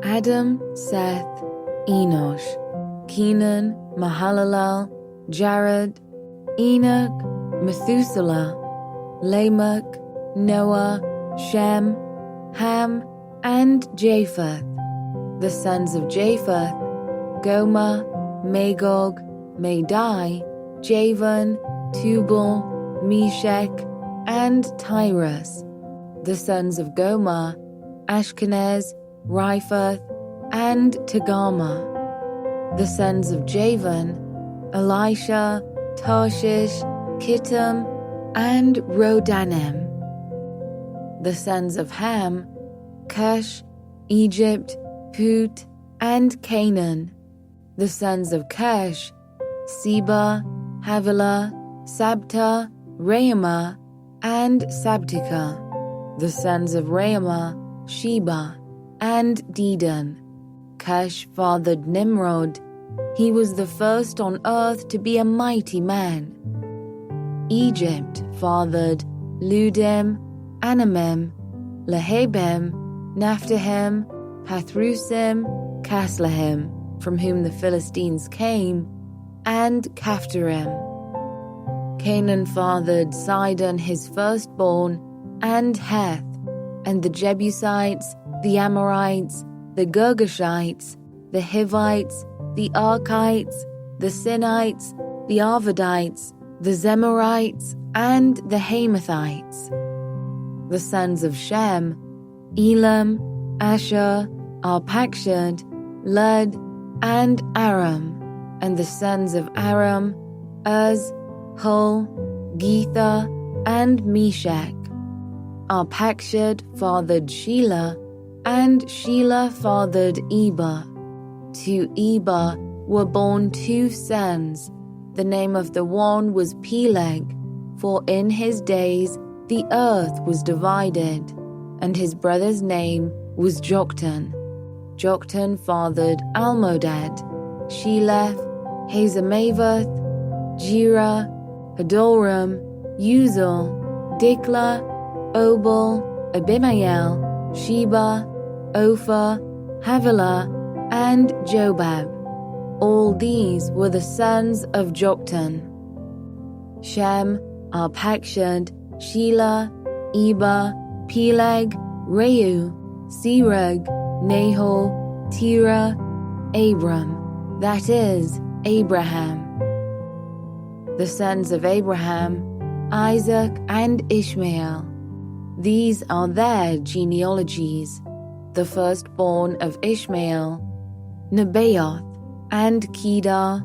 Adam, Seth, Enosh, Kenan, Mahalalel, Jared, Enoch, Methuselah, Lamech, Noah, Shem, Ham, and Japheth. The sons of Japheth: Gomer, Magog, Madai, Javan, Tubal, Meshech, and Tyrus. The sons of Gomer: Ashkenaz, Riphath, and Togarmah. The sons of Javan: Elisha, Tarshish, Kittim, and Rodanim. The sons of Ham: Cush, Egypt, Put, and Canaan. The sons of Cush: Seba, Havilah, Sabta, Raamah, and Sabtika. The sons of Raamah: Sheba and Dedan. Cush fathered Nimrod. He was the first on earth to be a mighty man. Egypt fathered Ludim, Anamim, Lehabim, Naphtuhim, Pathrusim, Caslahim, from whom the Philistines came, and Caphtorim. Canaan fathered Sidon his firstborn, and Heth, and the Jebusites, the Amorites, the Girgashites, the Hivites, the Archites, the Sinites, the Arvadites, the Zemorites, and the Hamathites. The sons of Shem: Elam, Asher, Arpachshad, Lud, and Aram. And the sons of Aram: Uz, Hul, Gether, and Meshach. Arpachshad fathered Shelah, and Shelah fathered Eber. To Eber were born 2 sons. The name of the one was Peleg, for in his days the earth was divided, and his brother's name was Joktan. Joktan fathered Almodad, Sheleph, Hazarmaveth, Jerah, Hadoram, Uzal, Diklah, Obal, Abimael, Sheba, Ophir, Havilah, and Jobab. All these were the sons of Joktan. Shem, Arpachshad, Shelah, Eber, Peleg, Reu, Serug, Nahor, Terah, Abram, that is, Abraham. The sons of Abraham: Isaac and Ishmael. These are their genealogies. The firstborn of Ishmael: Nebaioth, and Kedar,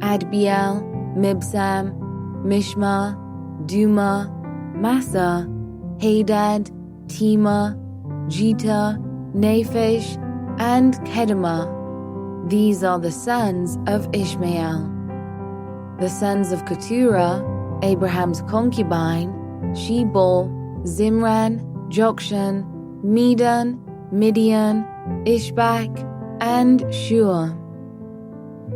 Adbeel, Mibsam, Mishma, Duma, Massa, Hadad, Tema, Jita, Naphish, and Kedemah. These are the sons of Ishmael. The sons of Keturah, Abraham's concubine: she bore Zimran, Jokshan, Medan, Midian, Ishbak, and Shua.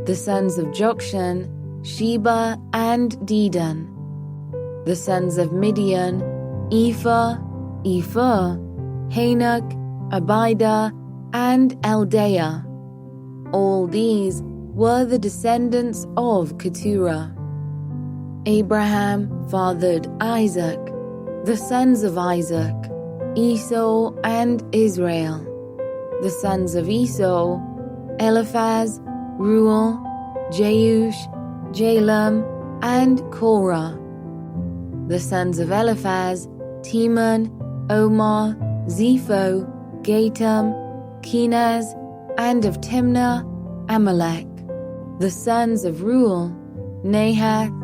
The sons of Jokshan: Sheba and Dedan. The sons of Midian: Ephah, Hanok, Abida, and Eldaah. All these were the descendants of Keturah. Abraham fathered Isaac. The sons of Isaac: Esau and Israel. The sons of Esau: Eliphaz, Ruel, Jeush, Jalam, and Korah. The sons of Eliphaz: Teman, Omar, Zepho, Gatam, Kenaz, and of Timnah, Amalek. The sons of Ruel: Nahath,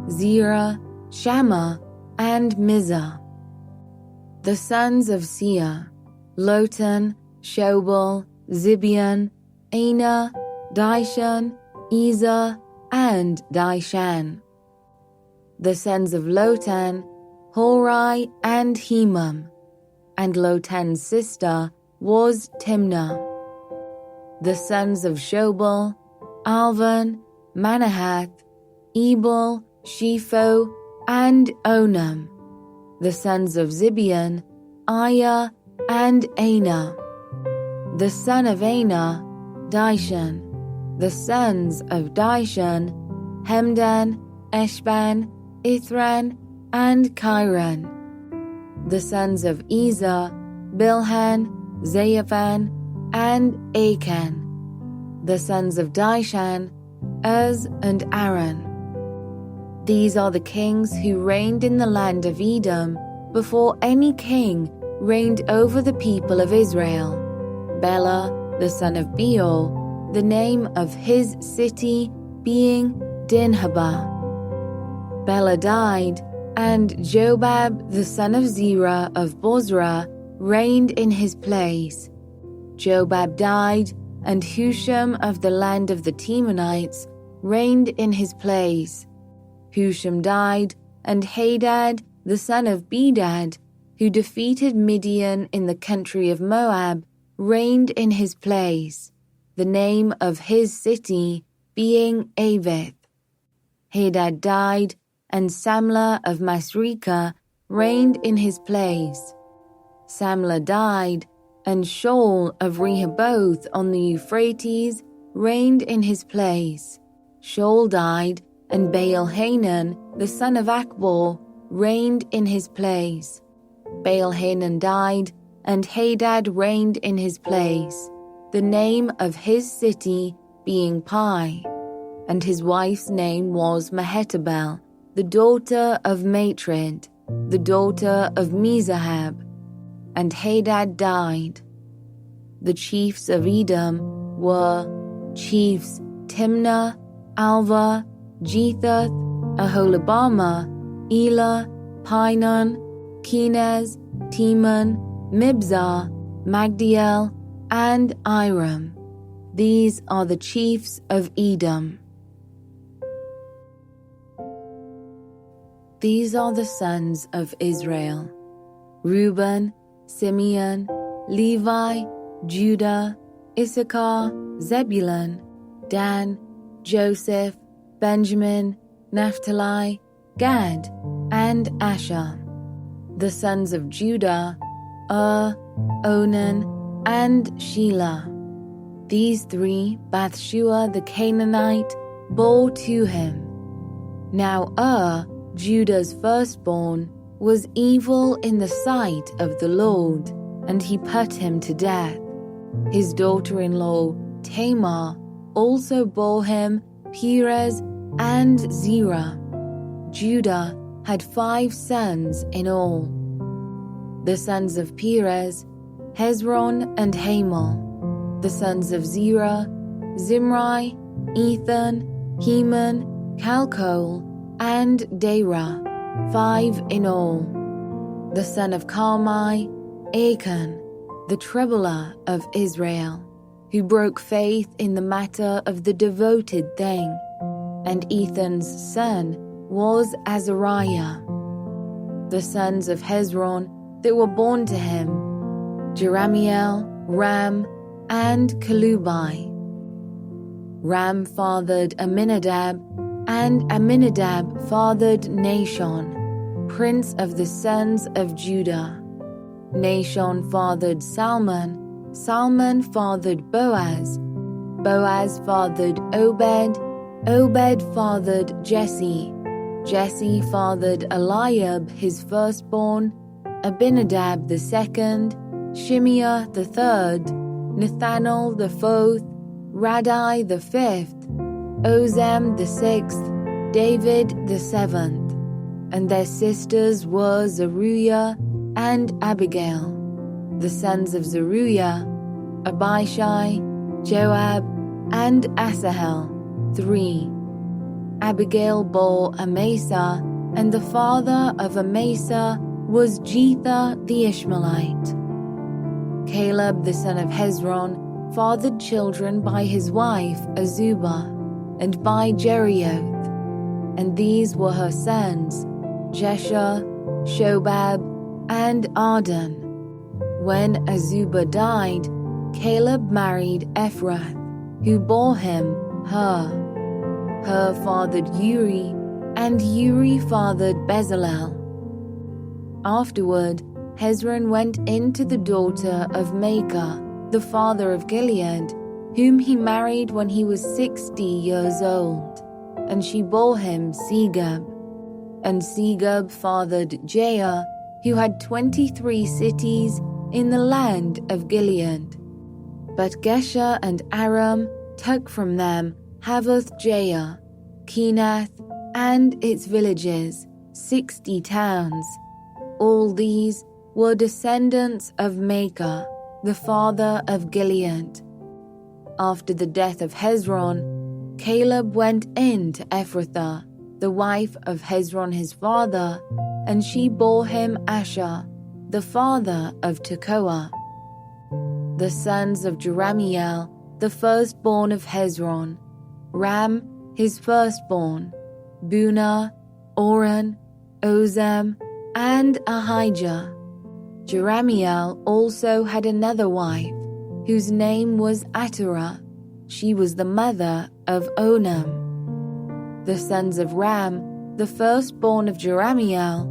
Zerah, Shammah, and Mizah. The sons of Sia: Lotan, Shobal, Zibeon, Anah, Dishan, Ezer, and Dishan. The sons of Lotan: Hori and Hemam, and Lotan's sister was Timnah. The sons of Shobal: Alvan, Manahath, Ebal, Shepho, and Onam. The sons of Zibeon: Aya and Anah. the son of Anah, Dishan. The sons of Dishan, Hemdan, Eshban, Ithran, and Chiran. The sons of Ezer, Bilhan, Zaaphan, and Achan. The sons of Dishan, Uz and Aran. These are the kings who reigned in the land of Edom before any king reigned over the people of Israel. Bela, the son of Beor, the name of his city being Dinhabah. Bela died, and Jobab, the son of Zerah of Bozrah, reigned in his place. Jobab died, and Husham of the land of the Temanites reigned in his place. Husham died, and Hadad, the son of Bedad, who defeated Midian in the country of Moab, reigned in his place, the name of his city being Avith. Hadad died, and Samlah of Masrekah reigned in his place. Samlah died, and Shaul of Rehoboth on the Euphrates reigned in his place. Shaul died, and Baal-Hanan, the son of Akbor, reigned in his place. Baal-Hanan died, and Hadad reigned in his place, the name of his city being Pai, and his wife's name was Mehetabel, the daughter of Matred, the daughter of Mezahab, and Hadad died. The chiefs of Edom were chiefs Timnah, Alva, Jethath, Aholibamah, Elah, Pinon, Kenaz, Teman, Mibzar, Magdiel, and Iram. These are the chiefs of Edom. These are the sons of Israel: Reuben, Simeon, Levi, Judah, Issachar, Zebulun, Dan, Joseph, Benjamin, Naphtali, Gad, and Asher. The sons of Judah: Onan, and Shelah. These three Bathshua the Canaanite bore to him. Now Judah's firstborn, was evil in the sight of the Lord, and he put him to death. His daughter-in-law Tamar also bore him Perez and Zerah. Judah had 5 sons in all. The sons of Perez: Hezron and Hamul. The sons of Zerah: Zimri, Ethan, Heman, Calcol, and Dara, 5 in all. The son of Carmi: Achan, the troubler of Israel, who broke faith in the matter of the devoted thing. And Ethan's son was Azariah. The sons of Hezron that were born to him: Jeramiel, Ram, and Kelubai. Ram fathered Amminadab, and Amminadab fathered Nahshon, prince of the sons of Judah. Nahshon fathered Salmon, Salmon fathered Boaz, Boaz fathered Obed, Obed fathered Jesse, Jesse fathered Eliab his firstborn, Abinadab the second, Shimeah the third, Nethanel the fourth, Radai the fifth, Ozem the sixth, David the seventh. And their sisters were Zeruiah and Abigail. The sons of Zeruiah: Abishai, Joab, and Asahel, 3. Abigail bore Amasa, and the father of Amasa was Jether the Ishmaelite. Caleb the son of Hezron fathered children by his wife Azubah, and by Jerioth. And these were her sons: Jesher, Shobab, and Ardan. When Azubah died, Caleb married Ephrath, who bore him Hur. Hur fathered Uri, and Uri fathered Bezalel. Afterward, Hezron went in to the daughter of Maachah, the father of Gilead, whom he married when he was 60 years old, and she bore him Segub. And Segub fathered Jair, who had 23 cities in the land of Gilead. But Gesher and Aram took from them Havoth-Jair, Kenath, and its villages, 60 towns. All these were descendants of Machir, the father of Gilead. After the death of Hezron, Caleb went in to Ephrathah, the wife of Hezron his father, and she bore him Asher, the father of Tekoa. The sons of Jerahmeel, the firstborn of Hezron: Ram, his firstborn, Bunah, Oren, Ozem, and Ahijah. Jerahmeel also had another wife, whose name was Atterah. She was the mother of Onam. The sons of Ram, the firstborn of Jerahmeel: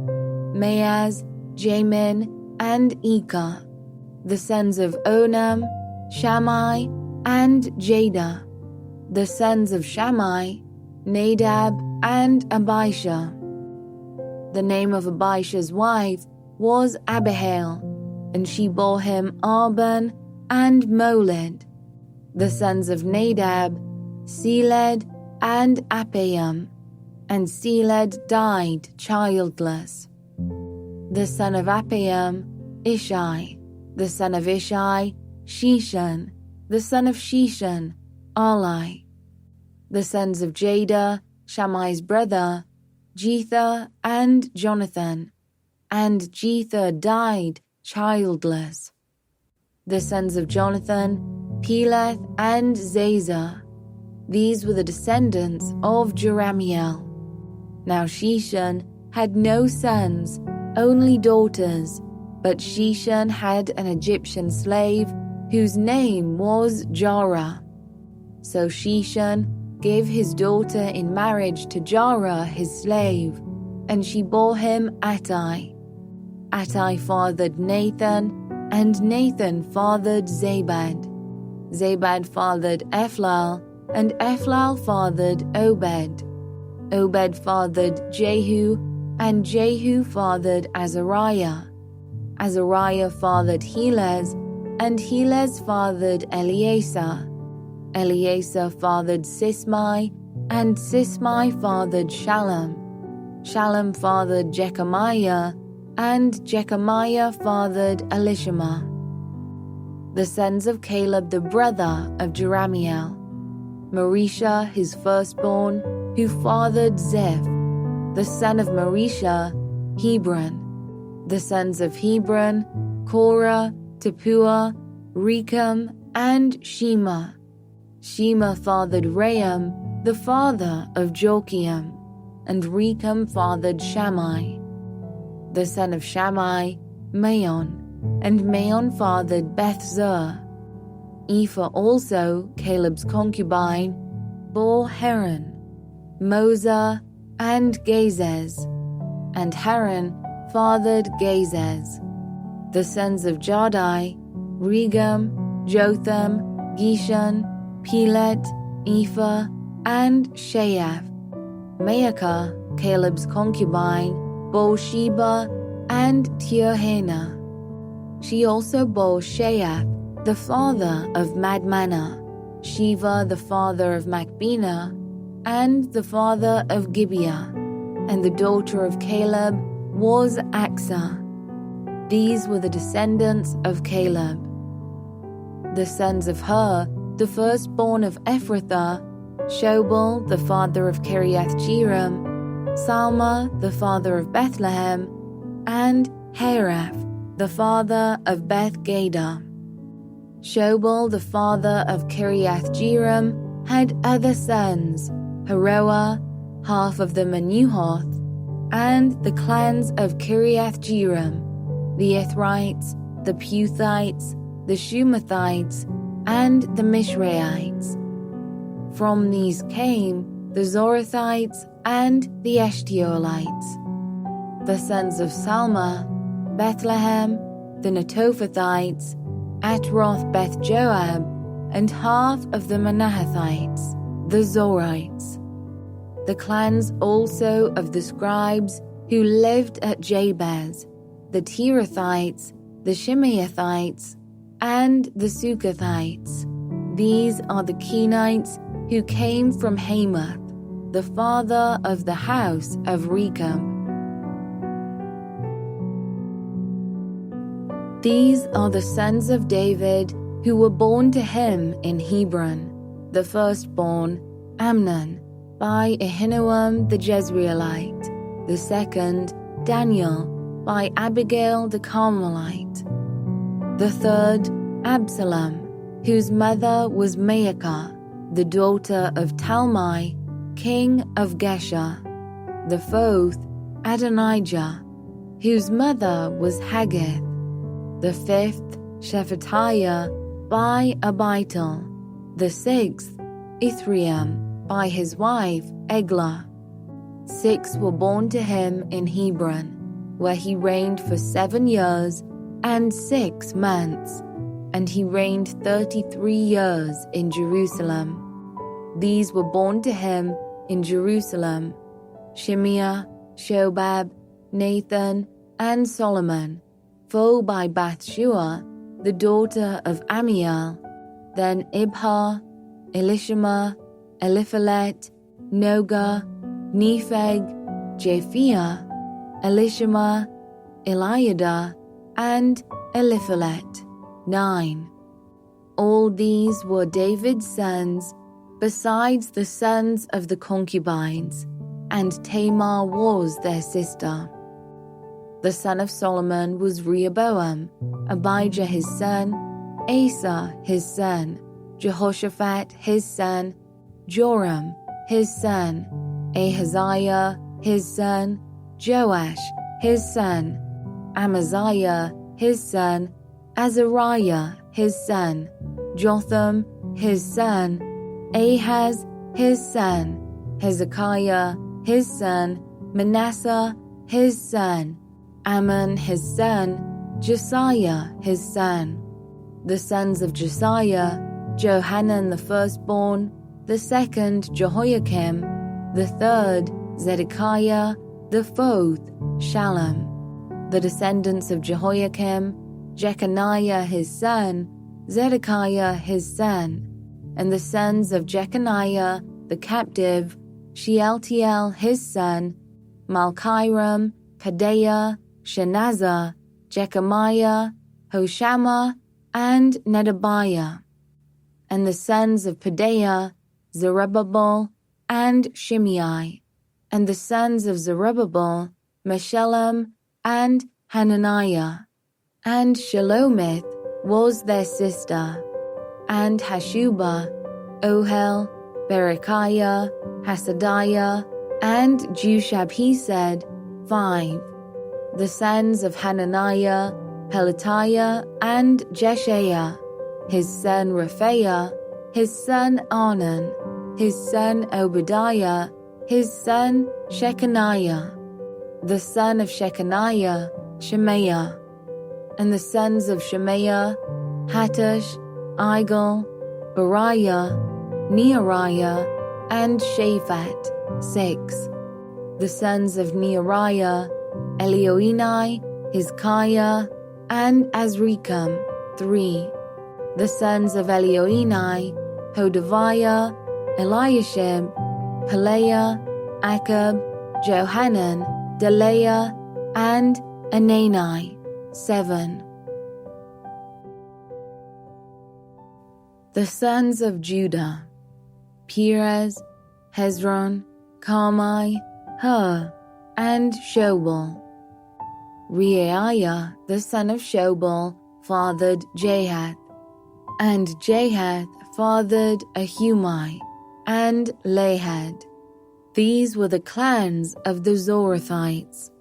Maaz, Jamin, and Eker. The sons of Onam: Shammai and Jada. The sons of Shammai: Nadab and Abishah. The name of Abishah's wife was Abihail, and she bore him Arban and Molid. The sons of Nadab: Seled and Appaim, and Seled died childless. The son of Appaim: Ishai. The son of Ishai: Shishan. The son of Shishan: Ali. The sons of Jada, Shammai's brother: Jether and Jonathan, and Jether died childless. The sons of Jonathan: Peleth and Zazah. These were the descendants of Jerahmeel. Now Shishan had no sons, only daughters, but Shishan had an Egyptian slave whose name was Jarrah. So Shishan gave his daughter in marriage to Jarrah his slave, and she bore him Attai. Attai fathered Nathan, and Nathan fathered Zabad. Zabad fathered Ephlal, and Ephlal fathered Obed. Obed fathered Jehu, and Jehu fathered Azariah. Azariah fathered Helez, and Helez fathered Eleazar. Eleazar fathered Sismai, and Sismai fathered Shallum. Shallum fathered Jechamiah, and Jechamiah fathered Elishama. The sons of Caleb the brother of Jerahmeel: Marisha his firstborn, who fathered Zeph. The son of Marisha: Hebron. The sons of Hebron: Korah, Tepuah, Rechem, and Shema. Shema fathered Ream, the father of Jorkiam, and Rechem fathered Shammai. The son of Shammai: Maon, and Maon fathered Beth-zur. Ephah also, Caleb's concubine, bore Haran, Moza, and Gazez, and Haran fathered Gazez. The sons of Jadai: Regem, Jotham, Geshon, Pelet, Ephah, and Sheaph. Maacah, Caleb's concubine, bore Sheba and Tirhana. She also bore Sheaph, the father of Madmannah, Sheva the father of Macbena, and the father of Gibeah, and the daughter of Caleb was Axa. These were the descendants of Caleb. The sons of Hur, the firstborn of Ephrathah: Shobal the father of Kiriath-Jearim, Salma the father of Bethlehem, and Haraph the father of Beth-gader. Shobal the father of Kiriath-Jearim had other sons: Haroah, half of the Menuhoth, and the clans of Kiriath-Jearim, the Ithrites, the Puthites, the Shumathites, and the Mishraites. From these came the Zorathites and the Eshtaolites. The sons of Salma: Bethlehem, the Netophathites, Atroth Beth Joab, and half of the Manahathites, the Zorites. The clans also of the scribes who lived at Jabez, the Tirathites, the Shimeathites, and the Sukathites. These are the Kenites who came from Hamath, the father of the house of Rechab. These are the sons of David who were born to him in Hebron. The firstborn, Amnon, by Ahinoam the Jezreelite. The second, Daniel, by Abigail the Carmelite. The third, Absalom, whose mother was Maacah, the daughter of Talmai, king of Geshur. The fourth, Adonijah, whose mother was Haggith. The fifth, Shephatiah, by Abital. The sixth, Ithream, by his wife Eglah. 6 were born to him in Hebron, where he reigned for 7 years and 6 months, and he reigned 33 years in Jerusalem. These were born to him in Jerusalem: Shimeah, Shobab, Nathan, and Solomon, foal by Bathshua, the daughter of Amiel, then Ibhar, Elishama, Eliphalet, Noga, Nepheg, Japhia, Elishama, Eliada, and Eliphalet. 9. All these were David's sons, besides the sons of the concubines, and Tamar was their sister. The son of Solomon was Rehoboam, Abijah his son, Asa his son, Jehoshaphat his son, Joram his son, Ahaziah his son, Joash his son, Amaziah his son, Azariah his son, Jotham his son, Ahaz his son, Hezekiah his son, Manasseh his son, Ammon his son, Josiah his son. The sons of Josiah: Johanan the firstborn, the second Jehoiakim, the third Zedekiah, the fourth Shallum. The descendants of Jehoiakim: Jeconiah his son, Zedekiah his son. And the sons of Jeconiah the captive: Shealtiel his son, Malchiram, Pedaiah, Shenazar, Jechemiah, Hoshama, and Nedabiah. And the sons of Pedaiah: Zerubbabel and Shimei. And the sons of Zerubbabel: Meshullam and Hananiah. And Shelomith was their sister. And Hashubah, Ohel, Berechiah, Hasadiah, and Jushab-hesed, 5. The sons of Hananiah: Pelatiah and Jeshaiah, his son Rephaiah, his son Arnan, his son Obadiah, his son Shechaniah. The son of Shechaniah: Shemaiah. And the sons of Shemaiah: Hattush, Igal, Bariah, Neariah, and Shaphat, 6. The sons of Neariah: Elioenai, Hizkiah, and Azrikam, 3. The sons of Elioenai: Hodaviah, Eliashib, Pelaiah, Akab, Johanan, Delaiah, and Anani, 7. The sons of Judah: Perez, Hezron, Carmi, Hur, and Shobal. Reiah, the son of Shobal, fathered Jahath, and Jahath fathered Ahumai and Lahad. These were the clans of the Zorathites.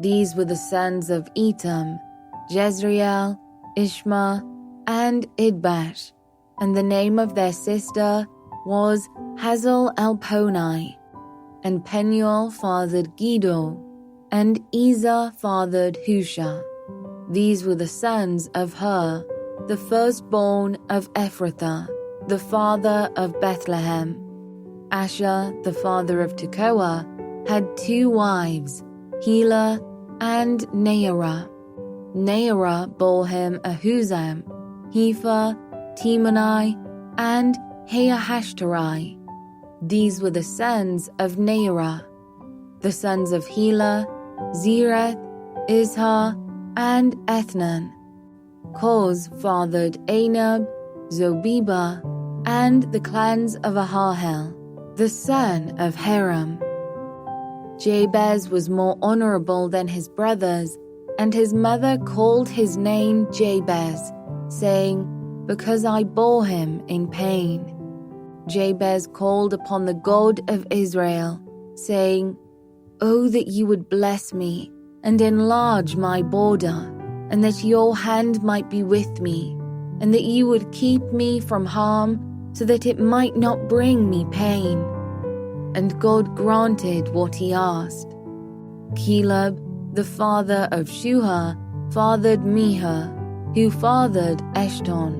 These were the sons of Etam: Jezreel, Ishma, and Idbash, and the name of their sister was Hazel Elponai. And Penuel fathered Giddo, and Ezer fathered Husha. These were the sons of Hur: the firstborn of Ephrathah, the father of Bethlehem. Asher, the father of Tekoa, had 2 wives, Helah and Naarah. Naarah bore him Ahuzam, Hepher, Temani, and Haahashtari. These were the sons of Naarah. The sons of Helah, Zereth, Izhar, and Ethnan. Koz fathered Anab, Zobeba, and the clans of Aharhel, the son of Haram. Jabez was more honorable than his brothers, and his mother called his name Jabez, saying, "Because I bore him in pain." Jabez called upon the God of Israel, saying, "Oh, that you would bless me, and enlarge my border, and that your hand might be with me, and that you would keep me from harm, so that it might not bring me pain." And God granted what he asked. Caleb, the father of Shuhah, fathered Mihah, who fathered Eshton.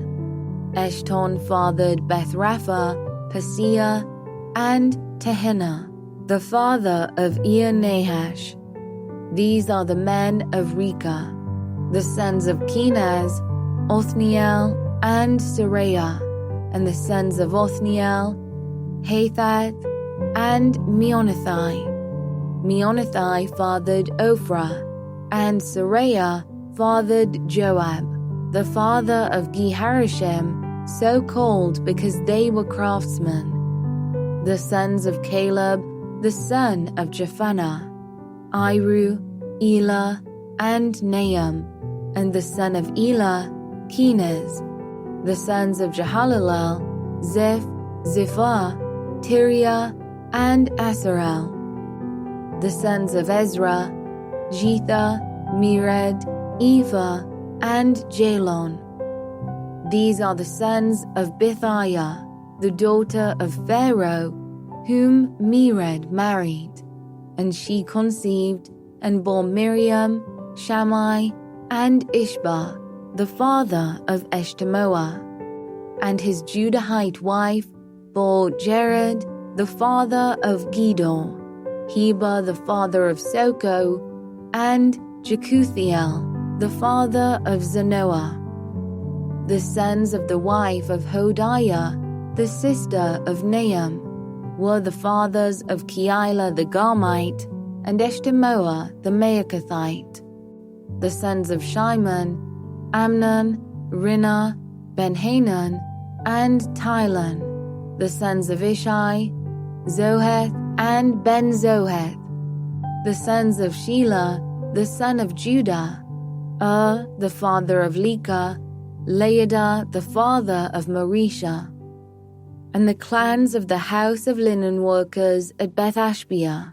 Eshton fathered Bethrapha, Paseah, and Tehinnah, the father of Nahash. These are the men of Rechah, the sons of Kenaz, Othniel, and Seraiah, and the sons of Othniel, Hathath, and Meonothai. Meonothai fathered Ophrah, and Seraiah fathered Joab, the father of Geharashim, so called because they were craftsmen. The sons of Caleb, the son of Jephunneh, Iru, Elah, and Nahum, and the son of Elah, Kenaz. The sons of Jehalelel, Ziph, Ziphah, Tiria, and Asarel. The sons of Ezra, Jetha, Mered, Ephah, and Jalon. These are the sons of Bithiah, the daughter of Pharaoh, whom Mered married. And she conceived and bore Miriam, Shammai, and Ishbah, the father of Eshtemoa. And his Judahite wife bore Jared, the father of Gedor, Heber, the father of Soko, and Jekuthiel, the father of Zanoah. The sons of the wife of Hodiah, the sister of Nahum, were the fathers of Keilah the Garmite and Eshtemoa the Maacathite. The sons of Shimon, Amnon, Rinnah, Ben-Hanan, and Tilon. The sons of Ishai, Zoheth, and Ben-Zoheth. The sons of Shelah, the son of Judah, the father of Leka, Laadah, the father of Marisha. And the clans of the house of linen workers at Beth-Ashbea,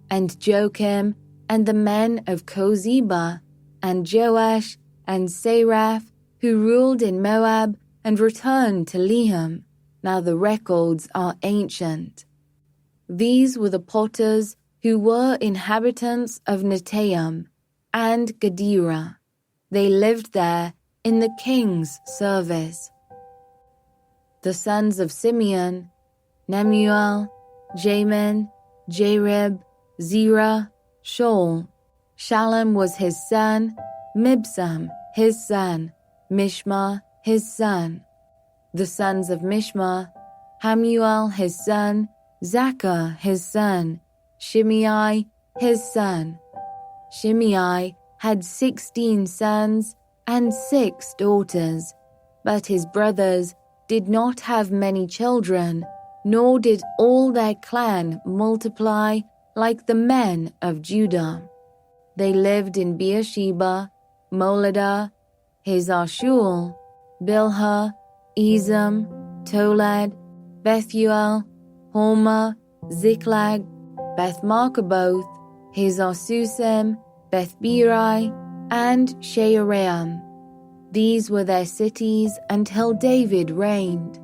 and Joachim, and the men of Kozeba, and Joash, and Seraph, who ruled in Moab, and returned to Lehem. Now the records are ancient. These were the potters who were inhabitants of Netaim and Gedera. They lived there in the king's service. The sons of Simeon, Nemuel, Jamin, Jarib, Zerah, Shaul. Shallum was his son, Mibsam his son, Mishma his son. The sons of Mishma, Hamuel his son, Zaccur his son, Shimei his son. Shimei had 16 sons and 6 daughters, but his brothers did not have many children, nor did all their clan multiply like the men of Judah. They lived in Beersheba, Moladah, Hazar-Shual, Bilhah, Ezem, Tolad, Bethuel, Hormah, Ziklag, Beth-Marcaboth, Hazar-Susim, Beth-Biri, and Shearaim. These were their cities until David reigned,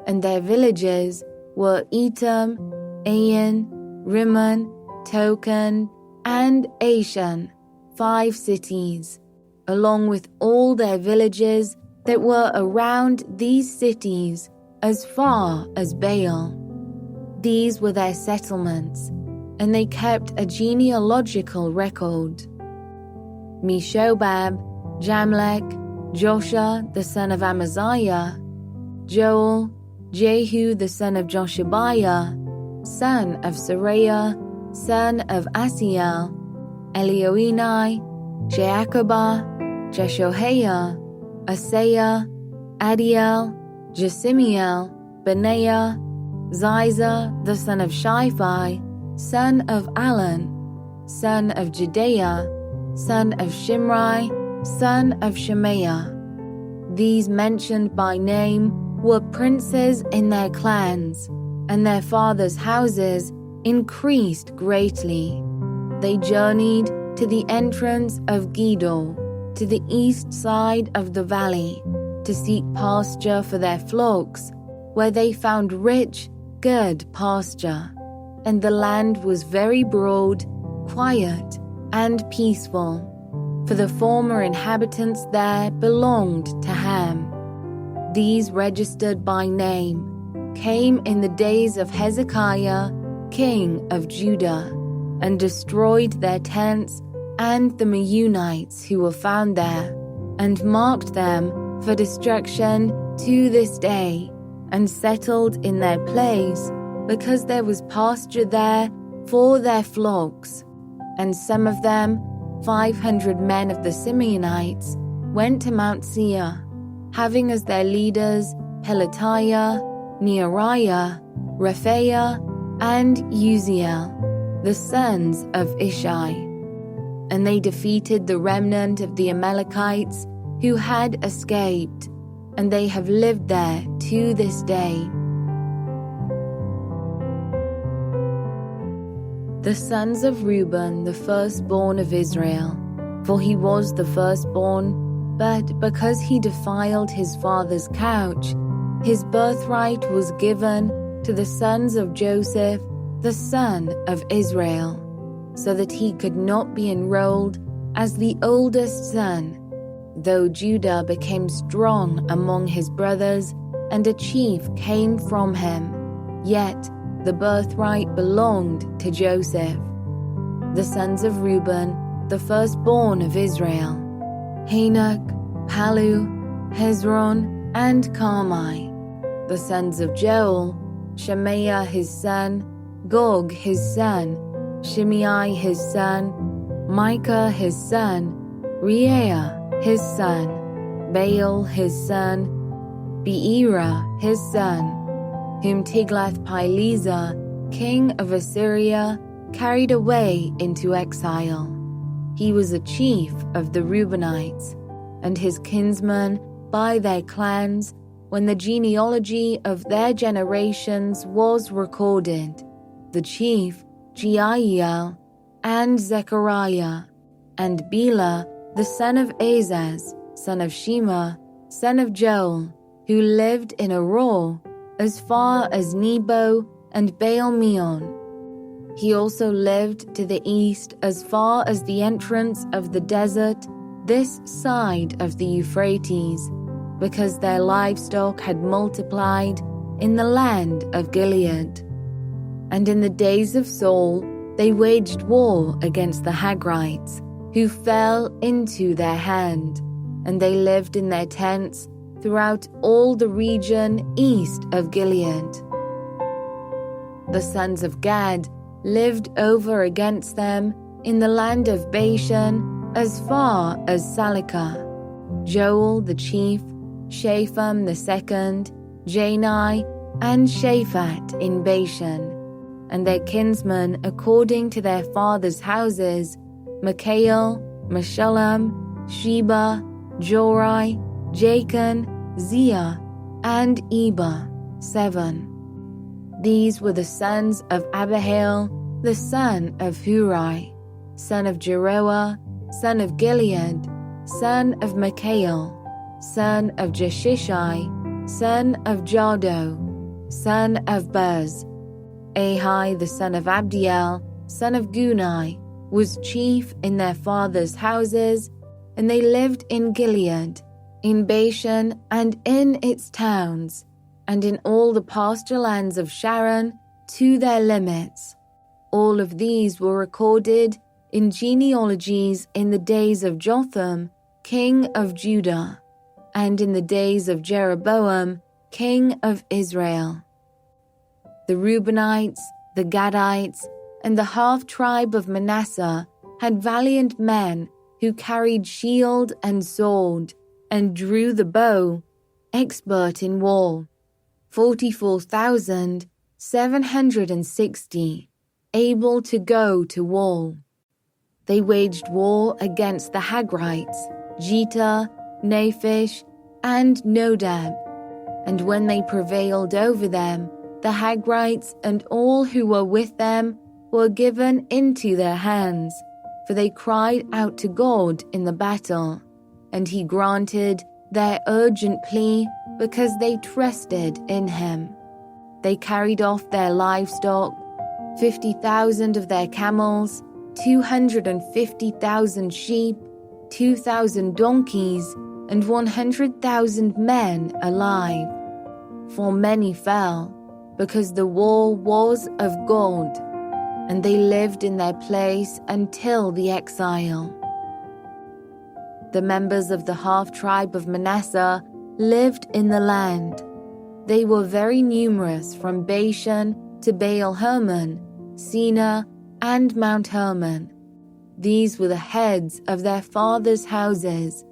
and their villages were Etam, Ain, Rimmon, Token, and Ashan, 5 cities. Along with all their villages, that were around these cities as far as Baal. These were their settlements, and they kept a genealogical record. Meshobab, Jamlech, Joshua the son of Amaziah, Joel, Jehu the son of Joshabiah, son of Seraiah, son of Asiel, Elioenai, Jeacobah, Jeshohaiah, Asaiah, Adiel, Jesimiel, Benaiah, Ziza the son of Shiphi, son of Alan, son of Judea, son of Shimri, son of Shemaiah. These mentioned by name were princes in their clans, and their fathers' houses increased greatly. They journeyed to the entrance of Gedor, to the east side of the valley, to seek pasture for their flocks, where they found rich, good pasture, and the land was very broad, quiet, and peaceful, for the former inhabitants there belonged to Ham. These registered by name came in the days of Hezekiah, king of Judah, and destroyed their tents and the Meunites who were found there, and marked them for destruction to this day, and settled in their place, because there was pasture there for their flocks. And some of them, 500 men of the Simeonites, went to Mount Seir, having as their leaders Pelatiah, Neariah, Rephaiah, and Uziel, the sons of Ishi. And they defeated the remnant of the Amalekites who had escaped, and they have lived there to this day. The sons of Reuben, the firstborn of Israel, for he was the firstborn, but because he defiled his father's couch, his birthright was given to the sons of Joseph, the son of Israel, so that he could not be enrolled as the oldest son, though Judah became strong among his brothers, and a chief came from him, yet the birthright belonged to Joseph. The sons of Reuben, the firstborn of Israel, Hanok, Palu, Hezron, and Carmi. The sons of Joel, Shemaiah his son, Gog his son, Shimei his son, Micah his son, Reaiah his son, Baal his son, Beerah his son, whom Tiglath-Pileser, king of Assyria, carried away into exile. He was a chief of the Reubenites, and his kinsmen by their clans, when the genealogy of their generations was recorded, the chief Jeiel, and Zechariah, and Bela the son of Azaz, son of Shema, son of Joel, who lived in Aror, as far as Nebo and Baal-meon. He also lived to the east as far as the entrance of the desert, this side of the Euphrates, because their livestock had multiplied in the land of Gilead. And in the days of Saul, they waged war against the Hagrites, who fell into their hand, and they lived in their tents throughout all the region east of Gilead. The sons of Gad lived over against them in the land of Bashan as far as Salekah. Joel the chief, Shapham the second, Jani, and Shaphat in Bashan, and their kinsmen according to their fathers' houses, Mikael, Meshullam, Sheba, Jorai, Jachin, Zia, and Eber, 7. These were the sons of Abihail, the son of Huri, son of Jeroah, son of Gilead, son of Mikael, son of Jeshishi, son of Jado, son of Buz. Ahi, the son of Abdiel, son of Gunai, was chief in their fathers' houses, and they lived in Gilead, in Bashan and in its towns, and in all the pasture lands of Sharon to their limits. All of these were recorded in genealogies in the days of Jotham, king of Judah, and in the days of Jeroboam, king of Israel. The Reubenites, the Gadites, and the half-tribe of Manasseh had valiant men who carried shield and sword and drew the bow, expert in war, 44,760, able to go to war. They waged war against the Hagrites, Jetah, Naphish, and Nodab, and when they prevailed over them, the Hagrites and all who were with them were given into their hands, for they cried out to God in the battle, and he granted their urgent plea because they trusted in him. They carried off their livestock, 50,000 of their camels, 250,000 sheep, 2,000 donkeys, and 100,000 men alive. For many fell, because the war was of God, and they lived in their place until the exile. The members of the half-tribe of Manasseh lived in the land. They were very numerous from Bashan to Baal-Hermon, Senir, and Mount Hermon. These were the heads of their fathers' houses: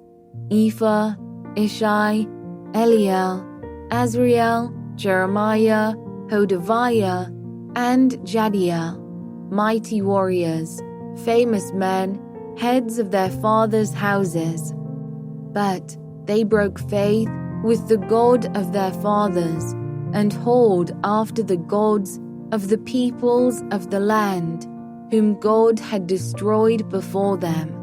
Ephah, Ishai, Eliel, Azriel, Jeremiah, Hodaviah, and Jadiel, mighty warriors, famous men, heads of their fathers' houses. But they broke faith with the God of their fathers, and whored after the gods of the peoples of the land, whom God had destroyed before them.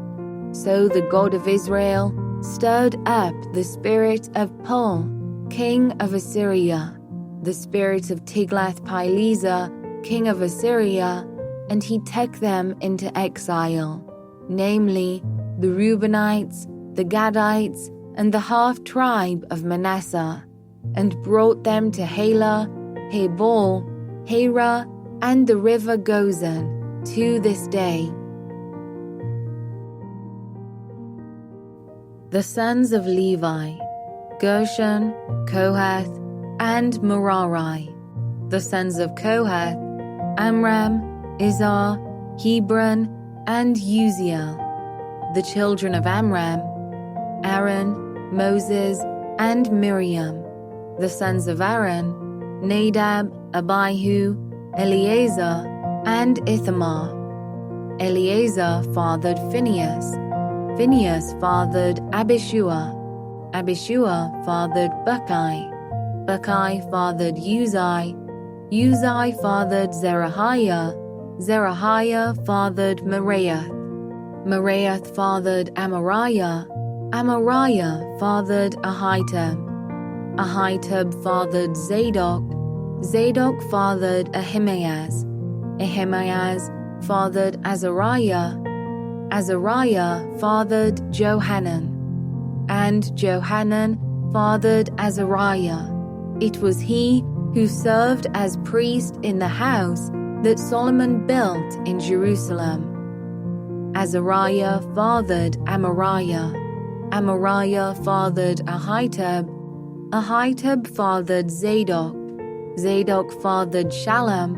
So the God of Israel stirred up the spirit of Pul, king of Assyria, the spirit of Tiglath-Pileser, king of Assyria, and he took them into exile, namely the Reubenites, the Gadites, and the half-tribe of Manasseh, and brought them to Halah, Habor, Hara, and the river Gozan to this day. The sons of Levi: Gershon, Kohath, and Merari. The sons of Kohath: Amram, Izhar, Hebron, and Uziel. The children of Amram: Aaron, Moses, and Miriam. The sons of Aaron: Nadab, Abihu, Eleazar, and Ithamar. Eleazar fathered Phinehas. Phinehas fathered Abishua. Abishua fathered Bukai. Bukai fathered Uzai. Uzai fathered Zerahiah. Zerahiah fathered Meraioth. Meraioth fathered Amariah. Amariah fathered Ahitub. Ahitub fathered Zadok. Zadok fathered Ahimaaz. Ahimaaz fathered Azariah. Azariah fathered Johanan. And Johanan fathered Azariah. It was he who served as priest in the house that Solomon built in Jerusalem. Azariah fathered Amariah. Amariah fathered Ahitub. Ahitub fathered Zadok. Zadok fathered Shallum.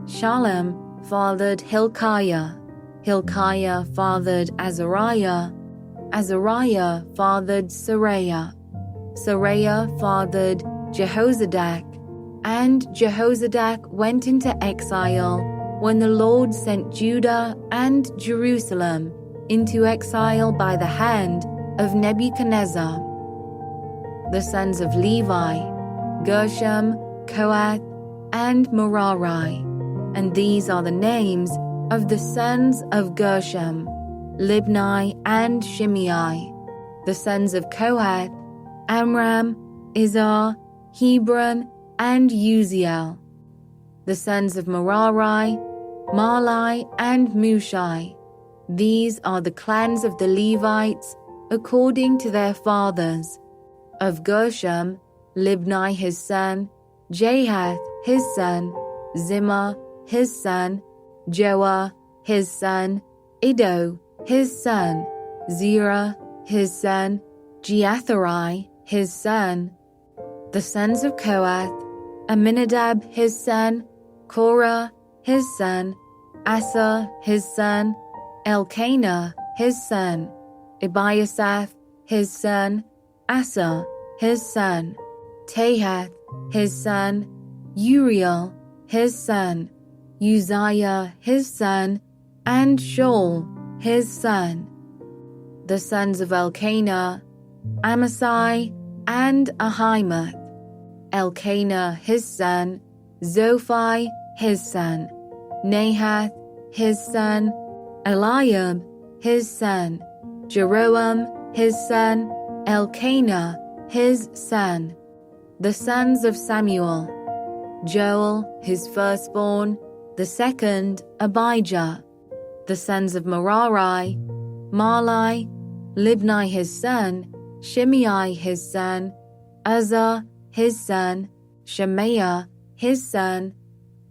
Shallum fathered Hilkiah. Hilkiah fathered Azariah. Azariah fathered Seraiah. Seraiah fathered Jehozadak. And Jehozadak went into exile when the Lord sent Judah and Jerusalem into exile by the hand of Nebuchadnezzar. The sons of Levi: Gershom, Kohath, and Merari. And these are the names of the sons of Gershom: Libni and Shimei. The sons of Kohath: Amram, Izhar, Hebron, and Uziel. The sons of Merari: Mahli and Mushi. These are the clans of the Levites according to their fathers, Of Gershom, Libni his son, Jahath his son, Zimmah his son, Joah his son, Iddo his son, Zerah his son, Jeatherai his son. The sons of Kohath, Aminadab his son, Korah his son, Asa his son, Elkanah his son, Ebiasaph his son, Asa his son, Tahath his son, Uriel his son, Uzziah his son, and Shaul his son. The sons of Elkanah, Amasai and Ahimath. Elkanah his son, Zophai his son, Nahath his son, Eliab his son, Jeroam his son, Elkanah his son. The sons of Samuel, Joel his firstborn, the second Abijah. The sons of Merari, Mahli, Libni his son, Shimei his son, Uzzah his son, Shemaiah his son,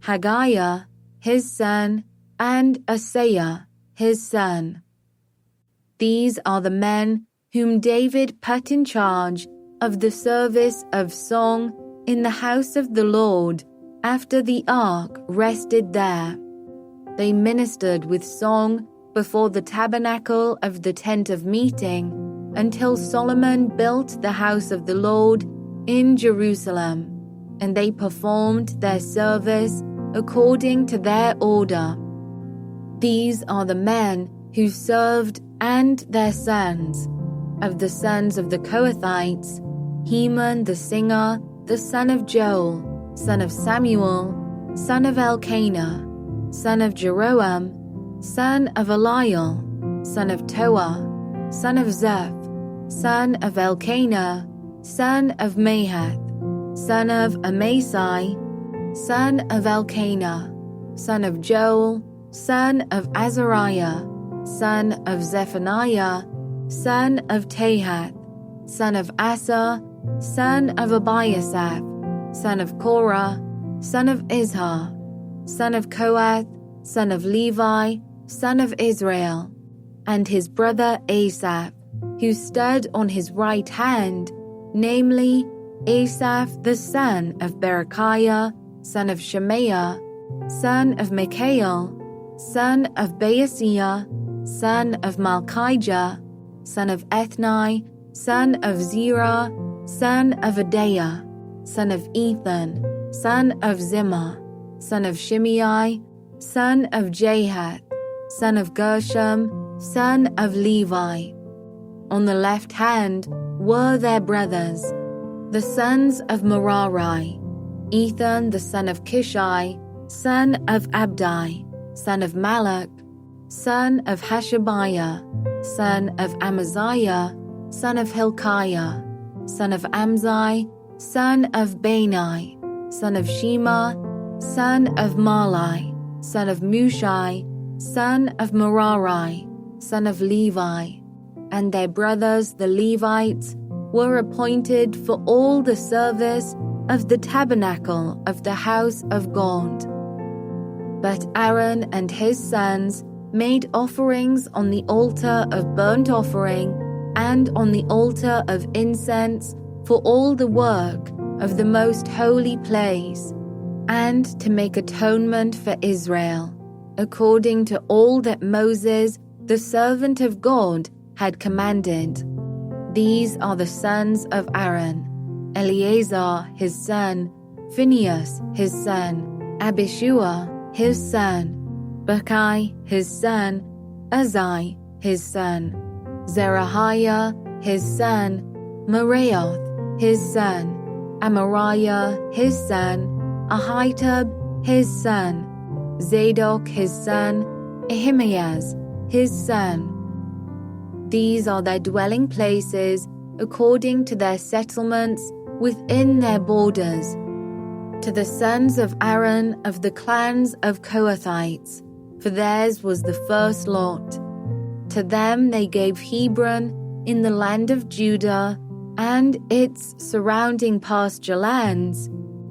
Haggiah his son, and Asaiah his son. These are the men whom David put in charge of the service of song in the house of the Lord after the ark rested there. They ministered with song before the tabernacle of the tent of meeting until Solomon built the house of the Lord in Jerusalem, and they performed their service according to their order. These are the men who served and their sons. Of the sons of the Kohathites, Heman the singer, the son of Joel, son of Samuel, son of Elkanah, son of Jeroam, son of Eliel, son of Toah, son of Zeph, son of Elkanah, son of Mahath, son of Amasai, son of Elkanah, son of Joel, son of Azariah, son of Zephaniah, son of Tahath, son of Asa, son of Abiasaph, son of Korah, son of Izhar, son of Kohath, son of Levi, son of Israel, and his brother Asaph, who stood on his right hand, namely Asaph the son of Berechiah, son of Shemaiah, son of Michael, son of Baasiah, son of Malchijah, son of Ethni, son of Zerah, son of Adaiah, son of Ethan, son of Zimmah, son of Shimei, son of Jahath, son of Gershom, son of Levi. On the left hand were their brothers, the sons of Merari, Ethan the son of Kishi, son of Abdi, son of Malach, son of Hashabiah, son of Amaziah, son of Hilkiah, son of Amzi, son of Bani, son of Shema, son of Mahli, son of Mushi, son of Merari, son of Levi. And their brothers the Levites were appointed for all the service of the tabernacle of the house of God. But Aaron and his sons made offerings on the altar of burnt offering and on the altar of incense for all the work of the most holy place, and to make atonement for Israel, according to all that Moses, the servant of God, had commanded. These are the sons of Aaron: Eleazar his son, Phinehas his son, Abishua his son, Bukki his son, Uzzi his son, Zerahiah his son, Meraioth his son, Amariah his son, Ahitub his son, Zadok his son, Ahimaaz his son. These are their dwelling places according to their settlements within their borders. To the sons of Aaron of the clans of Kohathites, for theirs was the first lot. To them they gave Hebron in the land of Judah, and its surrounding pasture lands,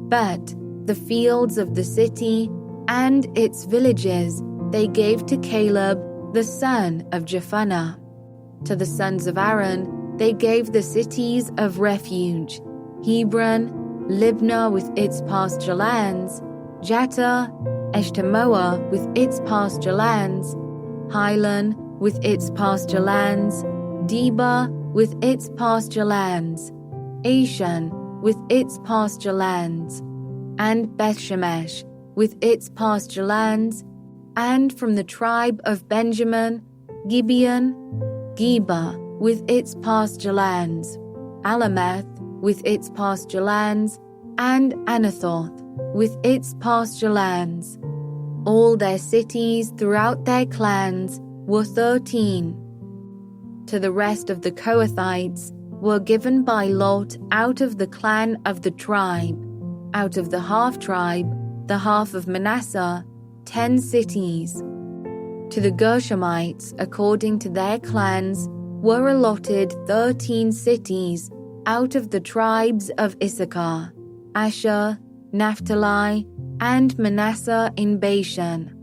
but the fields of the city and its villages they gave to Caleb the son of Jephunneh. To the sons of Aaron they gave the cities of refuge, Hebron, Libnah with its pasture lands, Jattah, Eshtemoa with its pasture lands, Hilan with its pasture lands, Debah with its pasture lands, Ashan with its pasture lands, and Bethshemesh with its pasture lands, and from the tribe of Benjamin, Gibeon, Geba with its pasture lands, Alameth with its pasture lands, and Anathoth with its pasture lands. All their cities throughout their clans were 13. To the rest of the Kohathites were given by lot out of the clan of the tribe, out of the half-tribe, the half of Manasseh, 10 cities. To the Gershomites, according to their clans, were allotted 13 cities out of the tribes of Issachar, Asher, Naphtali, and Manasseh in Bashan.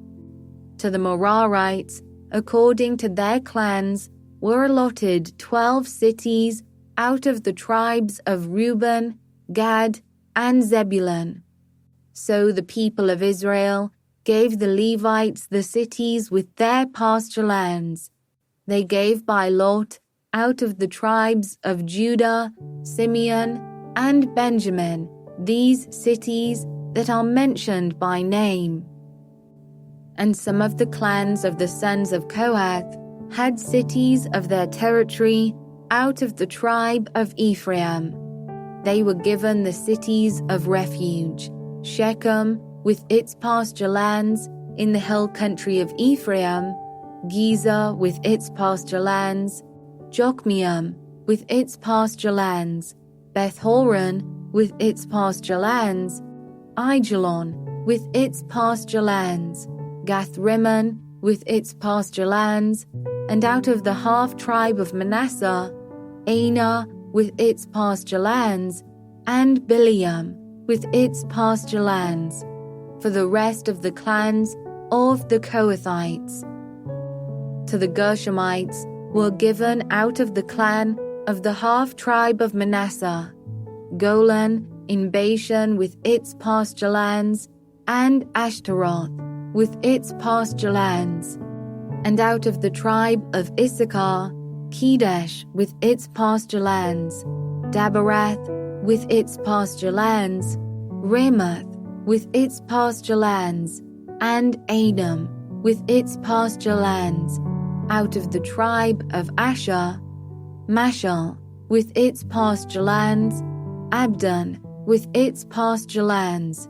To the Merarites, according to their clans, were allotted 12 cities out of the tribes of Reuben, Gad, and Zebulun. So the people of Israel gave the Levites the cities with their pasture lands. They gave by lot out of the tribes of Judah, Simeon, and Benjamin these cities that are mentioned by name. And some of the clans of the sons of Kohath had cities of their territory out of the tribe of Ephraim. They were given the cities of refuge, Shechem with its pasture lands in the hill country of Ephraim, Gezer with its pasture lands, Jokmeam with its pasture lands, Beth-horon with its pasture lands, Aijalon with its pasture lands, Gath-rimmon with its pasture lands, and out of the half-tribe of Manasseh, Anah with its pasture lands, and Bileam with its pasture lands, for the rest of the clans of the Kohathites. To the Gershomites were given out of the clan of the half-tribe of Manasseh, Golan in Bashan with its pasture lands, and Ashtaroth with its pasture lands. And out of the tribe of Issachar, Kedesh with its pasture lands, Dabarath with its pasture lands, Ramoth with its pasture lands, and Adam with its pasture lands. Out of the tribe of Asher, Mashal with its pasture lands, Abdon with its pasture lands,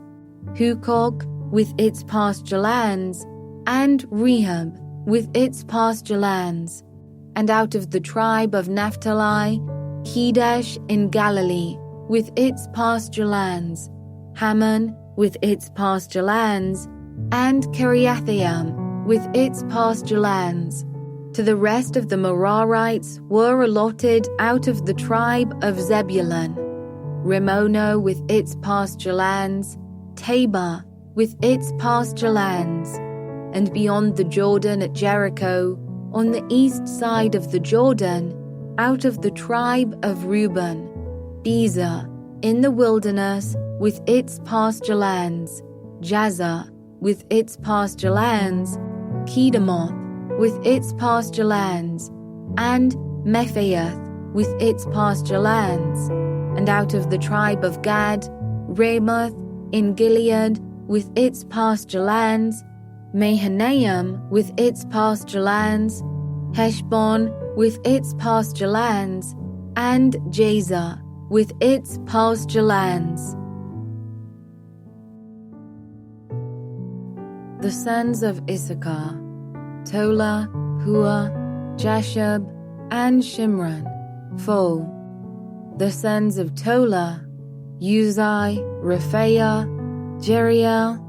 Hukok with its pasture lands, and Rehob with its pasture lands. And out of the tribe of Naphtali, Kedesh in Galilee with its pasture lands, Hammon with its pasture lands, and Kiriathaim with its pasture lands. To the rest of the Merarites were allotted out of the tribe of Zebulun, Rimono with its pasture lands, Tabor with its pasture lands, and beyond the Jordan at Jericho, on the east side of the Jordan, out of the tribe of Reuben, Bezer in the wilderness with its pasture lands, Jazer with its pasture lands, Kedemoth with its pasture lands, and Mephaath with its pasture lands. And out of the tribe of Gad, Ramoth in Gilead with its pasture lands, Mahanaim with its pasture lands, Heshbon with its pasture lands, and Jazer with its pasture lands. The sons of Issachar, Tola, Hua, Jashub, and Shimron, 4. The sons of Tola, Uzai, Rephaiah, Jeriel,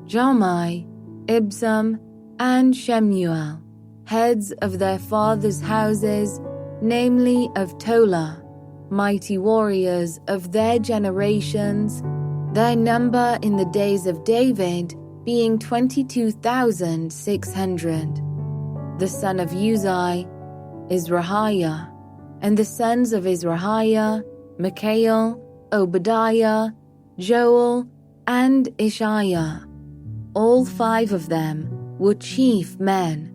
Jomai, Ibsam, and Shemuel, heads of their fathers' houses, namely of Tola, mighty warriors of their generations, their number in the days of David being 22,600. The son of Uzai, Izrahiah, and the sons of Izrahiah, Mikael, Obadiah, Joel, and Ishiah. All 5 of them were chief men,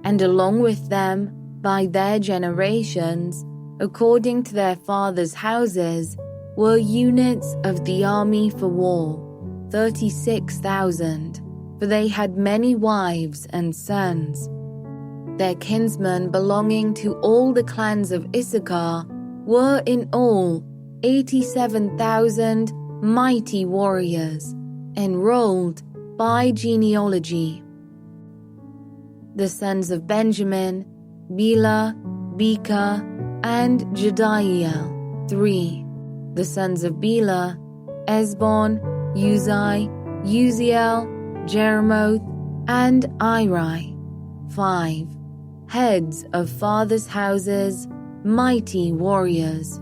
and along with them, by their generations, according to their fathers' houses, were units of the army for war, 36,000, for they had many wives and sons. Their kinsmen belonging to all the clans of Issachar were in all 87,000 mighty warriors, enrolled by genealogy. The sons of Benjamin, Bela, Beka, and Jediael, 3. The sons of Bela, Esbon, Uzai, Uziel, Jeremoth, and Iri, 5. Heads of fathers' houses, mighty warriors.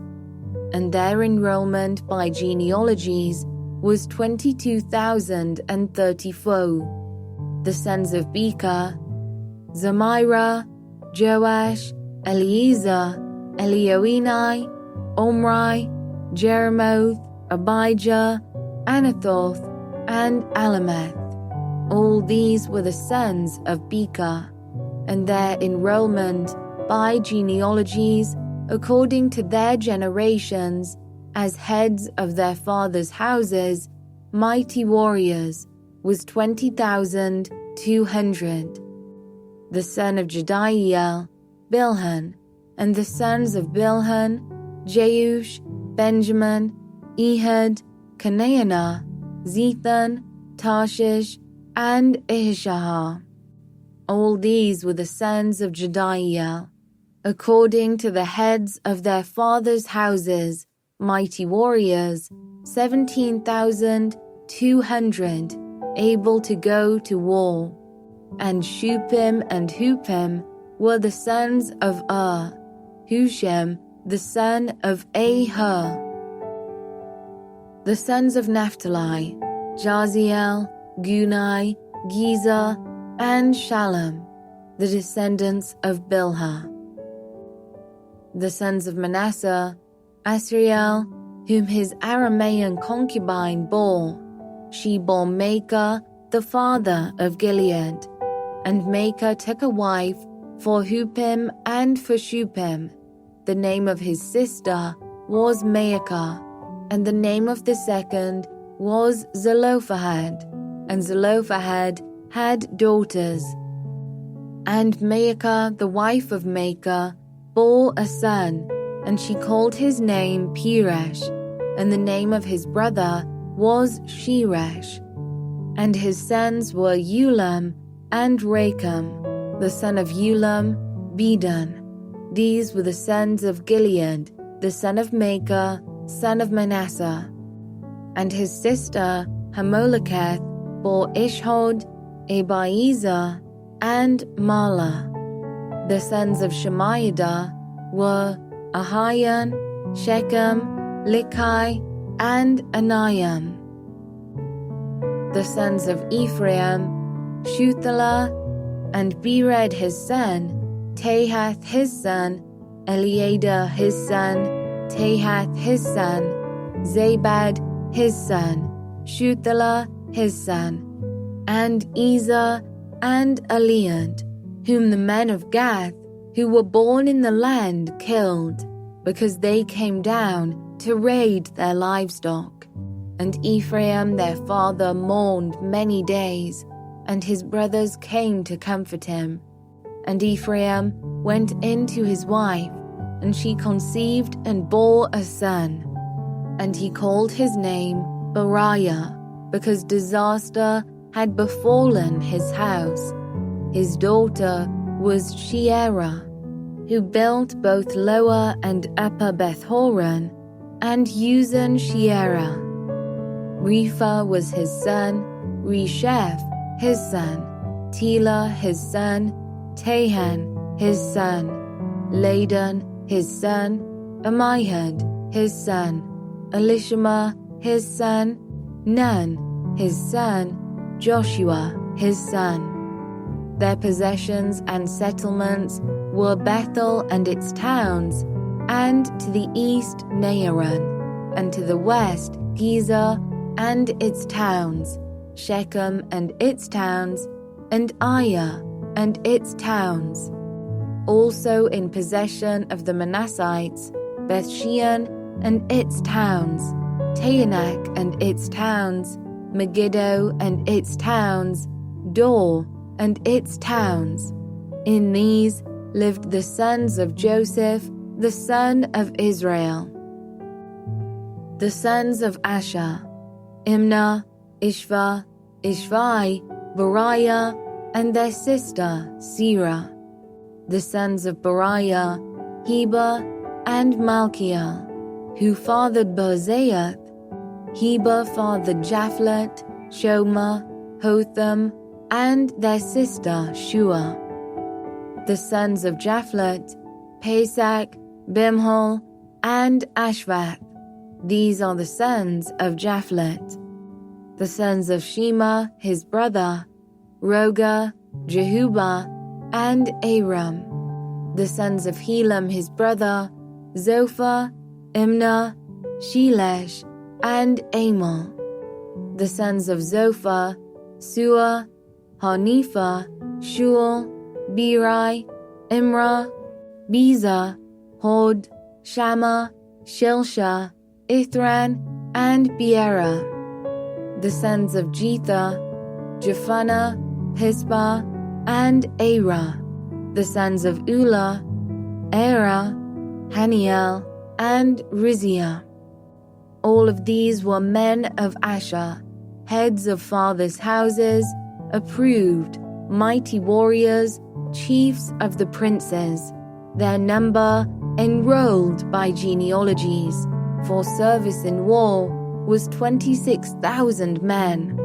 And their enrollment by genealogies was 22,034. The sons of Beka, Zemira, Joash, Eliezer, Elioenai, Omri, Jeremoth, Abijah, Anathoth, and Alameth. All these were the sons of Beka, and their enrollment by genealogies according to their generations as heads of their fathers' houses, mighty warriors, was 20,200. The son of Jediael, Bilhan, and the sons of Bilhan, Jeush, Benjamin, Ehud, Canaanah, Zethan, Tarshish, and Ahishahar. All these were the sons of Jediael, according to the heads of their fathers' houses, mighty warriors, 17,200, able to go to war. And Shupim and Hupim were the sons of Hushem, the son of Ahur. The sons of Naphtali, Jaziel, Gunai, Gezer, and Shalom, the descendants of Bilhah. The sons of Manasseh, Asriel, whom his Aramean concubine bore. She bore Makah, the father of Gilead. And Makah took a wife for Hupim and for Shupim. The name of his sister was Maacah, and the name of the second was Zelophehad, and Zelophehad had daughters. And Maacah, the wife of Makah, bore a son, and she called his name Peresh, and the name of his brother was Sheresh. And his sons were Ulam and Racham, the son of Ulam, Bedan. These were the sons of Gilead, the son of Makah, son of Manasseh. And his sister Hamoleketh bore Ishhod, Abiezer, and Mahlah. The sons of Shemaiah were Ahian, Shechem, Likai, and Anayam. The sons of Ephraim, Shuthelah, and Bered his son, Tahath his son, Eliada his son, Tahath his son, Zabad his son, Shuthelah his son, and Ezer and Eliad, whom the men of Gath, who were born in the land, killed, because they came down to raid their livestock. And Ephraim their father mourned many days, and his brothers came to comfort him. And Ephraim went in to his wife, and she conceived and bore a son. And he called his name Beriah, because disaster had befallen his house. His daughter was Sheerah, who built both Lower and Upper Beth-horon, and Uzan Sheerah. Repha was his son, Resheph his son, Tela his son, Tahan his son, Ladan his son, Ammihud his son, Elishama his son, Nun his son, Joshua his son. Their possessions and settlements were Bethel and its towns, and to the east Naaran, and to the west Gezer and its towns, Shechem and its towns, and Aiah and its towns. Also in possession of the Manassites, Bethshean and its towns, Taanach and its towns, Megiddo and its towns, Dor and its towns. In these lived the sons of Joseph, the son of Israel. The sons of Asher, Imnah, Ishva, Ishvai, Beriah, and their sister Serah. The sons of Beriah, Heber, and Malchiah, who fathered Bozaiah. Heber fathered Japhlet, Shomer, Hotham, and their sister Shua. The sons of Japhlet, Pesach, Bimhal, and Ashvath. These are the sons of Japhlet. The sons of Shema, his brother, Roga, Jehubah, and Aram. The sons of Helam, his brother, Zophah, Imnah, Shelesh, and Amal. The sons of Zophah, Sua, Harnepha, Shual, Beri, Imrah, Bezer, Hod, Shammah, Shilsha, Ithran, and Beerah. The sons of Jether, Jephunneh, Pispa, and Arah. The sons of Ulah, Erah, Haniel, and Rizia. All of these were men of Asher, heads of fathers' houses, approved, mighty warriors, chiefs of the princes, their number enrolled by genealogies, for service in war was 26,000 men.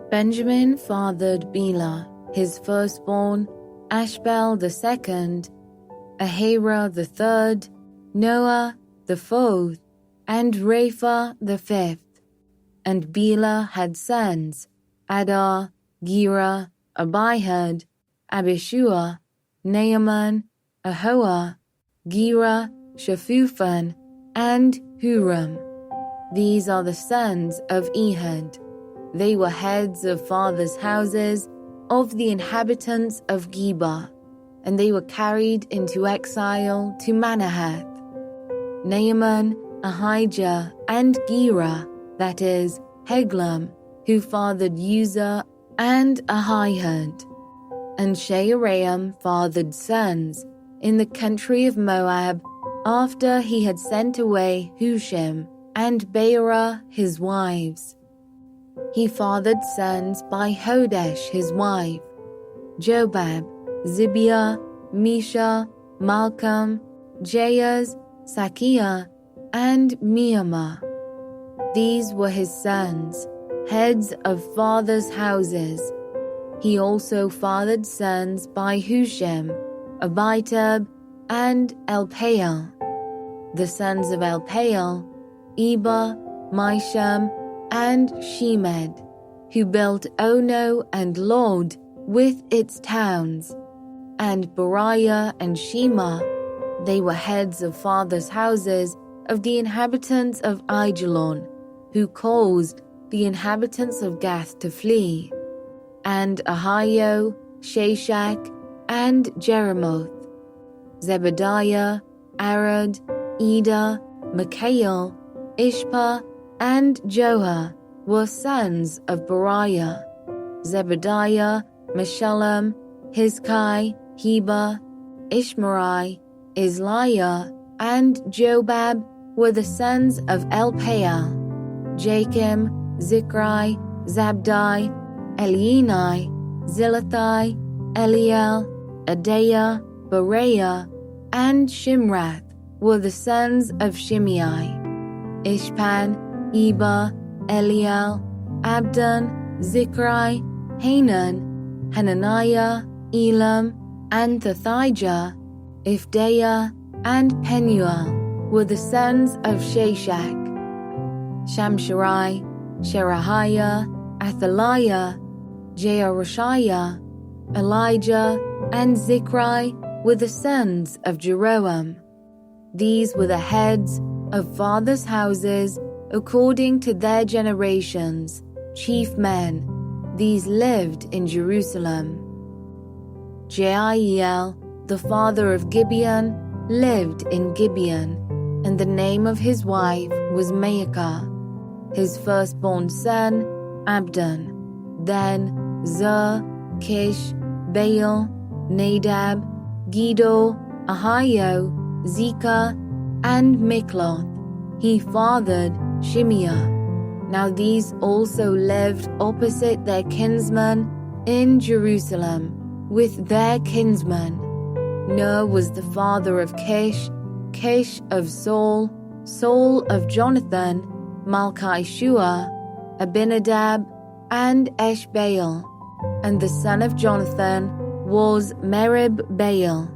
Benjamin fathered Bela, his firstborn, Ashbel the second, Ahira the third, Noah the fourth, and Rapha the fifth. And Bela had sons, Adar, Gera, Abihud, Abishua, Naaman, Ahoah, Gera, Shaphupan, and Huram. These are the sons of Ehud. They were heads of fathers' houses of the inhabitants of Geba, and they were carried into exile to Manahath. Naaman, Ahijah, and Gera, that is, Heglam, who fathered Uzzah and Ahihud. And Shearaim fathered sons in the country of Moab after he had sent away Hushim and Beerah his wives. He fathered sons by Hodesh his wife, Jobab, Zibiah, Misha, Malcolm, Jaaz, Sakiah, and Meamah. These were his sons, heads of fathers' houses. He also fathered sons by Hushim, Abitub, and Elpaal. The sons of Elpaal, Eber, Misham, and Shemed, who built Ono and Lod with its towns, and Beriah and Shema. They were heads of fathers' houses of the inhabitants of Aijalon, who caused the inhabitants of Gath to flee. and Ahio, Shashak, and Jeremoth. Zebediah, Arad, Eda, Mikael, Ishpa, and Joah were sons of Beriah. Zebediah, Meshullam, Hizkai, Heba, Ishmerai, Isliah, and Jobab were the sons of Elpaal. Jachim, Zichri, Zabdi, Elienai, Zilathai, Eliel, Adaiah, Bereah, and Shimrath were the sons of Shimei. Ishpan, Eber, Eliel, Abdon, Zichri, Hanan, Hananiah, Elam, and Thithijah, Ifdeiah, and Penuel were the sons of Shashak. Shamsherai, Sherahiah, Athaliah, Jearushiah, Elijah, and Zichri were the sons of Jeroam. These were the heads of fathers' houses according to their generations, chief men. These lived in Jerusalem. Jeiel, the father of Gibeon, lived in Gibeon, and the name of his wife was Maacah. His firstborn son, Abdon. Then Zur, Kish, Baal, Nadab, Giddo, Ahio, Zikah, and Mikloth. He fathered Shimeah. Now these also lived opposite their kinsmen in Jerusalem with their kinsmen. Ner was the father of Kish, Kish of Saul, Saul of Jonathan, Malchishua, Abinadab, and Eshbaal. And the son of Jonathan was Merib-Baal.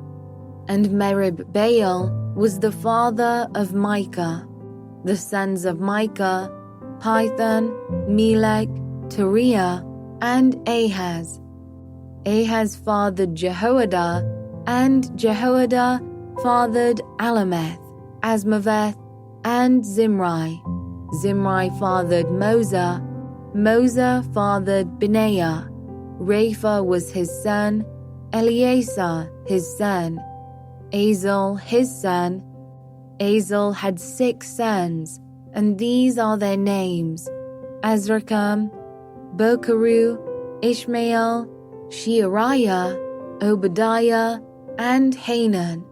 And Merib-Baal was the father of Micah. The sons of Micah, Python, Melech, Teriah, and Ahaz. Ahaz fathered Jehoiada, and Jehoiada fathered Alameth, Asmaveth, and Zimri. Zimri fathered Moza. Moza fathered Benaiah. Rapha was his son, Eleazar his son, Azel his son. Azel had 6 sons, and these are their names: Azrikam, Bokeru, Ishmael, Sheariah, Obadiah, and Hanan.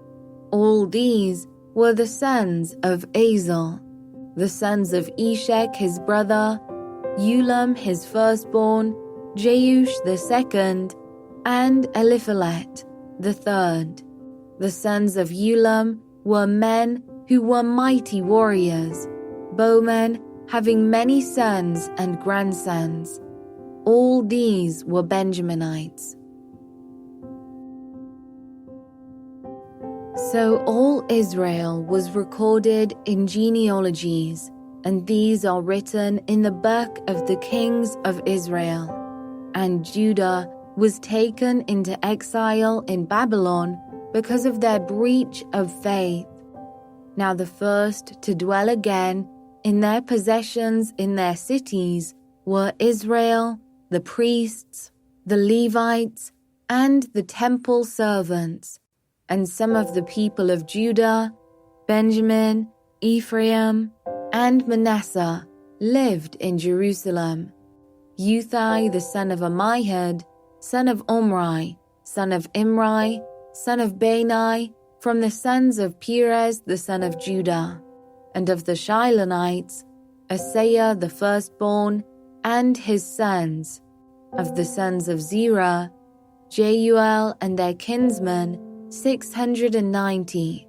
All these were the sons of Azel. The sons of Eshek his brother, Ulam his firstborn, Jeush the second, and Eliphalet the third. The sons of Ulam were men who were mighty warriors, bowmen having many sons and grandsons. All these were Benjaminites. So all Israel was recorded in genealogies, and these are written in the book of the kings of Israel. And Judah was taken into exile in Babylon because of their breach of faith. Now the first to dwell again in their possessions in their cities were Israel, the priests, the Levites, and the temple servants. And some of the people of Judah, Benjamin, Ephraim, and Manasseh lived in Jerusalem. Uthai the son of Ammihud, son of Omri, son of Imri, son of Bani, from the sons of Perez the son of Judah. And of the Shilonites, Asaiah the firstborn, and his sons. Of the sons of Zerah, Jeuel and their kinsmen, 690.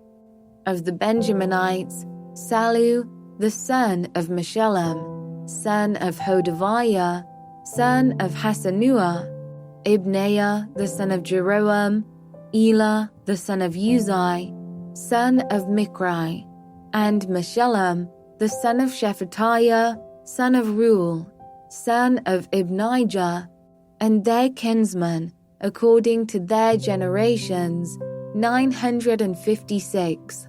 Of the Benjaminites, Sallu, the son of Meshullam, son of Hodaviah, son of Hasanuah, Ibneiah, the son of Jeroam, Elah, the son of Uzai, son of Mikri, and Meshullam, the son of Shephatiah, son of Ruel, son of Ibnijah, and their kinsmen, according to their generations, 956.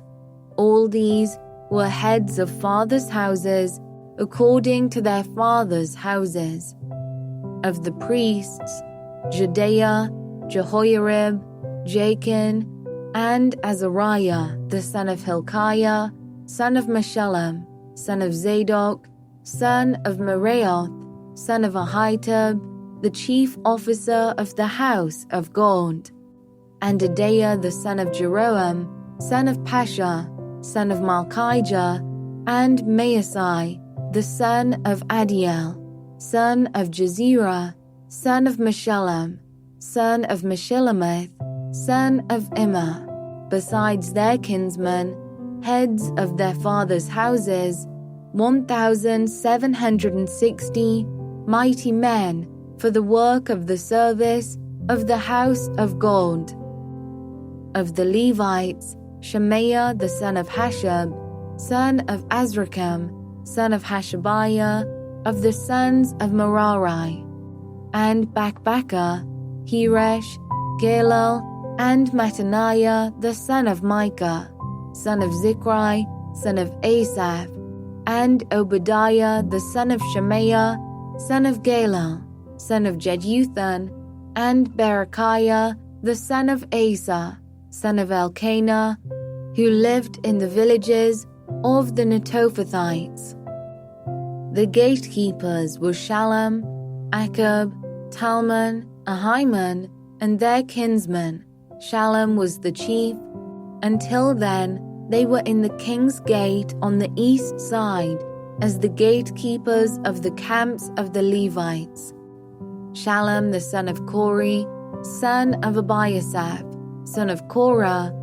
All these were heads of fathers' houses, according to their fathers' houses. Of the priests, Jedaiah, Jehoiarib, Jachin, and Azariah, the son of Hilkiah, son of Meshullam, son of Zadok, son of Meraioth, son of Ahitub, the chief officer of the house of God, and Adaiah the son of Jeroham, son of Pasha, son of Malchijah, and Maasai, the son of Adiel, son of Jezerah, son of Meshullam, son of Meshillemith, son of Immer, besides their kinsmen, heads of their fathers' houses, 1,760 mighty men for the work of the service of the house of God. Of the Levites, Shemaiah the son of Hashab, son of Azrikam, son of Hashabiah, of the sons of Merari, and Bakbakkar, Heresh, Galal, and Mattaniah the son of Micah, son of Zichri, son of Asaph, and Obadiah the son of Shemaiah, son of Galal, son of Jeduthun, and Berechiah the son of Asa, son of Elkanah, who lived in the villages of the Netophathites. The gatekeepers were Shallum, Akub, Talmon, Ahiman, and their kinsmen. Shallum was the chief. Until then, they were in the king's gate on the east side as the gatekeepers of the camps of the Levites. Shallum the son of Kori, son of Abiasaph, son of Korah,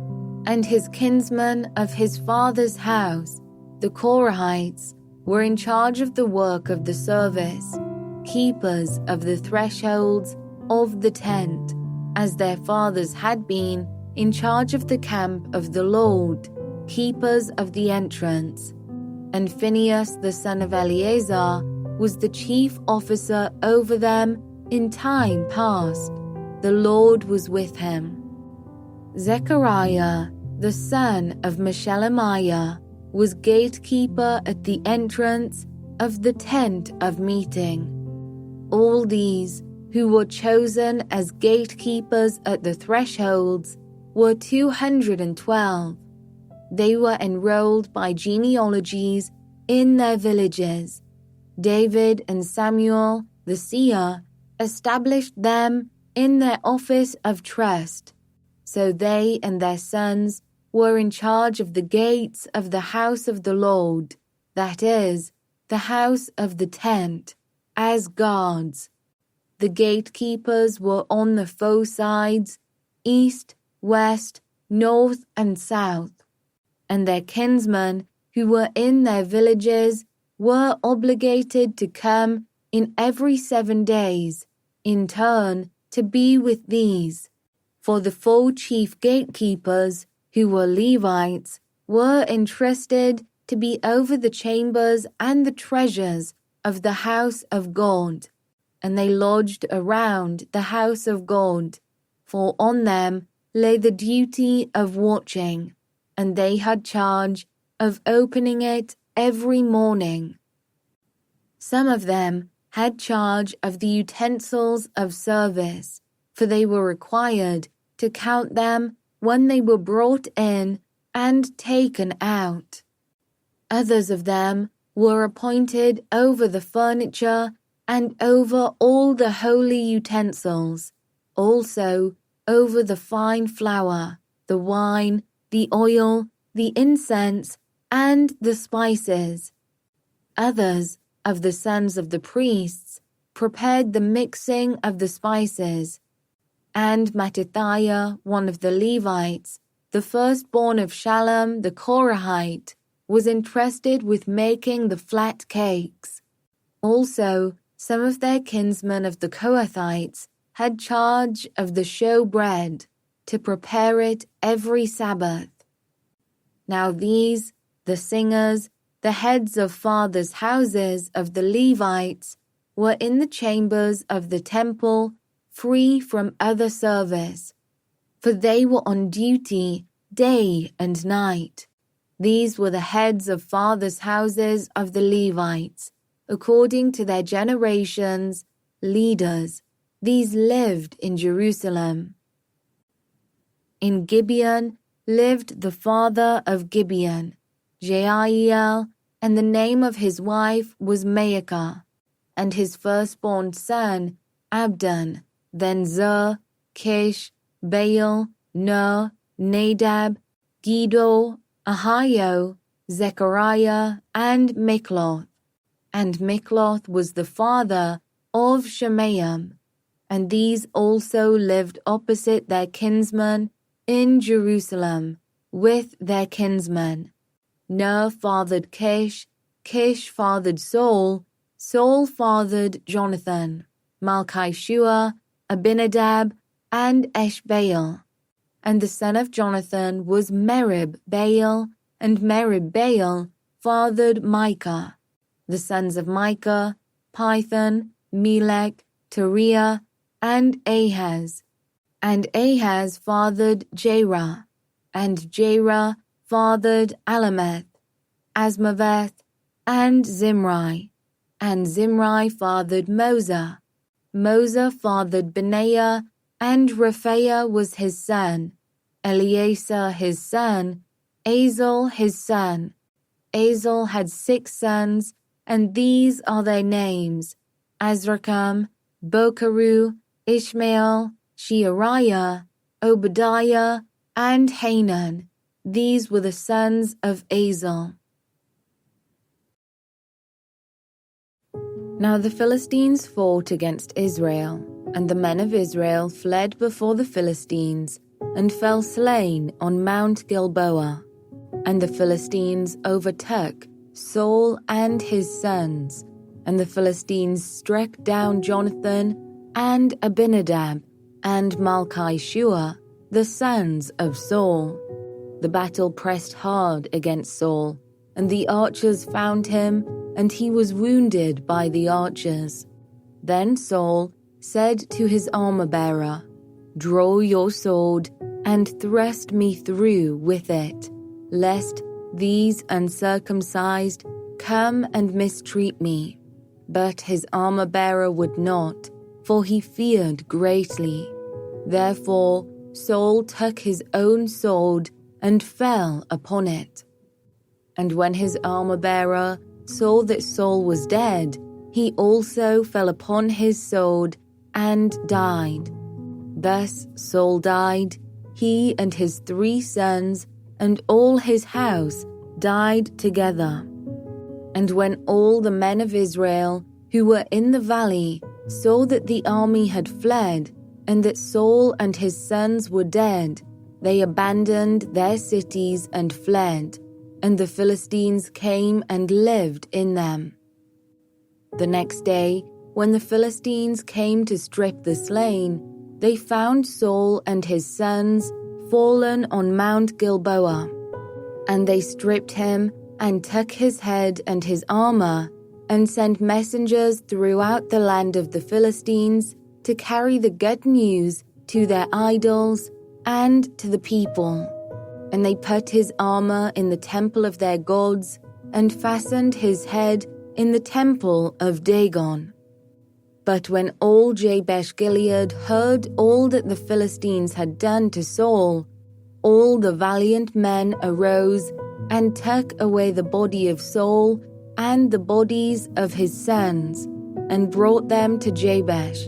and his kinsmen of his father's house, the Korahites, were in charge of the work of the service, keepers of the thresholds of the tent, as their fathers had been in charge of the camp of the Lord, keepers of the entrance. And Phinehas the son of Eleazar was the chief officer over them in time past. The Lord was with him. Zechariah the son of Meshelemiah was gatekeeper at the entrance of the tent of meeting. All these who were chosen as gatekeepers at the thresholds were 212. They were enrolled by genealogies in their villages. David and Samuel, the seer, established them in their office of trust. So they and their sons were in charge of the gates of the house of the Lord, that is, the house of the tent, as guards. The gatekeepers were on the four sides, east, west, north, and south. And their kinsmen who were in their villages were obligated to come in every 7 days, in turn, to be with these. For the 4 chief gatekeepers, who were Levites, were entrusted to be over the chambers and the treasures of the house of God, and they lodged around the house of God, for on them lay the duty of watching, and they had charge of opening it every morning. Some of them had charge of the utensils of service, for they were required to count them when they were brought in and taken out. Others of them were appointed over the furniture and over all the holy utensils, also over the fine flour, the wine, the oil, the incense, and the spices. Others of the sons of the priests prepared the mixing of the spices, and Mattithiah, one of the Levites, the firstborn of Shallum the Korahite, was entrusted with making the flat cakes. Also, some of their kinsmen of the Kohathites had charge of the show bread, to prepare it every Sabbath. Now these, the singers, the heads of fathers' houses of the Levites, were in the chambers of the temple, free from other service, for they were on duty day and night. These were the heads of fathers' houses of the Levites, according to their generations, leaders, These lived in Jerusalem. In Gibeon lived the father of Gibeon, Jeiel, and the name of his wife was Maacah, and his firstborn son, Abdon, then Zur, Kish, Baal, Ner, Nadab, Giddo, Ahio, Zechariah, and Mikloth. And Mikloth was the father of Shemaim, and these also lived opposite their kinsmen in Jerusalem with their kinsmen. Ner fathered Kish, Kish fathered Saul, Saul fathered Jonathan, Malchishua, Abinadab, and Eshbaal. And the son of Jonathan was Merib-Baal, and Merib-Baal fathered Micah. The sons of Micah, Pithon, Melech, Teriah, and Ahaz. And Ahaz fathered Jerah, and Jerah fathered Alameth, Asmaveth, and Zimri. And Zimri fathered Moza. Moza fathered Benaiah, and Rephaiah was his son, Eleazar his son, Azel his son. Azel had 6 sons, and these are their names: Azrikam, Bokeru, Ishmael, Sheariah, Obadiah, and Hanan. These were the sons of Azel. Now the Philistines fought against Israel, and the men of Israel fled before the Philistines, and fell slain on Mount Gilboa. And the Philistines overtook Saul and his sons, and the Philistines struck down Jonathan and Abinadab and Malchishua, the sons of Saul. The battle pressed hard against Saul, and the archers found him, and he was wounded by the archers. Then Saul said to his armor-bearer, "Draw your sword, and thrust me through with it, lest these uncircumcised come and mistreat me." But his armor-bearer would not, for he feared greatly. Therefore Saul took his own sword and fell upon it. And when his armor-bearer saw that Saul was dead, he also fell upon his sword and died. Thus Saul died, he and his 3 sons, and all his house died together. And when all the men of Israel who were in the valley saw that the army had fled, and that Saul and his sons were dead, they abandoned their cities and fled, and the Philistines came and lived in them. The next day, when the Philistines came to strip the slain, they found Saul and his sons fallen on Mount Gilboa. And they stripped him and took his head and his armor, and sent messengers throughout the land of the Philistines to carry the good news to their idols and to the people. And they put his armor in the temple of their gods, and fastened his head in the temple of Dagon. But when all Jabesh Gilead heard all that the Philistines had done to Saul, all the valiant men arose and took away the body of Saul and the bodies of his sons, and brought them to Jabesh.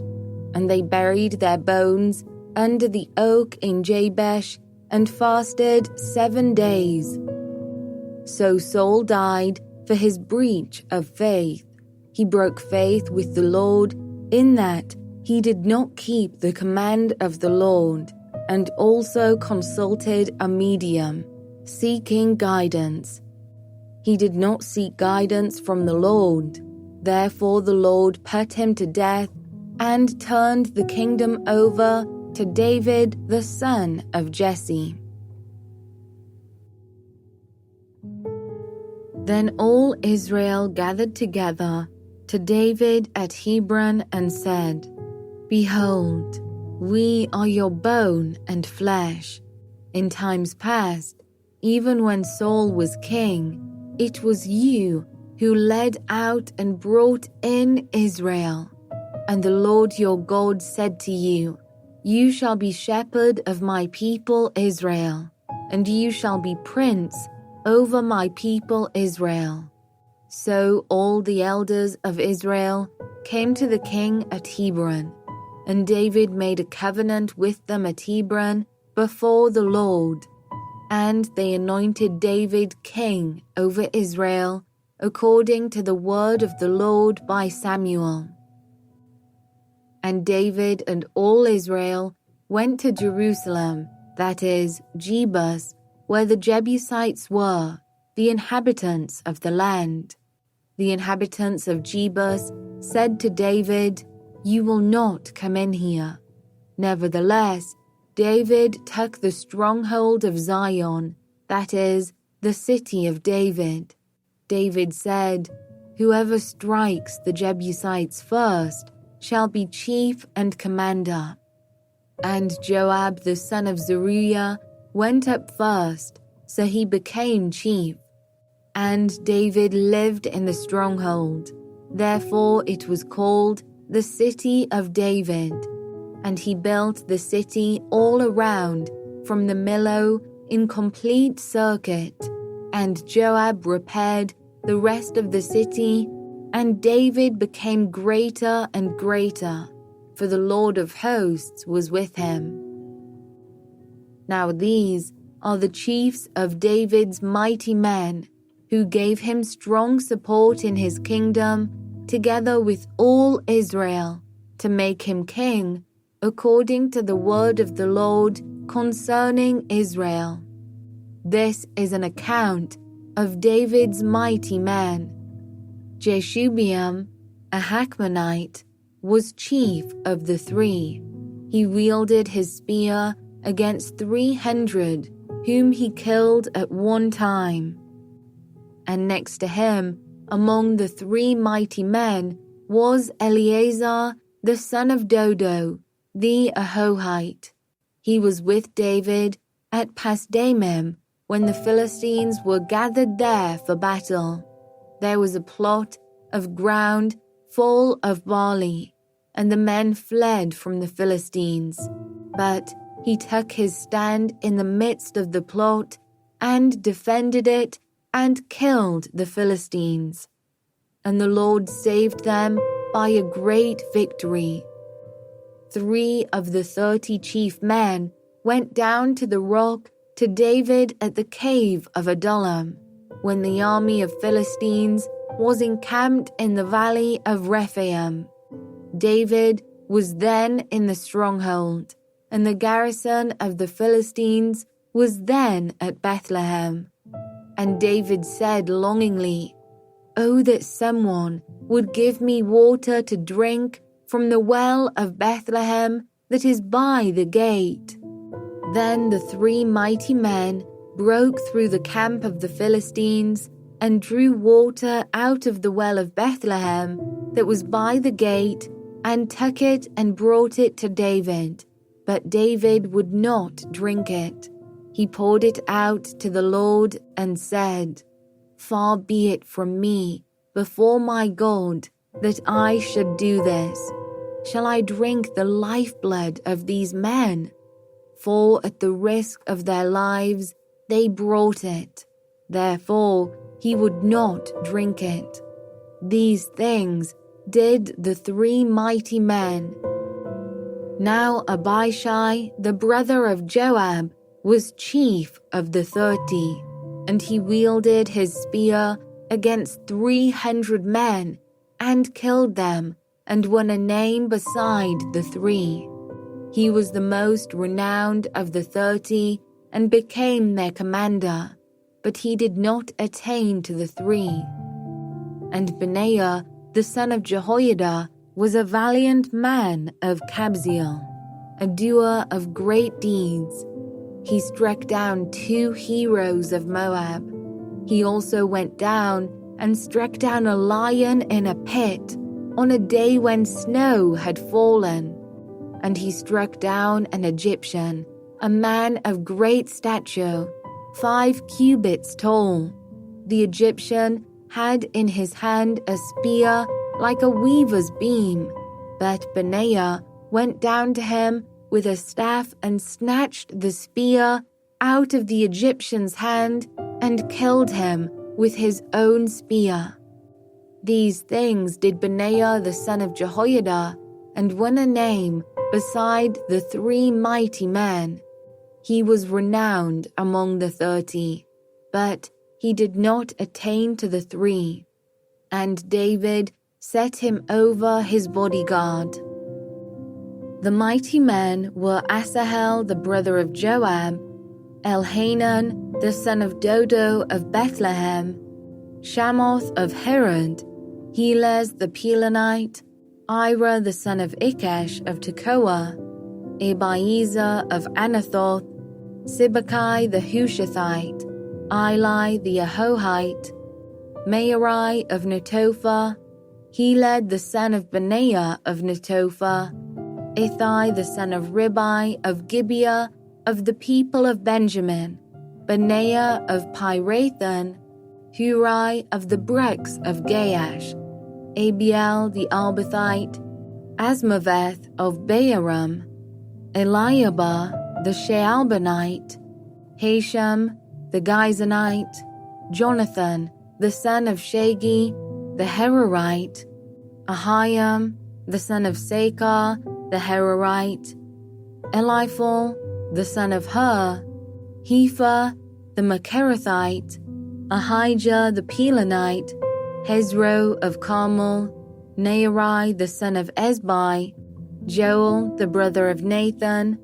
And they buried their bones under the oak in Jabesh, and fasted 7 days. So Saul died for his breach of faith. He broke faith with the Lord in that he did not keep the command of the Lord, and also consulted a medium, seeking guidance. He did not seek guidance from the Lord. Therefore the Lord put him to death, and turned the kingdom over to David the son of Jesse. Then all Israel gathered together to David at Hebron and said, "Behold, we are your bone and flesh. In times past, even when Saul was king, it was you who led out and brought in Israel. And the Lord your God said to you, You shall be shepherd of my people Israel, and you shall be prince over my people Israel. So all the elders of Israel came to the king at Hebron, and David made a covenant with them at Hebron before the Lord. And they anointed David king over Israel, according to the word of the Lord by Samuel. And David and all Israel went to Jerusalem, that is, Jebus, where the Jebusites were, the inhabitants of the land. The inhabitants of Jebus said to David, You will not come in here. Nevertheless, David took the stronghold of Zion, that is, the city of David. David said, Whoever strikes the Jebusites first shall be chief and commander. And Joab the son of Zeruiah went up first, so he became chief. And David lived in the stronghold, therefore it was called the City of David. And he built the city all around, from the Millo in complete circuit. And Joab repaired the rest of the city, and David became greater and greater, for the Lord of hosts was with him. Now these are the chiefs of David's mighty men, who gave him strong support in his kingdom, together with all Israel, to make him king, according to the word of the Lord concerning Israel. This is an account of David's mighty men. Jeshubeam, a Hachmonite, was chief of the 3. He wielded his spear against 300, whom he killed at one time. And next to him, among the 3 mighty men, was Eleazar, the son of Dodo, the Ahohite. He was with David at Pasdamim when the Philistines were gathered there for battle. There was a plot of ground full of barley, and the men fled from the Philistines. But he took his stand in the midst of the plot and defended it and killed the Philistines. And the Lord saved them by a great victory. 3 of the 30 chief men went down to the rock to David at the cave of Adullam, when the army of Philistines was encamped in the valley of Rephaim. David was then in the stronghold, and the garrison of the Philistines was then at Bethlehem. And David said longingly, Oh, that someone would give me water to drink from the well of Bethlehem that is by the gate. Then the 3 mighty men broke through the camp of the Philistines and drew water out of the well of Bethlehem that was by the gate, and took it and brought it to David. But David would not drink it. He poured it out to the Lord and said, Far be it from me, before my God, that I should do this. Shall I drink the lifeblood of these men? For at the risk of their lives they brought it. Therefore he would not drink it. These things did the 3 mighty men. Now Abishai, the brother of Joab, was chief of the 30, and he wielded his spear against 300 men, and killed them, and won a name beside the 3. He was the most renowned of the 30, and became their commander, but he did not attain to the 3. And Benaiah, the son of Jehoiada, was a valiant man of Kabzeel, a doer of great deeds. He struck down 2 heroes of Moab. He also went down and struck down a lion in a pit on a day when snow had fallen. And he struck down an Egyptian, a man of great stature, 5 cubits tall. The Egyptian had in his hand a spear like a weaver's beam, But Benaiah went down to him with a staff and snatched the spear out of the Egyptian's hand and killed him with his own spear. These things did Benaiah the son of Jehoiada, and won a name beside the 3 mighty men. He was renowned among the 30, but he did not attain to the 3. And David set him over his bodyguard. The mighty men were Asahel the brother of Joab, Elhanan the son of Dodo of Bethlehem, Shamoth of Herod, Helez the Pelonite, Ira the son of Ikesh of Tekoa, Abiezer of Anathoth, Sibbecai the Hushathite, Eli the Ahohite, Mearai of Netophah, Heled the son of Benaiah of Netophah, Ithai the son of Ribai of Gibeah of the people of Benjamin, Benaiah of Pirathon, Hurai of the brooks of Gaash, Abiel the Arbathite, Asmaveth of Baaram, Eliabah the Shaalbanite, Hashem the Gizonite, Jonathan the son of Shagi the Herorite, Ahiam the son of Sakar the Herorite, Eliphal the son of Hur, Hepher the Macherathite, Ahijah the Pelonite, Hezro of Carmel, Naarai the son of Ezbai, Joel the brother of Nathan,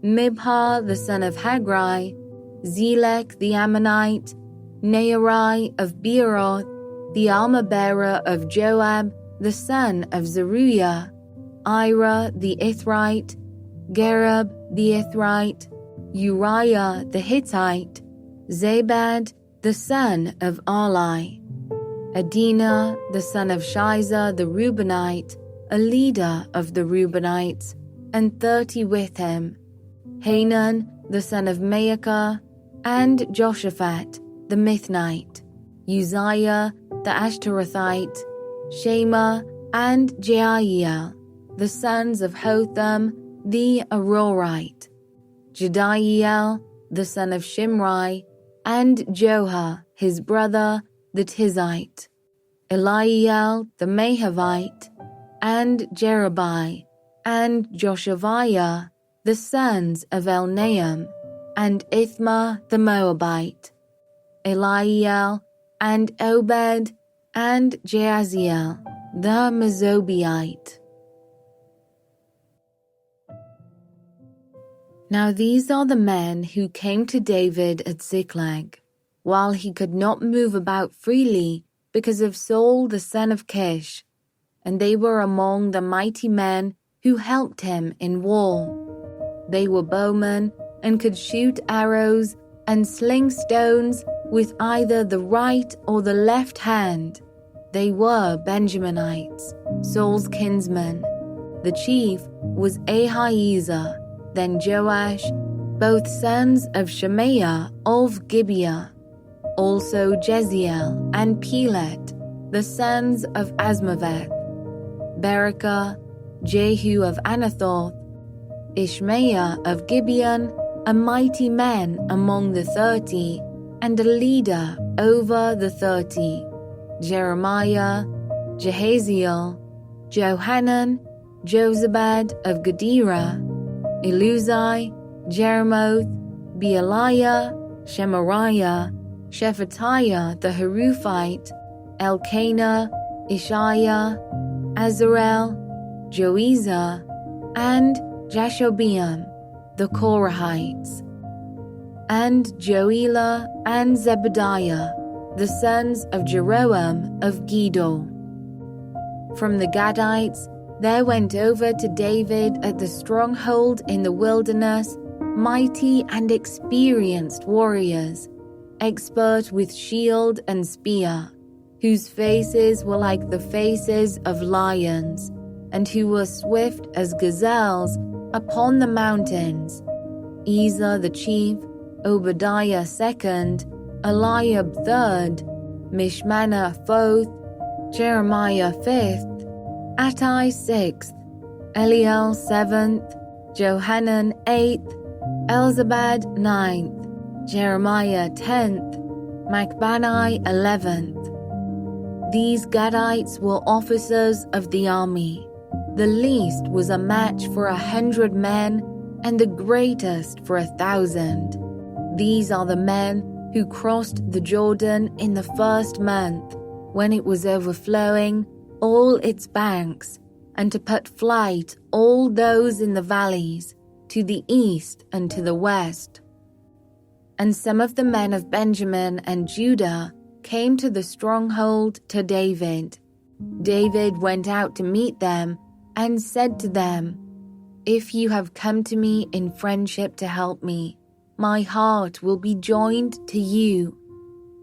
Mibhar the son of Hagri, Zelek the Ammonite, Naarai of Beeroth, the armor-bearer of Joab the son of Zeruiah, Ira the Ithrite, Gerub the Ithrite, Uriah the Hittite, Zabad the son of Arli, Adina the son of Shiza the Reubenite, a leader of the Reubenites, and 30 with him, Hanan the son of Maacah, and Joshaphat the Mithnite, Uzziah the Ashtarothite, Shema and Jeiel, the sons of Hotham the Arorite, Jediel the son of Shimri, and Joha his brother the Tizite, Eliel the Mahavite, and Jerubai, and Joshaviah, the sons of Elnaam, and Ithma the Moabite, Eliel, and Obed, and Jaziel the Mezobiite. Now these are the men who came to David at Ziklag, while he could not move about freely because of Saul the son of Kish, and they were among the mighty men who helped him in war. They were bowmen and could shoot arrows and sling stones with either the right or the left hand. They were Benjaminites, Saul's kinsmen. The chief was Ahiezer, then Joash, both sons of Shemaiah of Gibeah, also Jeziel and Pelet, the sons of Asmaveth, Berekah, Jehu of Anathoth, Ishmaiah of Gibeon, a mighty man among the 30, and a leader over the 30, Jeremiah, Jehaziel, Johanan, Jozabad of Gedera, Eluzai, Jeremoth, Bealiah, Shemariah, Shephatiah the Haruphite, Elkanah, Ishiah, Azarel, Joezer, and Jashobeam, the Korahites, and Joelah and Zebediah, the sons of Jeroam of Gedor. From the Gadites there went over to David at the stronghold in the wilderness mighty and experienced warriors, expert with shield and spear, whose faces were like the faces of lions, and who were swift as gazelles upon the mountains. Ezer the chief, Obadiah second, Eliab third, Mishmannah fourth, Jeremiah fifth, Attai sixth, Eliel 7th, Johanan 8th, Elzabad 9th, Jeremiah 10th, Macbanai 11th. These Gadites were officers of the army. The least was a match for 100 men, and the greatest for 1,000. These are the men who crossed the Jordan in the first month, when it was overflowing all its banks, and to put flight all those in the valleys, to the east and to the west. And some of the men of Benjamin and Judah came to the stronghold to David. David went out to meet them and said to them, "If you have come to me in friendship to help me, my heart will be joined to you.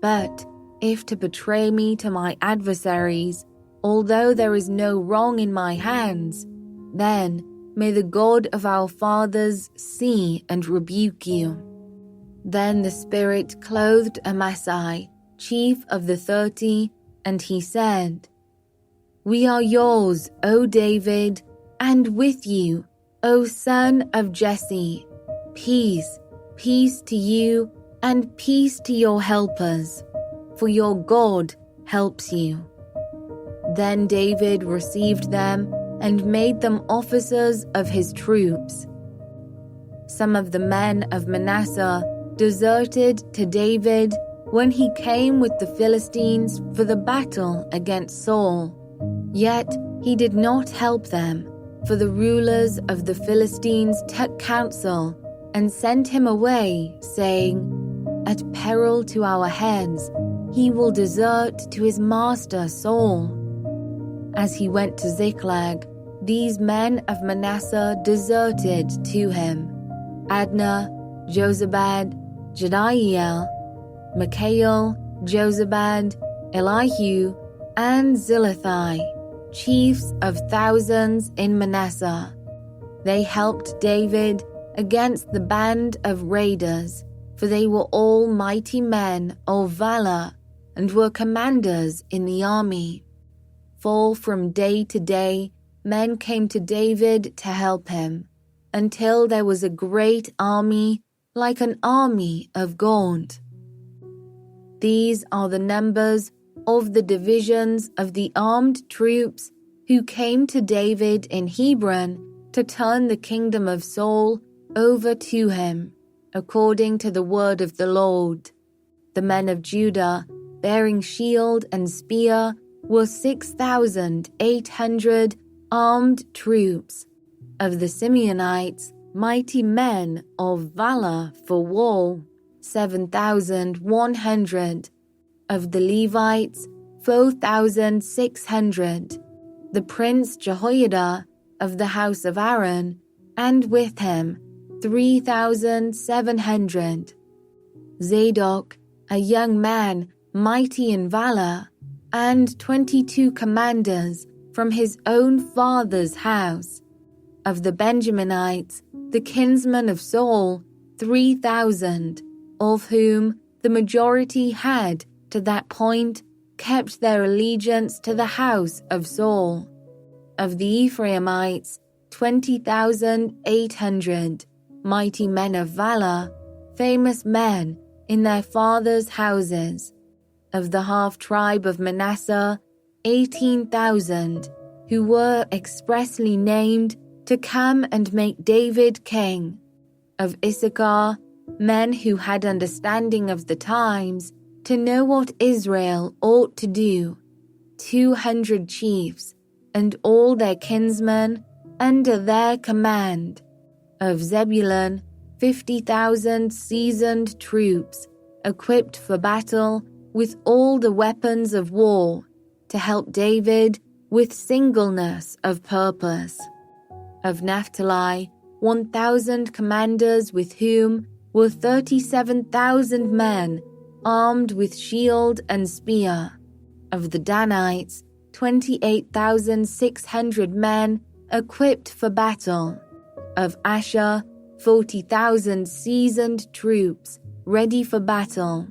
But if to betray me to my adversaries, although there is no wrong in my hands, then may the God of our fathers see and rebuke you." Then the Spirit clothed Amasai, chief of the 30, and he said, "We are yours, O David, and with you, O son of Jesse. Peace, peace to you, and peace to your helpers, for your God helps you." Then David received them and made them officers of his troops. Some of the men of Manasseh deserted to David when he came with the Philistines for the battle against Saul. Yet he did not help them, for the rulers of the Philistines took counsel and sent him away, saying, "At peril to our heads, he will desert to his master Saul." As he went to Ziklag, these men of Manasseh deserted to him: Adnah, Jozabad, Jediael, Mikael, Jozabad, Elihu, and Zilithai, chiefs of thousands in Manasseh. They helped David against the band of raiders, for they were all mighty men of valor and were commanders in the army. For from day to day men came to David to help him, until there was a great army, like an army of Gaunt. These are the numbers of the divisions of the armed troops who came to David in Hebron to turn the kingdom of Saul over to him, according to the word of the Lord. The men of Judah, bearing shield and spear, were 6,800 armed troops. Of the Simeonites, mighty men of valor for war, 7,100. Of the Levites, 4,600. The prince Jehoiada of the house of Aaron, and with him 3,700. Zadok, a young man mighty in valor, and 22 commanders from his own father's house. Of the Benjaminites, the kinsmen of Saul, 3,000, of whom the majority had, to that point, kept their allegiance to the house of Saul. Of the Ephraimites, 20,800, mighty men of valor, famous men in their fathers' houses. Of the half-tribe of Manasseh, 18,000, who were expressly named to come and make David king. Of Issachar, men who had understanding of the times, to know what Israel ought to do, 200 chiefs, and all their kinsmen under their command. Of Zebulun, 50,000 seasoned troops, equipped for battle with all the weapons of war, to help David with singleness of purpose. Of Naphtali, 1,000 commanders, with whom were 37,000 men, armed with shield and spear. Of the Danites, 28,600 men, equipped for battle. Of Asher, 40,000 seasoned troops, ready for battle.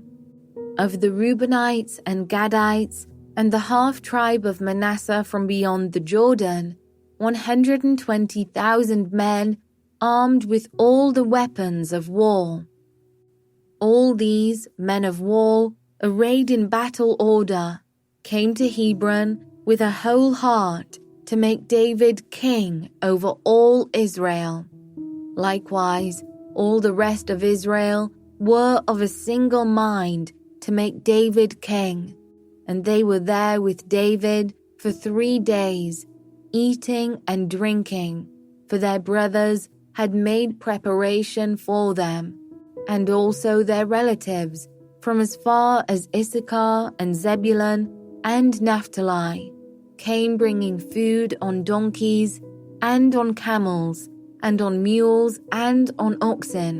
Of the Reubenites and Gadites, and the half-tribe of Manasseh from beyond the Jordan, 120,000 men armed with all the weapons of war. All these men of war, arrayed in battle order, came to Hebron with a whole heart to make David king over all Israel. Likewise, all the rest of Israel were of a single mind to make David king, and they were there with David for 3 days, eating and drinking, for their brothers had made preparation for them, and also their relatives from as far as Issachar and Zebulun and Naphtali came bringing food on donkeys and on camels and on mules and on oxen,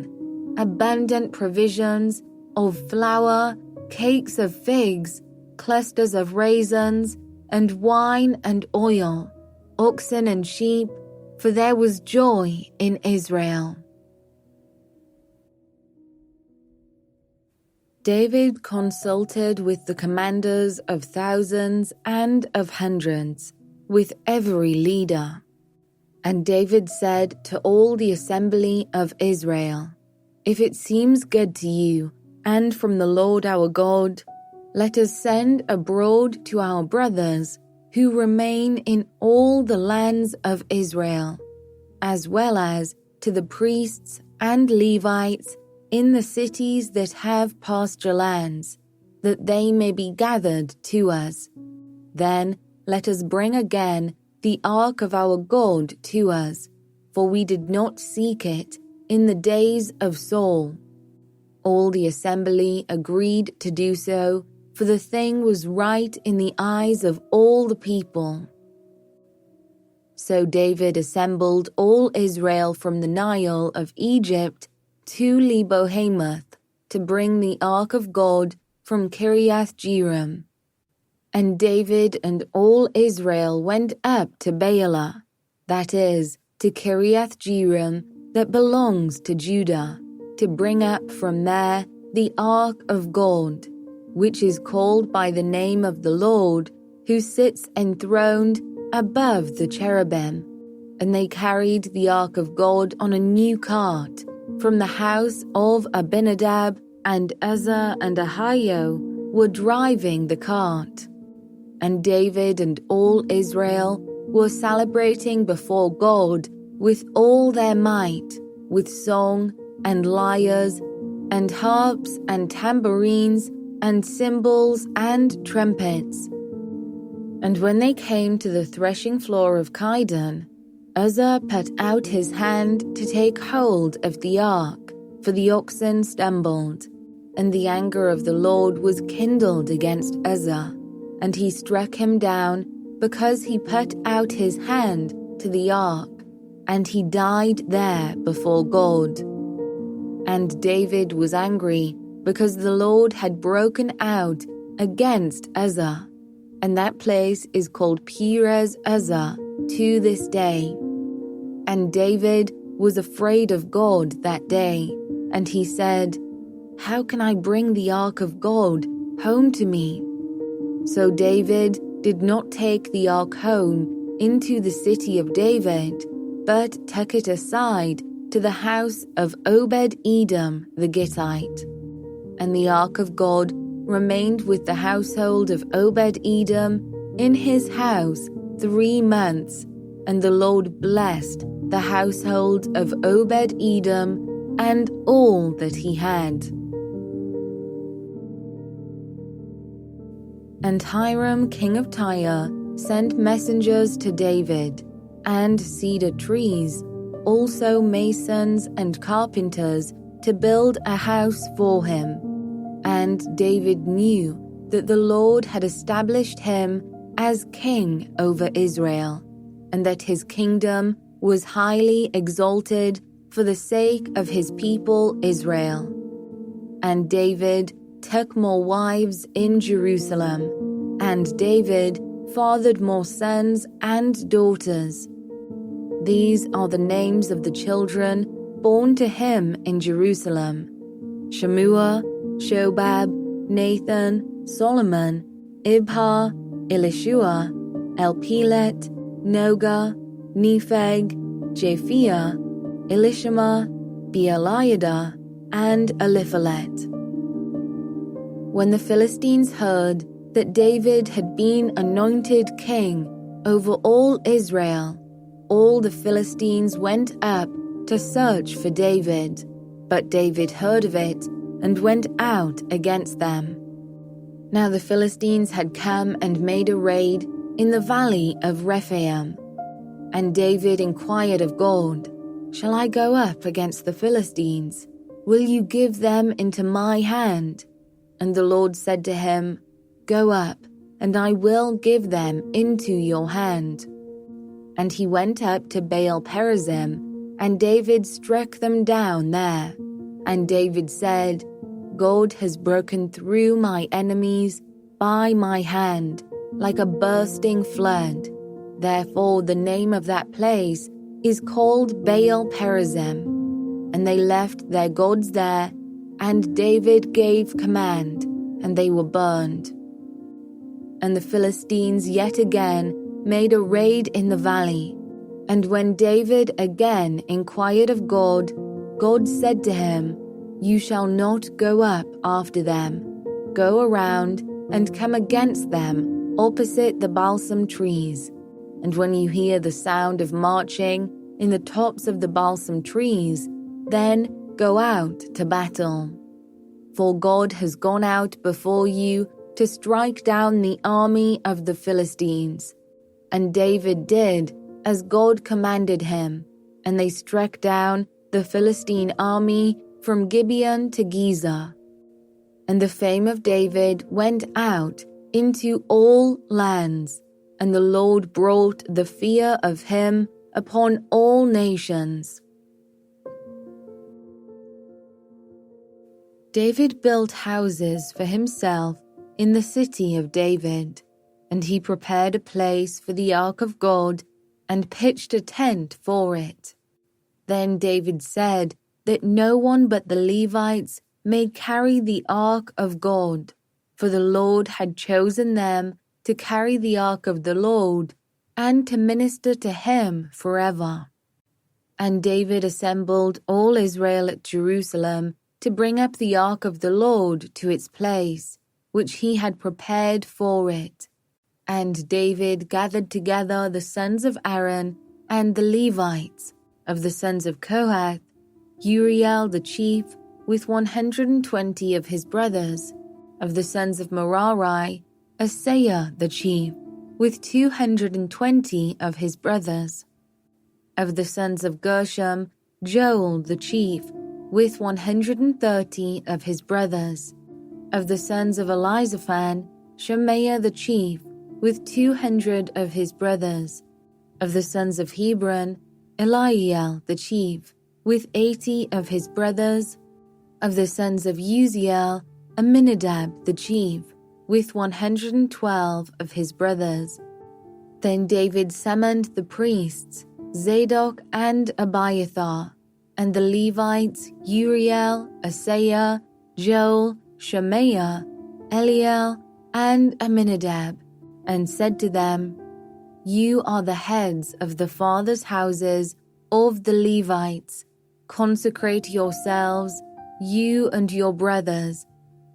abundant provisions of flour, cakes of figs, clusters of raisins, and wine and oil, oxen and sheep, for there was joy in Israel. David consulted with the commanders of thousands and of hundreds, with every leader. And David said to all the assembly of Israel, "If it seems good to you, and from the Lord our God, let us send abroad to our brothers who remain in all the lands of Israel, as well as to the priests and Levites in the cities that have pasture lands, that they may be gathered to us. Then let us bring again the ark of our God to us, for we did not seek it in the days of Saul." All the assembly agreed to do so, for the thing was right in the eyes of all the people. So David assembled all Israel from the Nile of Egypt to Lebo-Hamath to bring the ark of God from Kiriath-Jearim. And David and all Israel went up to Baalah, that is, to Kiriath-Jearim that belongs to Judah, to bring up from there the ark of God, which is called by the name of the Lord, who sits enthroned above the cherubim. And they carried the ark of God on a new cart from the house of Abinadab, and Uzzah and Ahio were driving the cart. And David and all Israel were celebrating before God with all their might, with song and lyres and harps and tambourines and cymbals and trumpets. And when they came to the threshing floor of Kidon, Uzzah put out his hand to take hold of the ark, for the oxen stumbled. And the anger of the Lord was kindled against Uzzah, and he struck him down because he put out his hand to the ark, and he died there before God. And David was angry because the Lord had broken out against Uzzah, and that place is called Perez Uzzah to this day. And David was afraid of God that day, and he said, "How can I bring the ark of God home to me?" So David did not take the ark home into the city of David, but took it aside to the house of Obed-Edom the Gittite. And the ark of God remained with the household of Obed-Edom in his house 3 months, and the Lord blessed the household of Obed-Edom and all that he had. And Hiram king of Tyre sent messengers to David, and cedar trees, also masons and carpenters, to build a house for him. And David knew that the Lord had established him as king over Israel, and that his kingdom was highly exalted for the sake of his people Israel. And David took more wives in Jerusalem, and David fathered more sons and daughters. These are the names of the children born to him in Jerusalem: Shemua, Shobab, Nathan, Solomon, Ibhar, Elishua, Elpelet, Noga, Nepheg, Japhia, Elishama, Beeliada, and Eliphalet. When the Philistines heard that David had been anointed king over all Israel, all the Philistines went up to search for David, but David heard of it and went out against them. Now the Philistines had come and made a raid in the valley of Rephaim. And David inquired of God, "Shall I go up against the Philistines? Will you give them into my hand?" And the Lord said to him, "Go up, and I will give them into your hand." And he went up to Baal-perazim, and David struck them down there. And David said, "God has broken through my enemies by my hand, like a bursting flood." Therefore the name of that place is called Baal-perazim. And they left their gods there, and David gave command, and they were burned. And the Philistines yet again made a raid in the valley. And when David again inquired of God, God said to him, "You shall not go up after them. Go around and come against them opposite the balsam trees. And when you hear the sound of marching in the tops of the balsam trees, then go out to battle. For God has gone out before you to strike down the army of the Philistines." And David did as God commanded him, and they struck down the Philistine army from Gibeon to Gezer. And the fame of David went out into all lands, and the Lord brought the fear of him upon all nations. David built houses for himself in the city of David, and he prepared a place for the ark of God and pitched a tent for it. Then David said that no one but the Levites may carry the ark of God, for the Lord had chosen them to carry the ark of the Lord and to minister to him forever. And David assembled all Israel at Jerusalem to bring up the ark of the Lord to its place, which he had prepared for it. And David gathered together the sons of Aaron and the Levites. Of the sons of Kohath, Uriel the chief, with 120 of his brothers. Of the sons of Merari, Asaiah the chief, with 220 of his brothers. Of the sons of Gershom, Joel the chief, with 130 of his brothers. Of the sons of Elizaphan, Shemaiah the chief, with 200 of his brothers. Of the sons of Hebron, Eliel the chief, with 80 of his brothers. Of the sons of Uziel, Aminadab the chief, with 112 of his brothers. Then David summoned the priests, Zadok and Abiathar, and the Levites, Uriel, Asaiah, Joel, Shemaiah, Eliel, and Aminadab, and said to them, "You are the heads of the fathers' houses of the Levites. Consecrate yourselves, you and your brothers,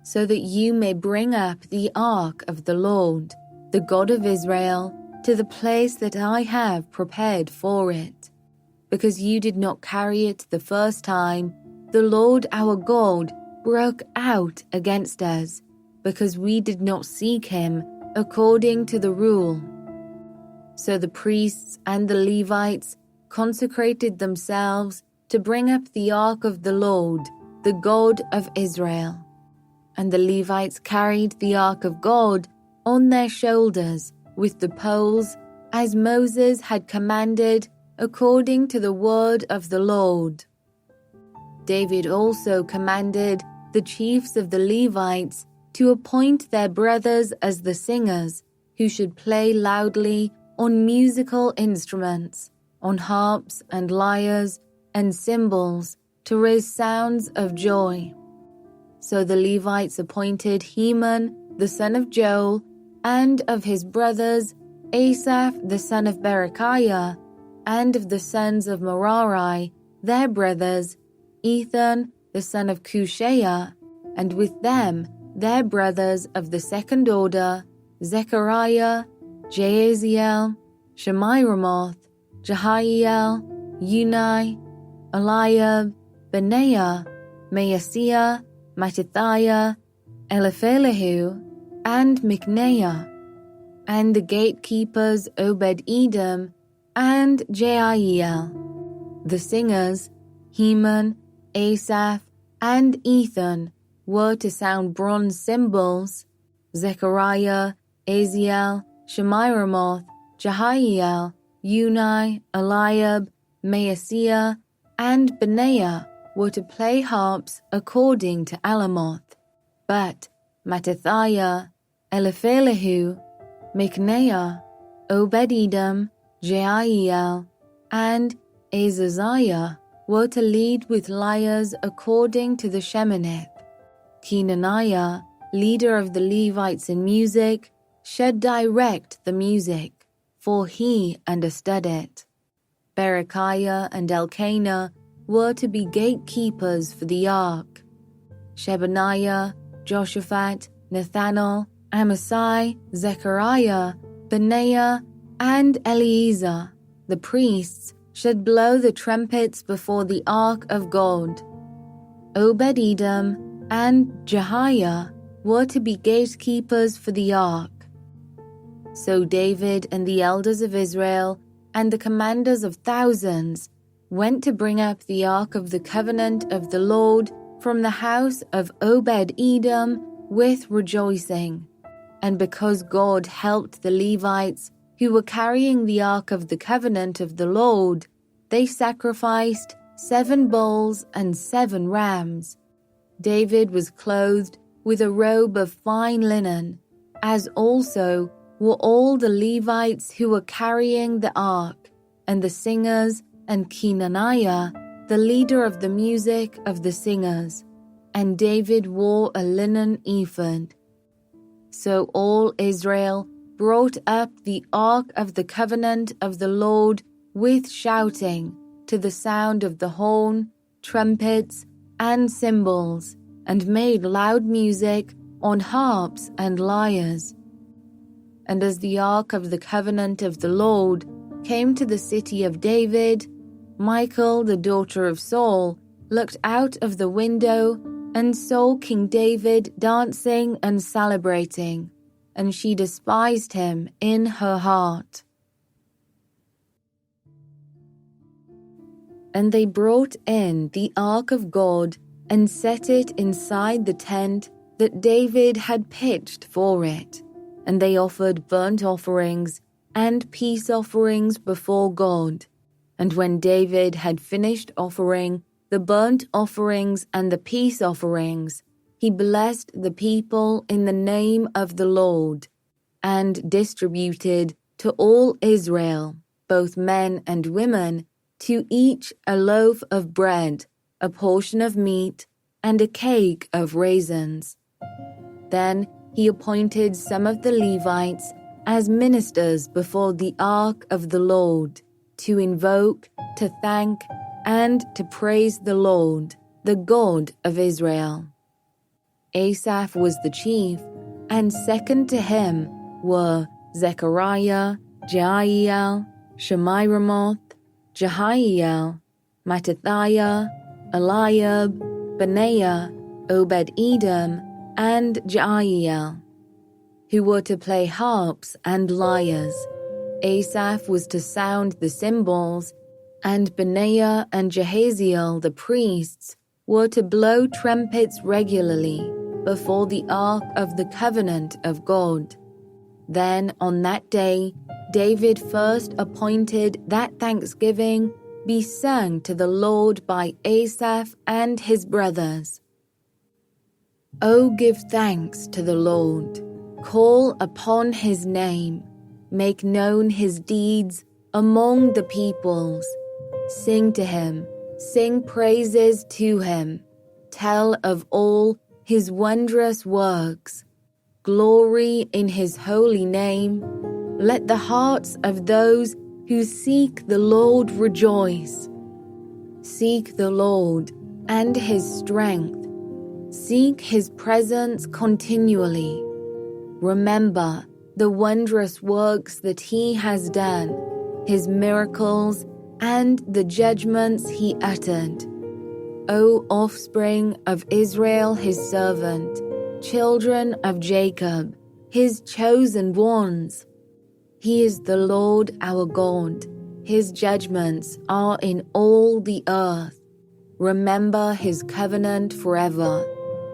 so that you may bring up the ark of the Lord, the God of Israel, to the place that I have prepared for it. Because you did not carry it the first time, the Lord our God broke out against us, because we did not seek him according to the rule." So the priests and the Levites consecrated themselves to bring up the ark of the Lord, the God of Israel. And the Levites carried the ark of God on their shoulders with the poles, as Moses had commanded according to the word of the Lord. David also commanded the chiefs of the Levites to appoint their brothers as the singers, who should play loudly on musical instruments, on harps and lyres and cymbals, to raise sounds of joy. So the Levites appointed Heman the son of Joel, and of his brothers Asaph the son of Berechiah, and of the sons of Merari, their brothers, Ethan the son of Cushaiah, and with them their brothers of the second order, Zechariah, Jaaziel, Shemiramoth, Jehiel, Unai, Eliab, Benaiah, Maaseiah, Mattithiah, Eliphelehu, and Micneiah, and the gatekeepers Obed-Edom and Jeiel. The singers, Heman, Asaph, and Ethan, were to sound bronze cymbals. Zechariah, Aziel, Shemiramoth, Jehiel, Unai, Eliab, Maaseiah, and Benaiah were to play harps according to Alamoth. But Mattithiah, Eliphelehu, Micneiah, Obed-Edom, Jeiel, and Azaziah were to lead with lyres according to the Sheminith. Kenaniah, leader of the Levites in music, should direct the music, for he understood it. Berechiah and Elkanah were to be gatekeepers for the ark. Shebaniah, Joshaphat, Nathanael, Amasai, Zechariah, Benaiah, and Eleazar, the priests, should blow the trumpets before the ark of God. Obed-Edom and Jehiah were to be gatekeepers for the ark. So David and the elders of Israel and the commanders of thousands went to bring up the ark of the covenant of the Lord from the house of Obed-Edom with rejoicing. And because God helped the Levites who were carrying the ark of the covenant of the Lord, they sacrificed 7 bulls and 7 rams. David was clothed with a robe of fine linen, as also were all the Levites who were carrying the ark, and the singers, and Kenaniah, the leader of the music of the singers. And David wore a linen ephod. So all Israel brought up the ark of the covenant of the Lord with shouting, to the sound of the horn, trumpets, and cymbals, and made loud music on harps and lyres. And as the ark of the covenant of the Lord came to the city of David, Michal, the daughter of Saul, looked out of the window and saw King David dancing and celebrating, and she despised him in her heart. And they brought in the ark of God and set it inside the tent that David had pitched for it. And they offered burnt offerings and peace offerings before God. And when David had finished offering the burnt offerings and the peace offerings, he blessed the people in the name of the Lord, and distributed to all Israel, both men and women, to each a loaf of bread, a portion of meat, and a cake of raisins. Then he appointed some of the Levites as ministers before the ark of the Lord, to invoke, to thank, and to praise the Lord, the God of Israel. Asaph was the chief, and second to him were Zechariah, Jeiel, Shemiramoth, Jehiel, Mattithiah, Eliab, Benaiah, Obed-Edom, and Jeiel, who were to play harps and lyres. Asaph was to sound the cymbals, and Benaiah and Jahaziel the priests were to blow trumpets regularly before the ark of the covenant of God. Then on that day, David first appointed that thanksgiving be sung to the Lord by Asaph and his brothers. O give thanks to the Lord, call upon his name, make known his deeds among the peoples. Sing to him, sing praises to him, tell of all his wondrous works. Glory in his holy name. Let the hearts of those who seek the Lord rejoice. Seek the Lord and his strength. Seek his presence continually. Remember the wondrous works that he has done, his miracles, and the judgments he uttered. O offspring of Israel his servant, children of Jacob, his chosen ones. He is the Lord our God. His judgments are in all the earth. Remember his covenant forever,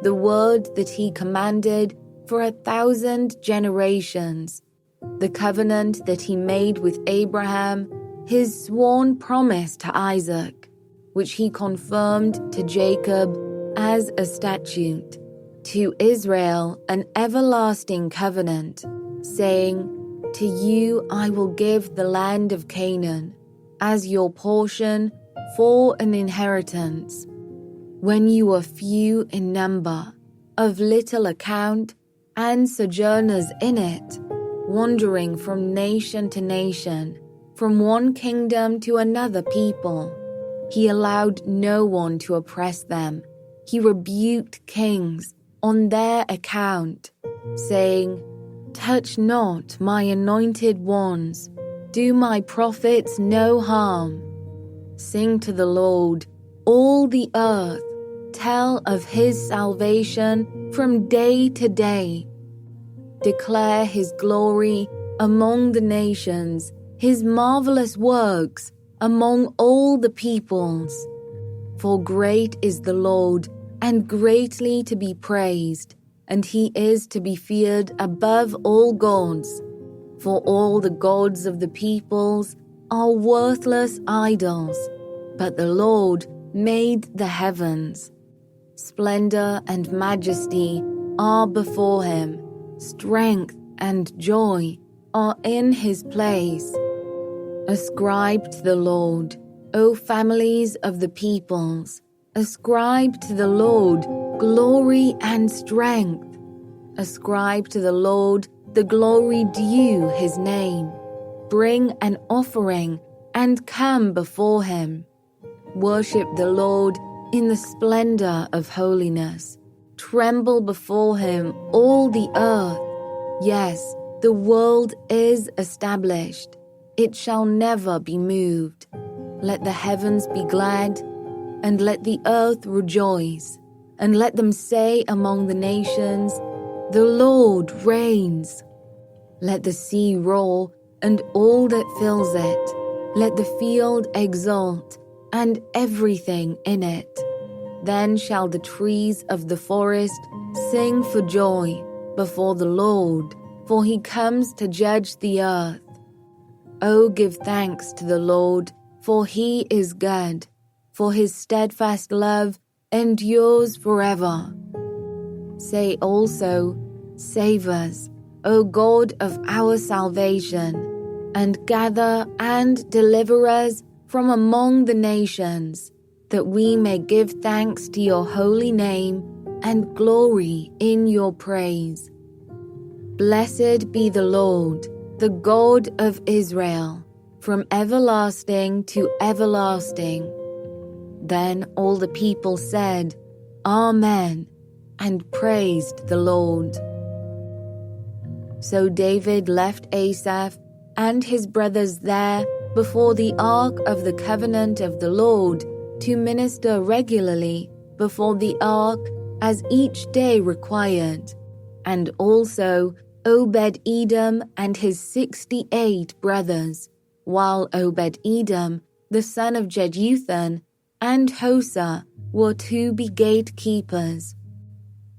the word that he commanded for 1,000 generations, the covenant that he made with Abraham, his sworn promise to Isaac, which he confirmed to Jacob as a statute, to Israel an everlasting covenant, saying, to you I will give the land of Canaan as your portion for an inheritance. When you were few in number, of little account, and sojourners in it, wandering from nation to nation, from one kingdom to another people, he allowed no one to oppress them. He rebuked kings on their account, saying, touch not my anointed ones, do my prophets no harm. Sing to the Lord, all the earth, tell of his salvation from day to day. Declare his glory among the nations, his marvelous works among all the peoples. For great is the Lord, and greatly to be praised, and he is to be feared above all gods. For all the gods of the peoples are worthless idols, but the Lord made the heavens. Splendor and majesty are before him, strength and joy are in his place. Ascribe to the Lord, O families of the peoples, ascribe to the Lord glory and strength. Ascribe to the Lord the glory due his name. Bring an offering and come before him. Worship the Lord in the splendor of holiness. Tremble before him, all the earth. Yes, the world is established. It shall never be moved. Let the heavens be glad, and let the earth rejoice, and let them say among the nations, the Lord reigns. Let the sea roar, and all that fills it. Let the field exult, and everything in it. Then shall the trees of the forest sing for joy before the Lord, for he comes to judge the earth. O give thanks to the Lord, for he is good, for his steadfast love endures forever. Say also, save us, O God of our salvation, and gather and deliver us from among the nations, that we may give thanks to your holy name and glory in your praise. Blessed be the Lord, the God of Israel, from everlasting to everlasting. Then all the people said, Amen, and praised the Lord. So David left Asaph and his brothers there before the ark of the covenant of the Lord to minister regularly before the ark as each day required, and also Obed-Edom and his 68 brothers, while Obed-Edom, the son of Jeduthun, and Hosah were to be gatekeepers.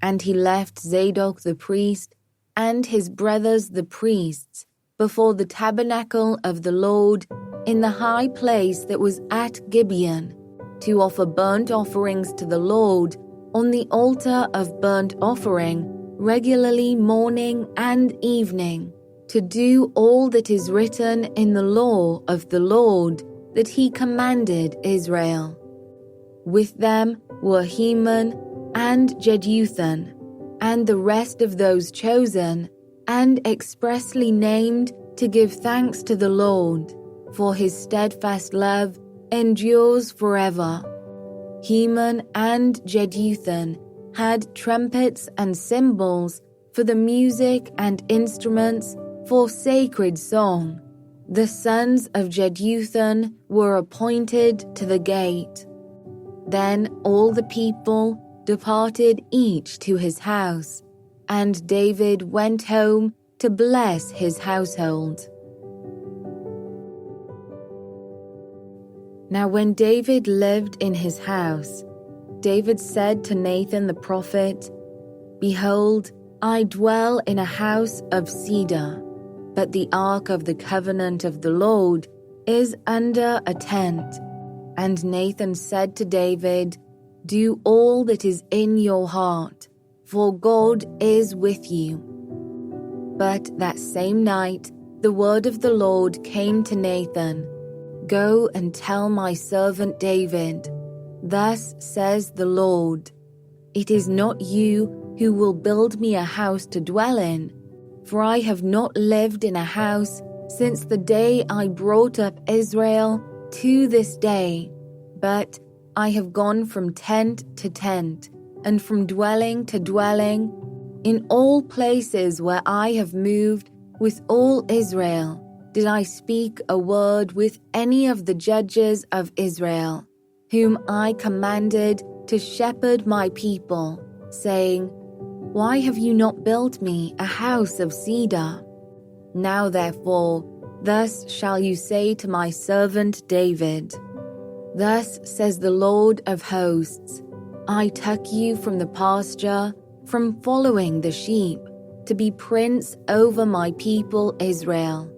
And he left Zadok the priest and his brothers the priests before the tabernacle of the Lord in the high place that was at Gibeon, to offer burnt offerings to the Lord on the altar of burnt offering regularly morning and evening, to do all that is written in the law of the Lord that he commanded Israel. With them were Heman and Jeduthun, and the rest of those chosen and expressly named to give thanks to the Lord, for his steadfast love endures forever. Heman and Jeduthun had trumpets and cymbals for the music and instruments for sacred song. The sons of Jeduthun were appointed to the gate. Then all the people departed each to his house, and David went home to bless his household. Now when David lived in his house, David said to Nathan the prophet, "Behold, I dwell in a house of cedar, but the ark of the covenant of the Lord is under a tent." And Nathan said to David, "Do all that is in your heart, for God is with you." But that same night the word of the Lord came to Nathan, "Go and tell my servant David, thus says the Lord, it is not you who will build me a house to dwell in, for I have not lived in a house since the day I brought up Israel to this day, but I have gone from tent to tent, and from dwelling to dwelling, in all places where I have moved with all Israel. Did I speak a word with any of the judges of Israel, whom I commanded to shepherd my people, saying, Why have you not built me a house of cedar? Now therefore, thus shall you say to my servant David, Thus says the Lord of hosts, I took you from the pasture, from following the sheep, to be prince over my people Israel.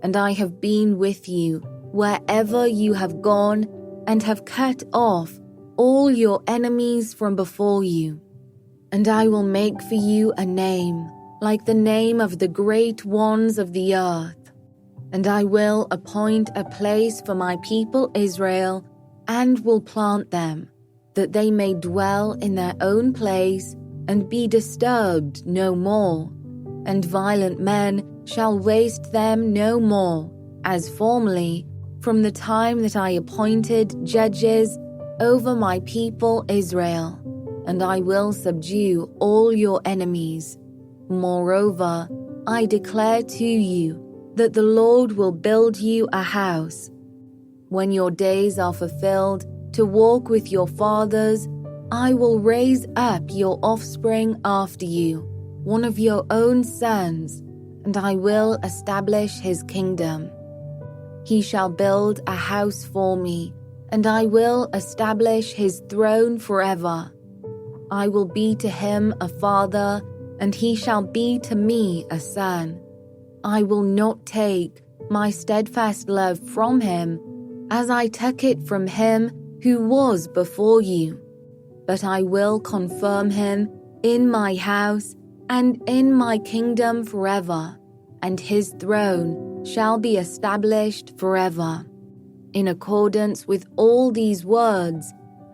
And I have been with you wherever you have gone, and have cut off all your enemies from before you. And I will make for you a name, like the name of the great ones of the earth. And I will appoint a place for my people Israel, and will plant them, that they may dwell in their own place, and be disturbed no more. And violent men shall waste them no more, as formerly, from the time that I appointed judges over my people Israel, and I will subdue all your enemies. Moreover, I declare to you that the Lord will build you a house. When your days are fulfilled to walk with your fathers, I will raise up your offspring after you, one of your own sons, and I will establish his kingdom. He shall build a house for me, and I will establish his throne forever. I will be to him a father, and he shall be to me a son. I will not take my steadfast love from him, as I took it from him who was before you, but I will confirm him in my house and in my kingdom forever, and his throne shall be established forever. In accordance with all these words,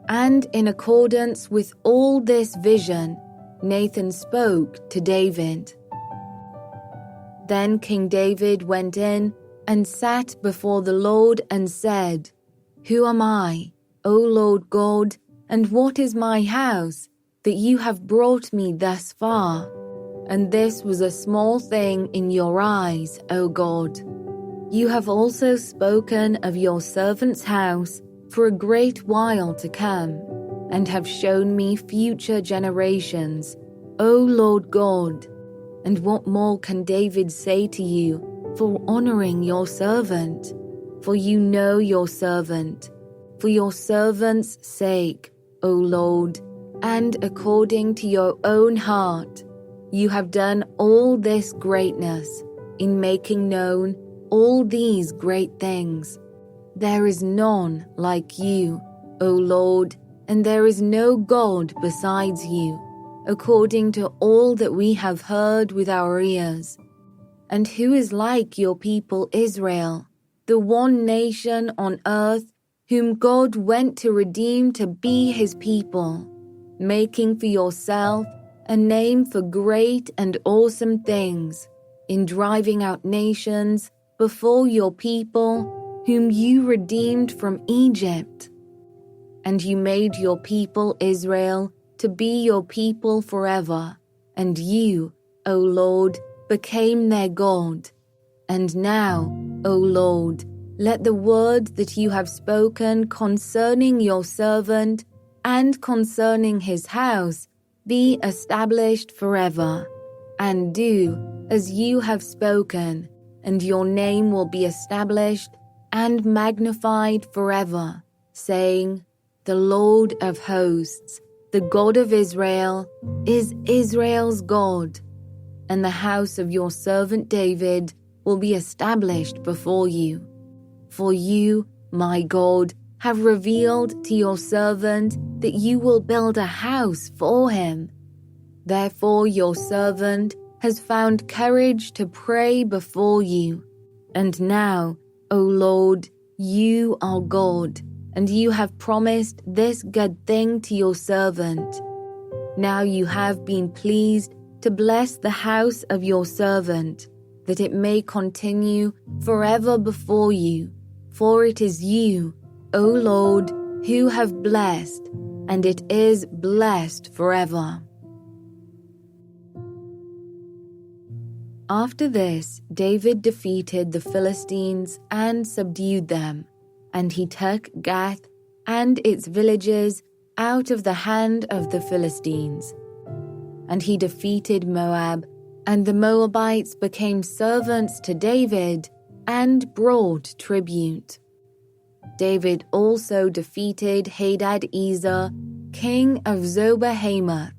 and in accordance with all this vision, Nathan spoke to David. Then King David went in and sat before the Lord and said, Who am I, O Lord God, and what is my house, that you have brought me thus far? And this was a small thing in your eyes, O God. You have also spoken of your servant's house for a great while to come, and have shown me future generations, O Lord God. And what more can David say to you for honoring your servant? For you know your servant, for your servant's sake, O Lord, and according to your own heart, you have done all this greatness in making known all these great things. There is none like you, O Lord, and there is no God besides you, according to all that we have heard with our ears. And who is like your people Israel, the one nation on earth whom God went to redeem to be his people, making for yourself a name for great and awesome things, in driving out nations before your people, whom you redeemed from Egypt. And you made your people Israel to be your people forever, and you, O Lord, became their God. And now, O Lord, let the word that you have spoken concerning your servant and concerning his house be established forever. And do as you have spoken, and your name will be established and magnified forever, saying, The Lord of hosts, the God of Israel, is Israel's God, and the house of your servant David will be established before you. For you, my God, have revealed to your servant that you will build a house for him. Therefore your servant has found courage to pray before you. And now, O Lord, you are God, and you have promised this good thing to your servant. Now you have been pleased to bless the house of your servant, that it may continue forever before you. For it is you, O Lord, who have blessed, and it is blessed forever. After this, David defeated the Philistines and subdued them, and he took Gath and its villages out of the hand of the Philistines. And he defeated Moab, and the Moabites became servants to David and brought tribute. David also defeated Hadadezer, king of Zobah-Hamath,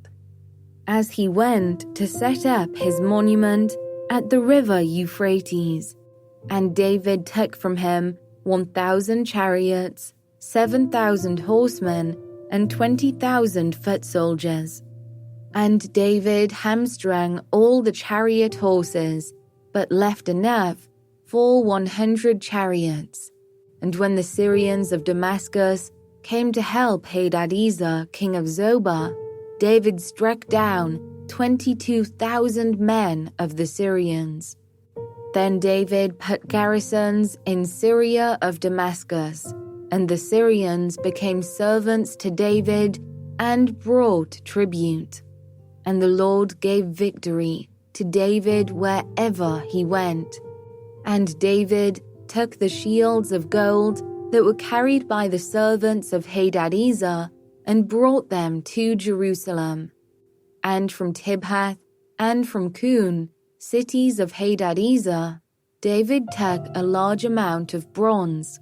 as he went to set up his monument at the river Euphrates. And David took from him 1,000 chariots, 7,000 horsemen, and 20,000 foot soldiers. And David hamstrung all the chariot horses, but left enough for 100 chariots. And when the Syrians of Damascus came to help Hadadezer, king of Zobah, David struck down 22,000 men of the Syrians. Then David put garrisons in Syria of Damascus, and the Syrians became servants to David and brought tribute. And the Lord gave victory to David wherever he went. And David took the shields of gold that were carried by the servants of Hadadezer and brought them to Jerusalem. And from Tibhath and from Kun, cities of Hadadezer, David took a large amount of bronze.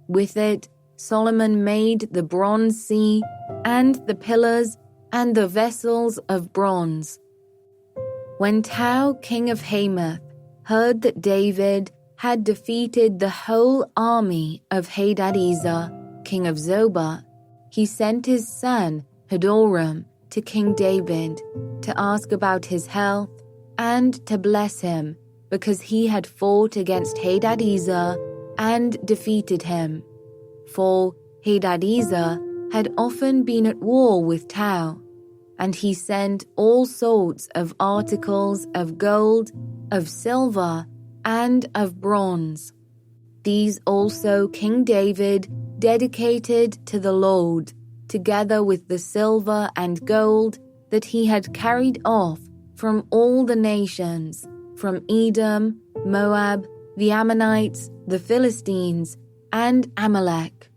With it, Solomon made the bronze sea and the pillars and the vessels of bronze. When Tau, king of Hamath, heard that David had defeated the whole army of Hadadezer, king of Zobah, he sent his son Hadoram to King David to ask about his health and to bless him, because he had fought against Hadadezer and defeated him. For Hadadezer had often been at war with Tau, and he sent all sorts of articles of gold, of silver, and of bronze. These also King David dedicated to the Lord, together with the silver and gold that he had carried off from all the nations, from Edom, Moab, the Ammonites, the Philistines, and Amalek.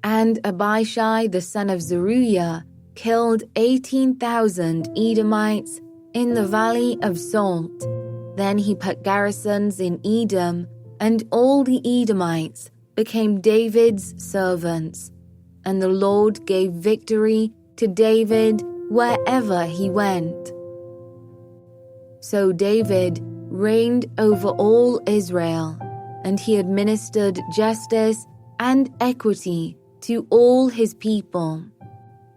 And Abishai the son of Zeruiah killed 18,000 Edomites in the valley of Salt. Then he put garrisons in Edom, and all the Edomites became David's servants. And the Lord gave victory to David wherever he went. So David reigned over all Israel, and he administered justice and equity to all his people.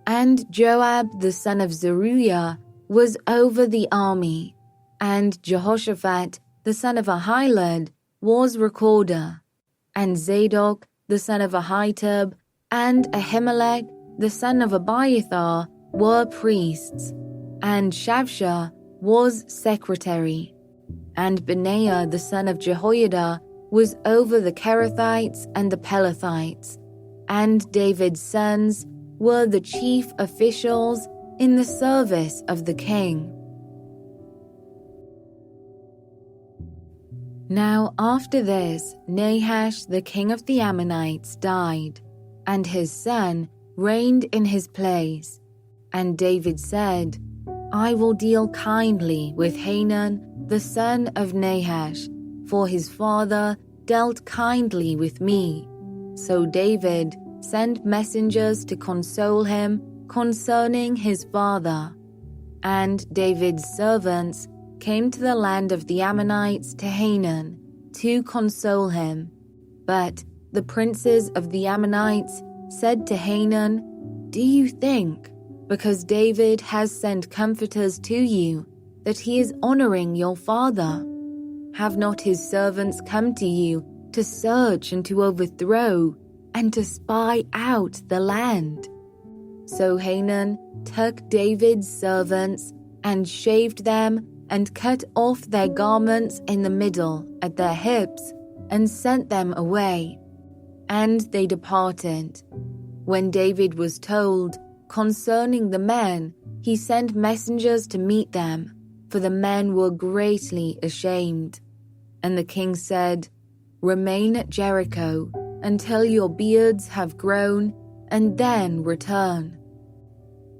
And Joab the son of Zeruiah was over the army, and Jehoshaphat the son of Ahilud was recorder, and Zadok the son of Ahitub and Ahimelech the son of Abiathar were priests, and Shavsha was secretary, and Benaiah the son of Jehoiada was over the Kerethites and the Pelethites, and David's sons were the chief officials in the service of the king. Now after this, Nahash the king of the Ammonites died, and his son reigned in his place. And David said, I will deal kindly with Hanun the son of Nahash, for his father dealt kindly with me. So David sent messengers to console him concerning his father. And David's servants came to the land of the Ammonites to Hanun to console him. But the princes of the Ammonites said to Hanun, Do you think, because David has sent comforters to you, that he is honoring your father? Have not his servants come to you to search and to overthrow and to spy out the land? So Hanun took David's servants and shaved them and cut off their garments in the middle at their hips and sent them away. And they departed. When David was told concerning the men, he sent messengers to meet them, for the men were greatly ashamed. And the king said, Remain at Jericho until your beards have grown, and then return.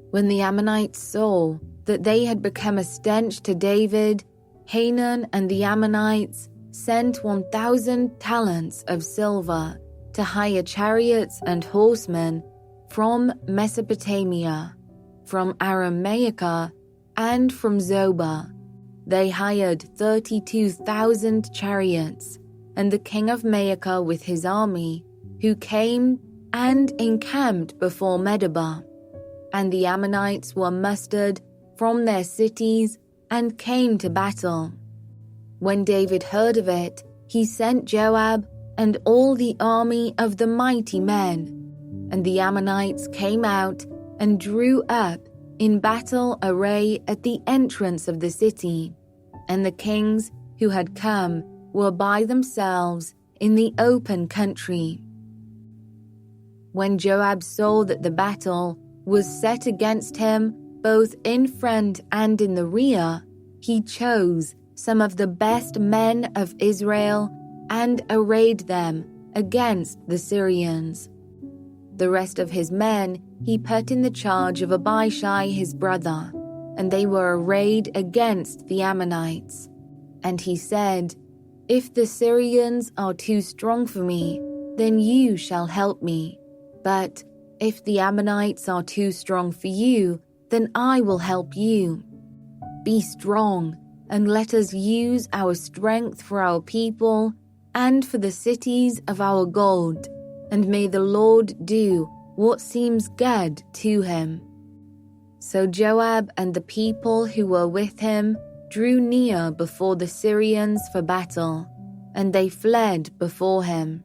When the Ammonites saw that they had become a stench to David, Hanun and the Ammonites sent 1,000 talents of silver to hire chariots and horsemen from Mesopotamia, from Aramaica, and from Zobah. They hired 32,000 chariots, and the king of Maacah with his army, who came and encamped before Medeba. And the Ammonites were mustered from their cities and came to battle. When David heard of it, he sent Joab and all the army of the mighty men. And the Ammonites came out and drew up in battle array at the entrance of the city. And the kings who had come were by themselves in the open country. When Joab saw that the battle was set against him, both in front and in the rear, he chose some of the best men of Israel and arrayed them against the Syrians. The rest of his men he put in the charge of Abishai his brother, and they were arrayed against the Ammonites. And he said, If the Syrians are too strong for me, then you shall help me. But if the Ammonites are too strong for you, then I will help you. Be strong, and let us use our strength for our people and for the cities of our God, and may the Lord do what seems good to him. So Joab and the people who were with him drew near before the Syrians for battle, and they fled before him.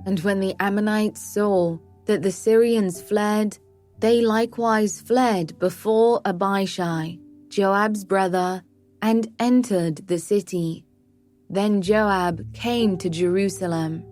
And when the Ammonites saw that the Syrians fled, they likewise fled before Abishai, Joab's brother, and entered the city. Then Joab came to Jerusalem.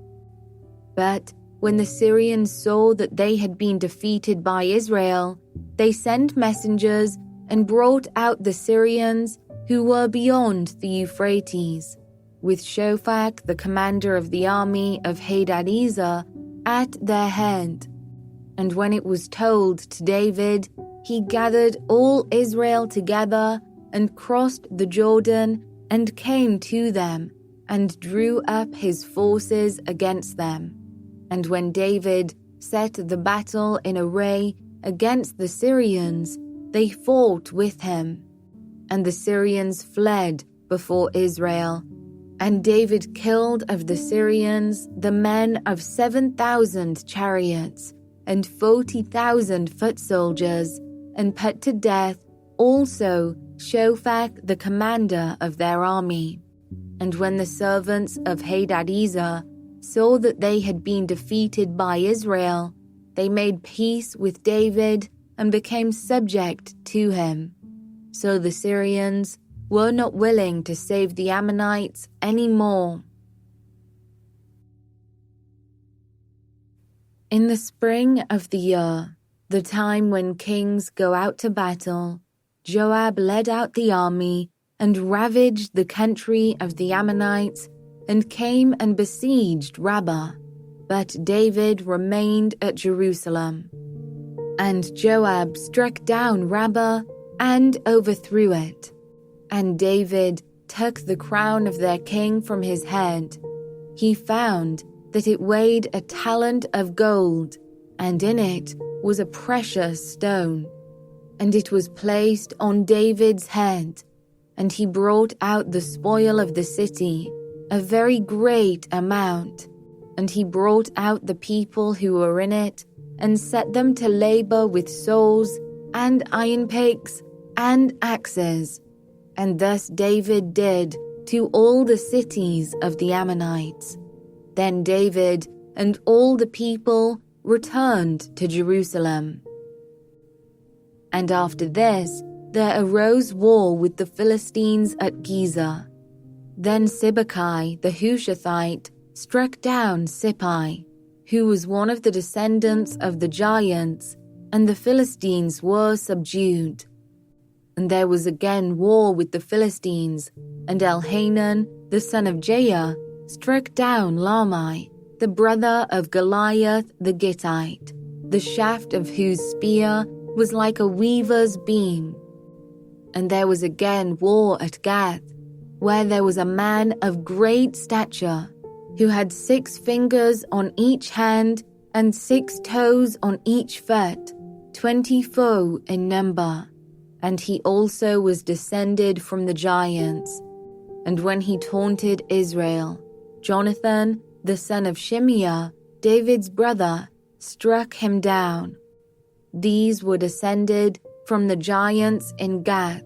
But when the Syrians saw that they had been defeated by Israel, they sent messengers and brought out the Syrians who were beyond the Euphrates, with Shophak, the commander of the army of Hadadezer, at their head. And when it was told to David, he gathered all Israel together and crossed the Jordan and came to them and drew up his forces against them. And when David set the battle in array against the Syrians, they fought with him. And the Syrians fled before Israel. And David killed of the Syrians the men of 7,000 chariots and 40,000 foot soldiers, and put to death also Shophak, the commander of their army. And when the servants of Hadadezer saw that they had been defeated by Israel, they made peace with David and became subject to him. So the Syrians were not willing to save the Ammonites any more. In the spring of the year, the time when kings go out to battle, Joab led out the army and ravaged the country of the Ammonites and came and besieged Rabbah. But David remained at Jerusalem. And Joab struck down Rabbah and overthrew it. And David took the crown of their king from his head. He found that it weighed a talent of gold, and in it was a precious stone. And it was placed on David's head, and he brought out the spoil of the city, a very great amount. And he brought out the people who were in it, and set them to labor with saws, and iron picks, and axes. And thus David did to all the cities of the Ammonites. Then David and all the people returned to Jerusalem. And after this, there arose war with the Philistines at Gezer. Then Sibbecai the Hushathite struck down Sippai, who was one of the descendants of the giants, and the Philistines were subdued. And there was again war with the Philistines, and Elhanan, the son of Jair, struck down Lahmi, the brother of Goliath the Gittite, the shaft of whose spear was like a weaver's beam. And there was again war at Gath, where there was a man of great stature, who had 6 fingers on each hand and 6 toes on each foot, 24 in number. And he also was descended from the giants. And when he taunted Israel, Jonathan, the son of Shimeah, David's brother, struck him down. These were descended from the giants in Gath,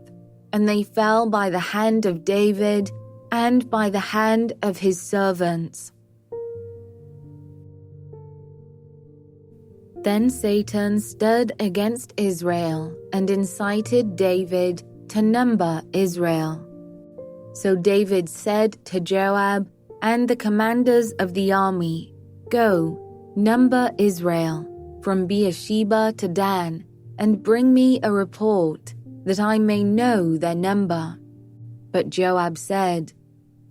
and they fell by the hand of David and by the hand of his servants. Then Satan stood against Israel and incited David to number Israel. So David said to Joab and the commanders of the army, "Go, number Israel, from Beersheba to Dan, and bring me a report, that I may know their number." But Joab said,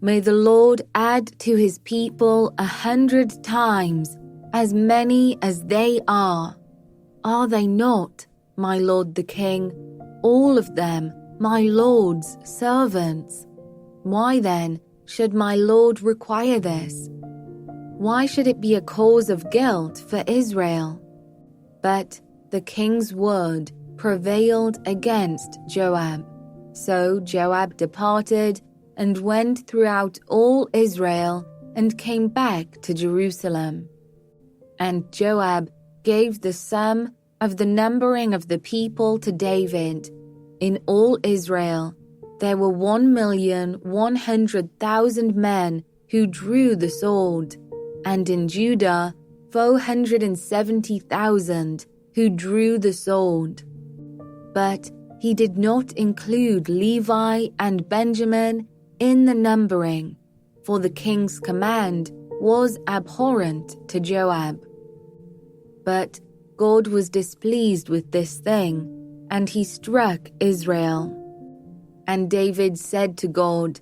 "May the Lord add to his people 100 times as many as they are. Are they not, my lord the king, all of them my lord's servants? Why then should my lord require this? Why should it be a cause of guilt for Israel?" But the king's word prevailed against Joab. So Joab departed and went throughout all Israel and came back to Jerusalem. And Joab gave the sum of the numbering of the people to David. In all Israel there were 1,100,000 men who drew the sword, and in Judah 470,000 who drew the sword. But he did not include Levi and Benjamin in the numbering, for the king's command was abhorrent to Joab. But God was displeased with this thing, and he struck Israel. And David said to God,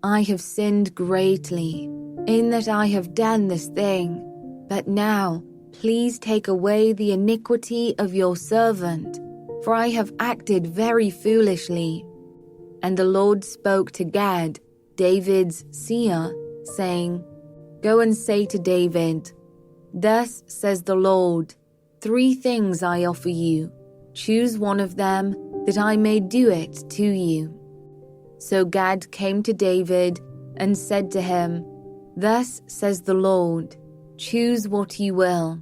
"I have sinned greatly, in that I have done this thing. But now, please take away the iniquity of your servant, for I have acted very foolishly." And the Lord spoke to Gad, David's seer, saying, "Go and say to David, 'Thus says the Lord, 3 things I offer you. Choose one of them, that I may do it to you.'" So Gad came to David and said to him, "Thus says the Lord, choose what you will.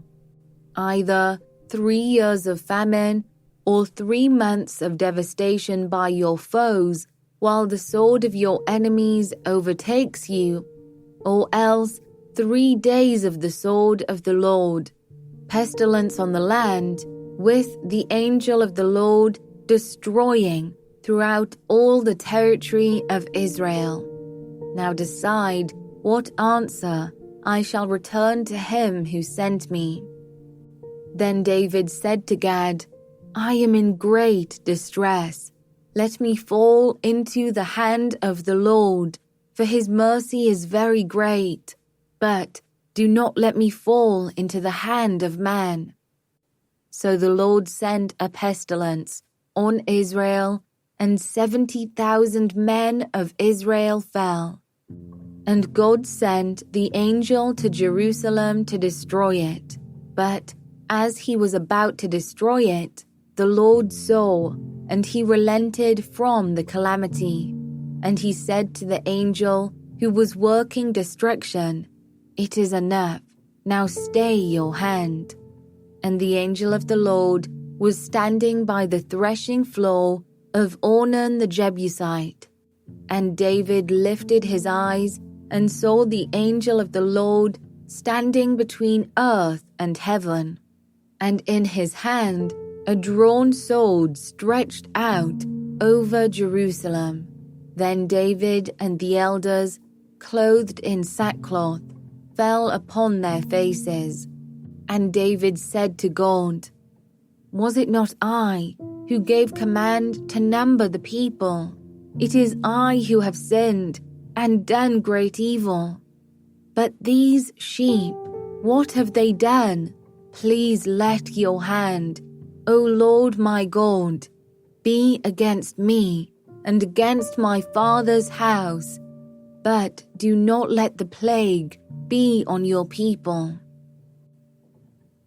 Either 3 years of famine, or 3 months of devastation by your foes, while the sword of your enemies overtakes you, or else 3 days of the sword of the Lord, pestilence on the land, with the angel of the Lord destroying throughout all the territory of Israel. Now decide what answer I shall return to him who sent me." Then David said to Gad, I am in great distress. Let me fall into the hand of the Lord, for his mercy is very great. But do not let me fall into the hand of man. So the Lord sent a pestilence on Israel, and 70,000 men of Israel fell. And God sent the angel to Jerusalem to destroy it. But as he was about to destroy it, the Lord saw, and he relented from the calamity. And he said to the angel who was working destruction, It is enough, now stay your hand. And the angel of the Lord was standing by the threshing floor of Ornan the Jebusite. And David lifted his eyes and saw the angel of the Lord standing between earth and heaven, and in his hand a drawn sword stretched out over Jerusalem. Then David and the elders, clothed in sackcloth, fell upon their faces. And David said to God, Was it not I who gave command to number the people? It is I who have sinned and done great evil. But these sheep, what have they done? Please let your hand, O Lord my God, be against me and against my father's house, but do not let the plague be on your people.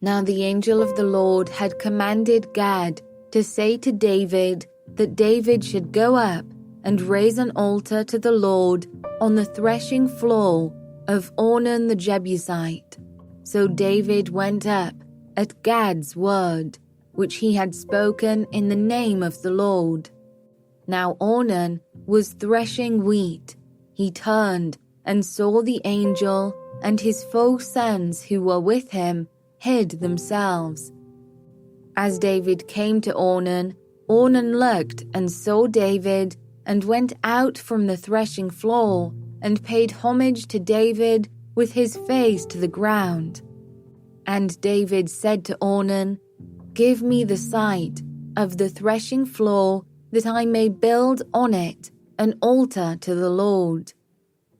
Now the angel of the Lord had commanded Gad to say to David that David should go up and raise an altar to the Lord on the threshing floor of Ornan the Jebusite. So David went up at Gad's word, which he had spoken in the name of the Lord. Now Ornan was threshing wheat. He turned and saw the angel, and his 4 sons who were with him hid themselves. As David came to Ornan, Ornan looked and saw David, and went out from the threshing floor, and paid homage to David with his face to the ground. And David said to Ornan, Give me the site of the threshing floor, that I may build on it an altar to the Lord.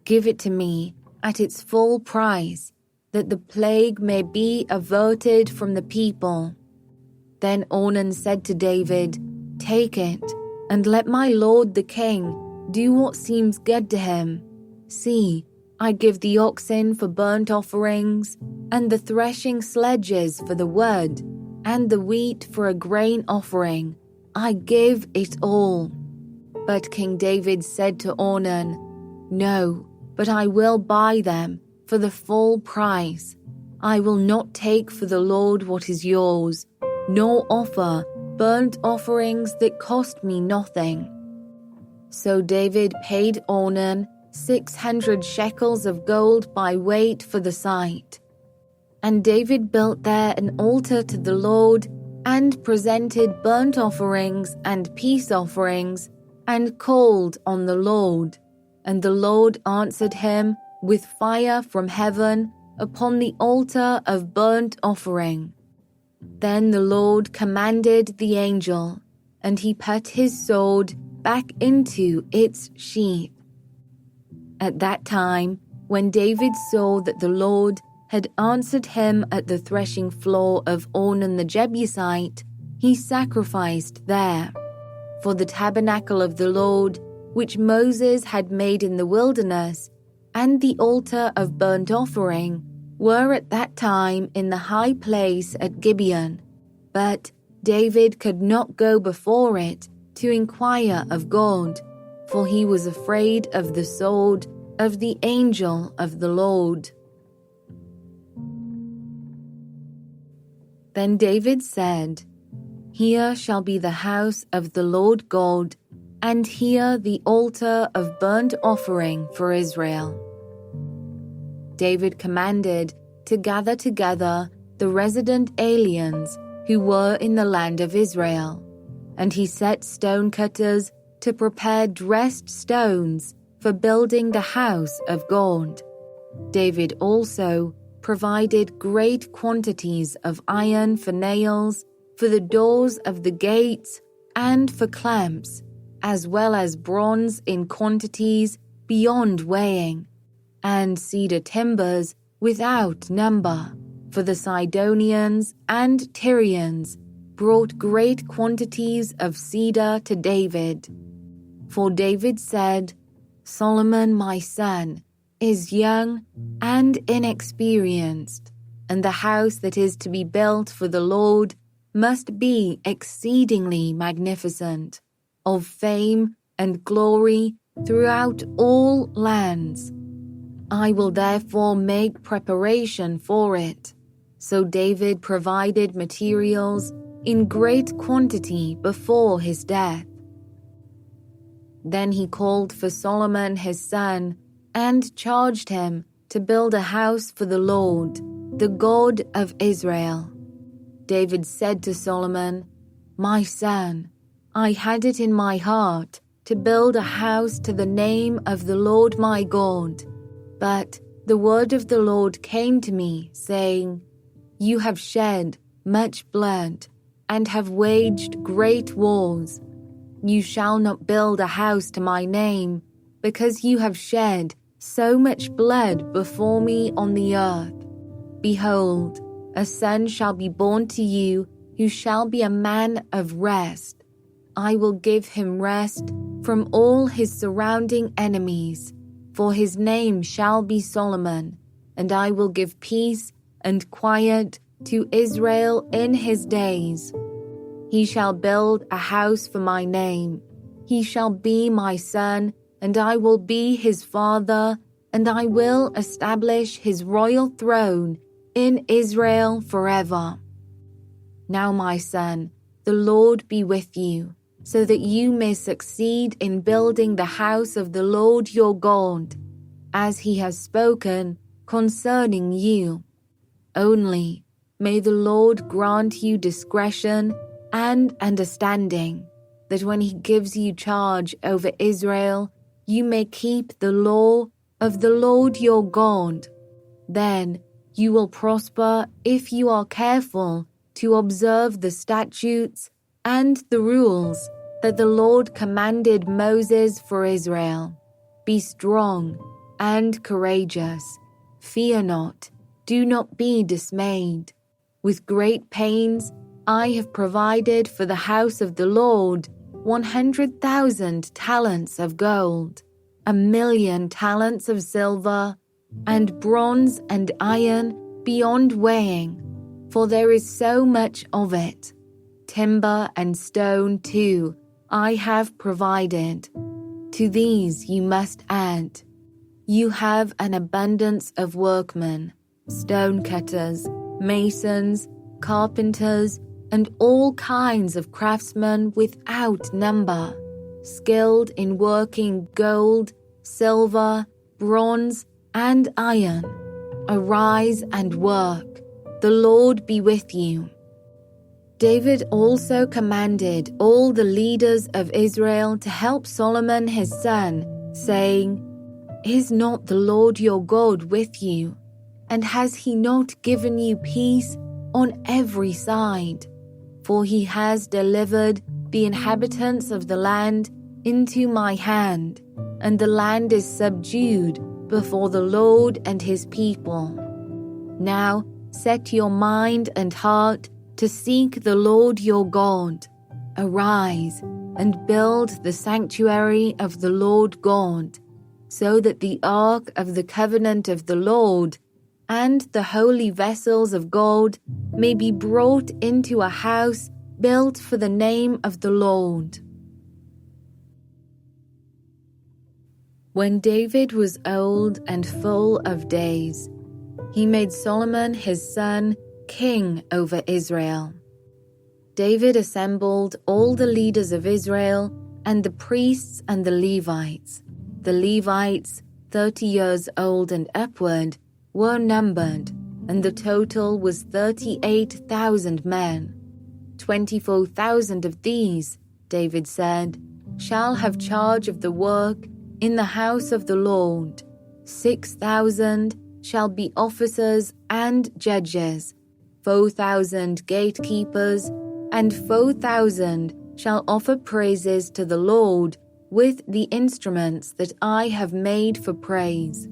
Give it to me at its full price, that the plague may be averted from the people. Then Ornan said to David, Take it, and let my lord the king do what seems good to him. See, I give the oxen for burnt offerings, and the threshing sledges for the wood, and the wheat for a grain offering. I give it all. But King David said to Ornan, No, but I will buy them for the full price. I will not take for the Lord what is yours, nor offer burnt offerings that cost me nothing. So David paid Ornan 600 shekels of gold by weight for the site. And David built there an altar to the Lord, and presented burnt offerings and peace offerings, and called on the Lord. And the Lord answered him with fire from heaven upon the altar of burnt offering. Then the Lord commanded the angel, and he put his sword back into its sheath. At that time, when David saw that the Lord had answered him at the threshing floor of Ornan the Jebusite, he sacrificed there. For the tabernacle of the Lord, which Moses had made in the wilderness, and the altar of burnt offering, were at that time in the high place at Gibeon. But David could not go before it to inquire of God, for he was afraid of the sword of the angel of the Lord. Then David said, Here shall be the house of the Lord God, and here the altar of burnt offering for Israel. David commanded to gather together the resident aliens who were in the land of Israel, and he set stonecutters to prepare dressed stones for building the house of God. David also provided great quantities of iron for nails, for the doors of the gates, and for clamps, as well as bronze in quantities beyond weighing, and cedar timbers without number, for the Sidonians and Tyrians brought great quantities of cedar to David. For David said, Solomon my son is young and inexperienced, and the house that is to be built for the Lord must be exceedingly magnificent, of fame and glory throughout all lands. I will therefore make preparation for it. So David provided materials in great quantity before his death. Then he called for Solomon his son and charged him to build a house for the Lord, the God of Israel. David said to Solomon, My son, I had it in my heart to build a house to the name of the Lord my God. But the word of the Lord came to me, saying, You have shed much blood and have waged great wars. You shall not build a house to my name, because you have shed so much blood before me on the earth. Behold, a son shall be born to you, who shall be a man of rest. I will give him rest from all his surrounding enemies, for his name shall be Solomon, and I will give peace and quiet to Israel in his days. He shall build a house for my name. He shall be my son, and I will be his father, and I will establish his royal throne in Israel forever. Now, my son, the Lord be with you, so that you may succeed in building the house of the Lord your God, as he has spoken concerning you. Only may the Lord grant you discretion and understanding, that when he gives you charge over Israel, you may keep the law of the Lord your God. Then you will prosper if you are careful to observe the statutes and the rules that the Lord commanded Moses for Israel. Be strong and courageous. Fear not, do not be dismayed. With great pains I have provided for the house of the Lord 100,000 talents of gold, 1,000,000 talents of silver, and bronze and iron beyond weighing, for there is so much of it. Timber and stone too I have provided. To these you must add. You have an abundance of workmen, stone cutters, masons, carpenters, and all kinds of craftsmen without number, skilled in working gold, silver, bronze, and iron. Arise and work. The Lord be with you. David also commanded all the leaders of Israel to help Solomon his son, saying, Is not the Lord your God with you? And has he not given you peace on every side? For he has delivered the inhabitants of the land into my hand, and the land is subdued before the Lord and his people. Now set your mind and heart to seek the Lord your God. Arise and build the sanctuary of the Lord God, so that the ark of the covenant of the Lord and the holy vessels of God may be brought into a house built for the name of the Lord. When David was old and full of days, he made Solomon his son king over Israel. David assembled all the leaders of Israel and the priests and the Levites. The Levites, 30 years old and upward, were numbered, and the total was 38,000 men. 24,000 of these, David said, shall have charge of the work in the house of the Lord. 6,000 shall be officers and judges, 4,000 gatekeepers, and 4,000 shall offer praises to the Lord with the instruments that I have made for praise.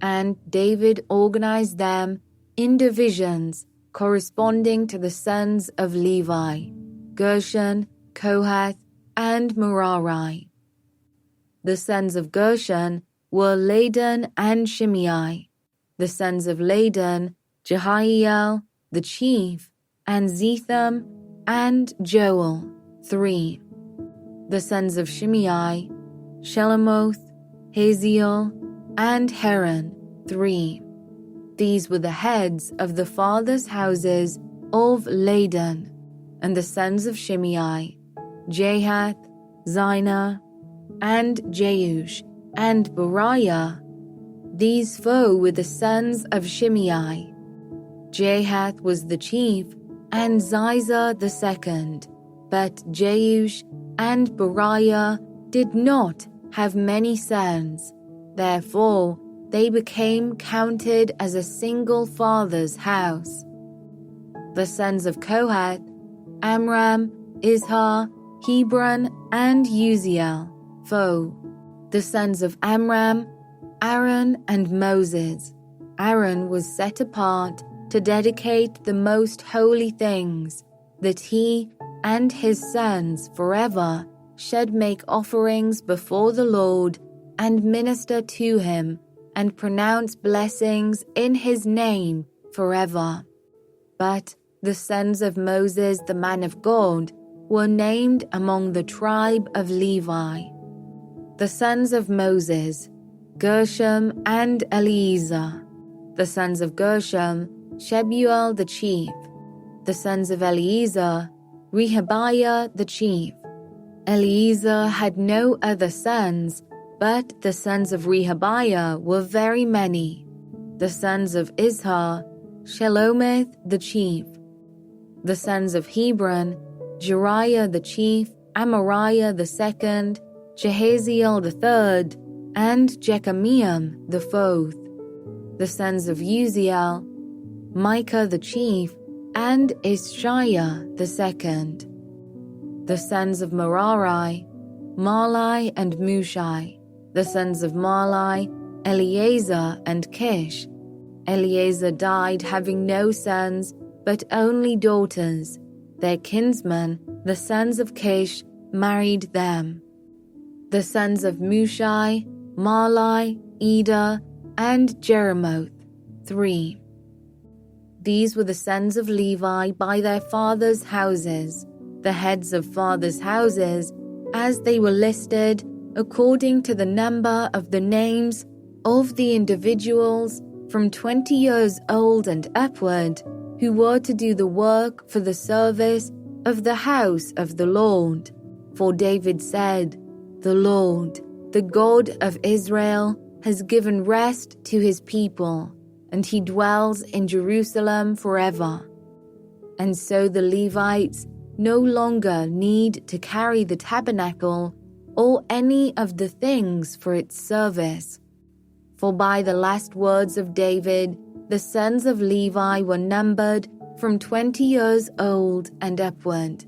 And David organized them in divisions corresponding to the sons of Levi, Gershon, Kohath, and Merari. The sons of Gershon were Ladan and Shimei. The sons of Ladan, Jehiel, the chief, and Zetham, and Joel, 3. The sons of Shimei, Shelomoth, Haziel, and Haran, 3. These were the heads of the fathers' houses of Ladan. And the sons of Shimei, Jahath, Zina, and Jeush, and Beriah. These four were the sons of Shimei. Jahath was the chief, and Ziza the second. But Jeush and Beriah did not have many sons. Therefore, they became counted as a single father's house. The sons of Kohath, Amram, Izhar, Hebron, and Uziel, 4. The sons of Amram, Aaron, and Moses. Aaron was set apart to dedicate the most holy things, that he and his sons forever should make offerings before the Lord and minister to him and pronounce blessings in his name forever. But the sons of Moses, the man of God, were named among the tribe of Levi. The sons of Moses, Gershom and Eliezer. The sons of Gershom, Shebuel the chief. The sons of Eliezer, Rehabiah the chief. Eliezer had no other sons, but the sons of Rehabiah were very many. The sons of Izhar, Shelomith the chief. The sons of Hebron, Jeriah the chief, Amariah the second, Jehaziel the third, and Jekameam the fourth. The sons of Uziel, Micah the chief, and Ishiah the second. The sons of Merari, Mahli and Mushi. The sons of Mahli, Eleazar and Kish. Eleazar died having no sons, but only daughters. Their kinsmen, the sons of Kish, married them. The sons of Mushi, Mahli, Eder, and Jeremoth, 3. These were the sons of Levi by their fathers' houses, the heads of fathers' houses, as they were listed according to the number of the names of the individuals from 20 years old and upward, who were to do the work for the service of the house of the Lord. For David said, "The Lord, the God of Israel, has given rest to his people, and he dwells in Jerusalem forever." And so the Levites no longer need to carry the tabernacle or any of the things for its service. For by the last words of David, the sons of Levi were numbered from 20 years old and upward,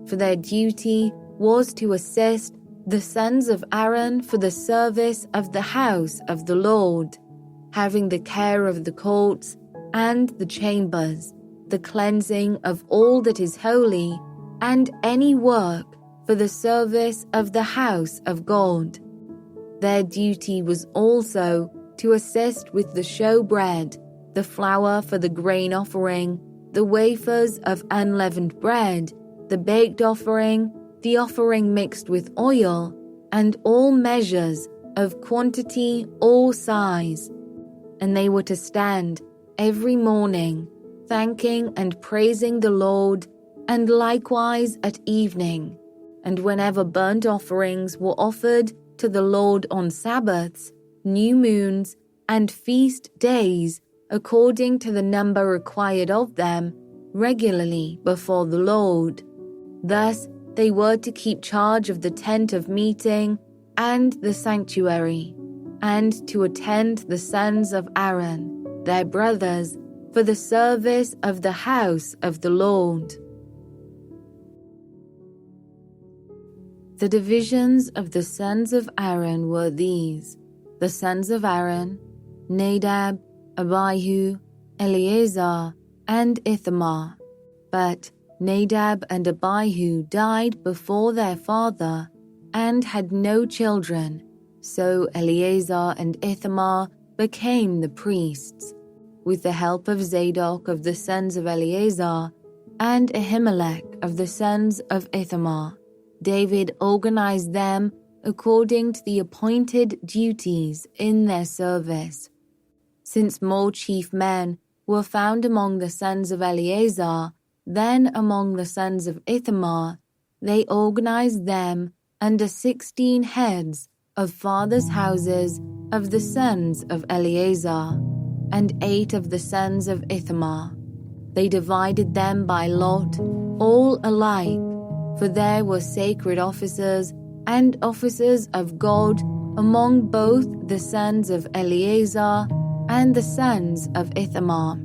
for their duty was to assist the sons of Aaron for the service of the house of the Lord, having the care of the courts and the chambers, the cleansing of all that is holy, and any work for the service of the house of God. Their duty was also to assist with the showbread, the flour for the grain offering, the wafers of unleavened bread, the baked offering, the offering mixed with oil, and all measures of quantity or size. And they were to stand every morning, thanking and praising the Lord, and likewise at evening. And whenever burnt offerings were offered to the Lord on Sabbaths, new moons, and feast days, according to the number required of them, regularly before the Lord. Thus they were to keep charge of the tent of meeting and the sanctuary, and to attend the sons of Aaron. their brothers for the service of the house of the Lord. The divisions of the sons of Aaron were these: the sons of Aaron, Nadab, Abihu, Eleazar, and Ithamar. But Nadab and Abihu died before their father and had no children, so Eleazar and Ithamar became the priests. With the help of Zadok of the sons of Eleazar and Ahimelech of the sons of Ithamar, David organized them according to the appointed duties in their service. Since more chief men were found among the sons of Eleazar than among the sons of Ithamar, they organized them under 16 heads of fathers' houses of the sons of Eleazar, and 8 of the sons of Ithamar. They divided them by lot, all alike, for there were sacred officers and officers of God among both the sons of Eleazar and the sons of Ithamar.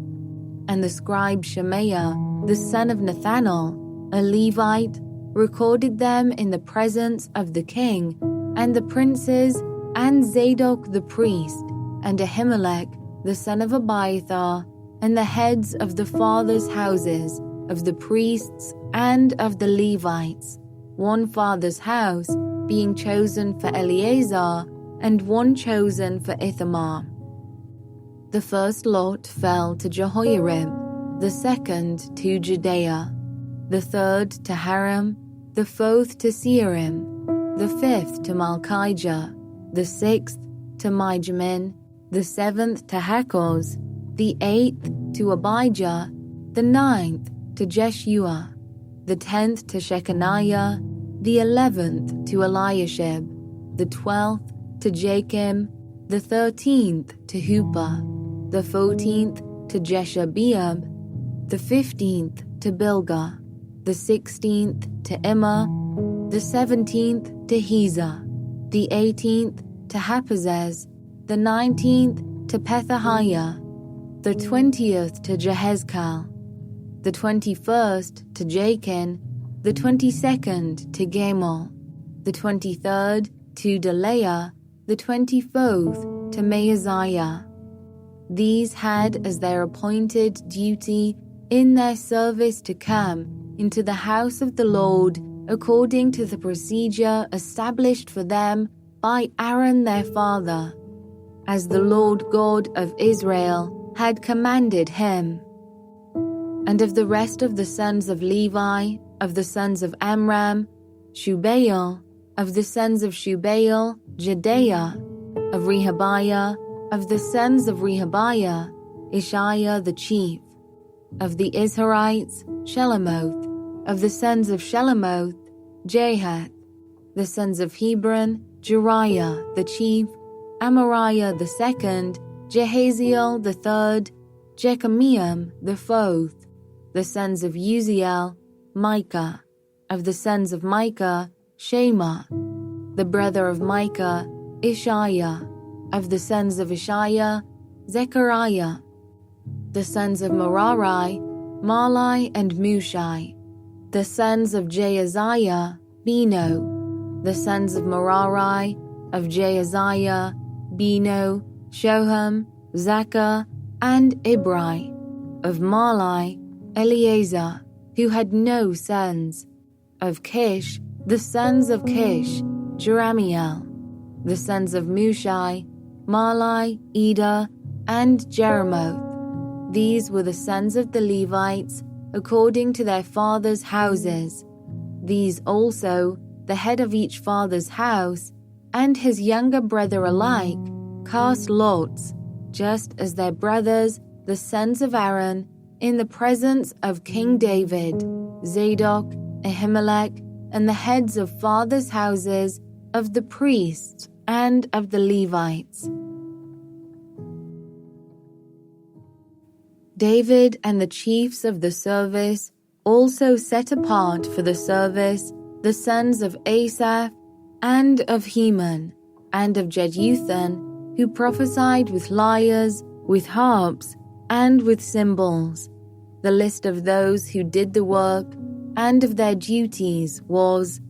And the scribe Shemaiah, the son of Nathanael, a Levite, recorded them in the presence of the king and the princes, and Zadok the priest, and Ahimelech the son of Abiathar, and the heads of the fathers' houses, of the priests and of the Levites, one father's house being chosen for Eleazar, and one chosen for Ithamar. The first lot fell to Jehoiarib, the second to Judea, the third to Haram, the fourth to Searim, the fifth to Malchijah, the sixth to Mijamin, the seventh to Hakkoz, the eighth to Abijah, the ninth to Jeshua, the 10th to Shechaniah, the 11th to Eliashib, the 12th to Jachim, the 13th to Huppah, the 14th to Jeshabeab, the 15th to Bilgah, the 16th to Immer, the 17th to Hezah, the 18th to Haphazez, the 19th to Pethahiah, the 20th to Jehezkel, the 21st to Jachin, the 22nd to Gamul, the 23rd to Delaiah, the 24th to Maaziah. These had as their appointed duty in their service to come into the house of the Lord according to the procedure established for them by Aaron their father, as the Lord God of Israel had commanded him. And of the rest of the sons of Levi, of the sons of Amram, Shubael, of the sons of Shubael, Jedaiah, of Rehabiah, of the sons of Rehabiah, Ishiah the chief, of the Israelites, Shelomoth, of the sons of Shelomoth, Jahath, the sons of Hebron, Jeriah the chief, Amariah the second, Jehaziel the third, Jekameam the fourth, the sons of Uziel, Micah, of the sons of Micah, Shema, the brother of Micah, Ishiah, of the sons of Ishiah, Zechariah, the sons of Merari, Malai and Mushai, the sons of Jaaziah, Beno, the sons of Merari, of Jaaziah, Beno, Shoham, Zakah, and Ibri, of Malai, Eleazar, who had no sons, of Kish, the sons of Kish, Jeramiel, the sons of Mushai, Malai, Eder, and Jeremoth. These were the sons of the Levites, according to their fathers' houses. These also, the head of each father's house, and his younger brother alike, cast lots, just as their brothers, the sons of Aaron, in the presence of King David, Zadok, Ahimelech, and the heads of fathers' houses, of the priests, and of the Levites. David and the chiefs of the service also set apart for the service the sons of Asaph, and of Heman, and of Jeduthun, who prophesied with lyres, with harps and with cymbals. The list of those who did the work and of their duties was,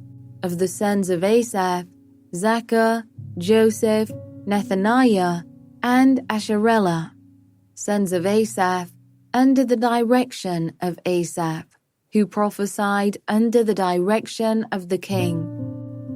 of the sons of Asaph, Zachar, Joseph, Nethaniah, and Asharellah. Sons of Asaph, under the direction of Asaph, who prophesied under the direction of the king.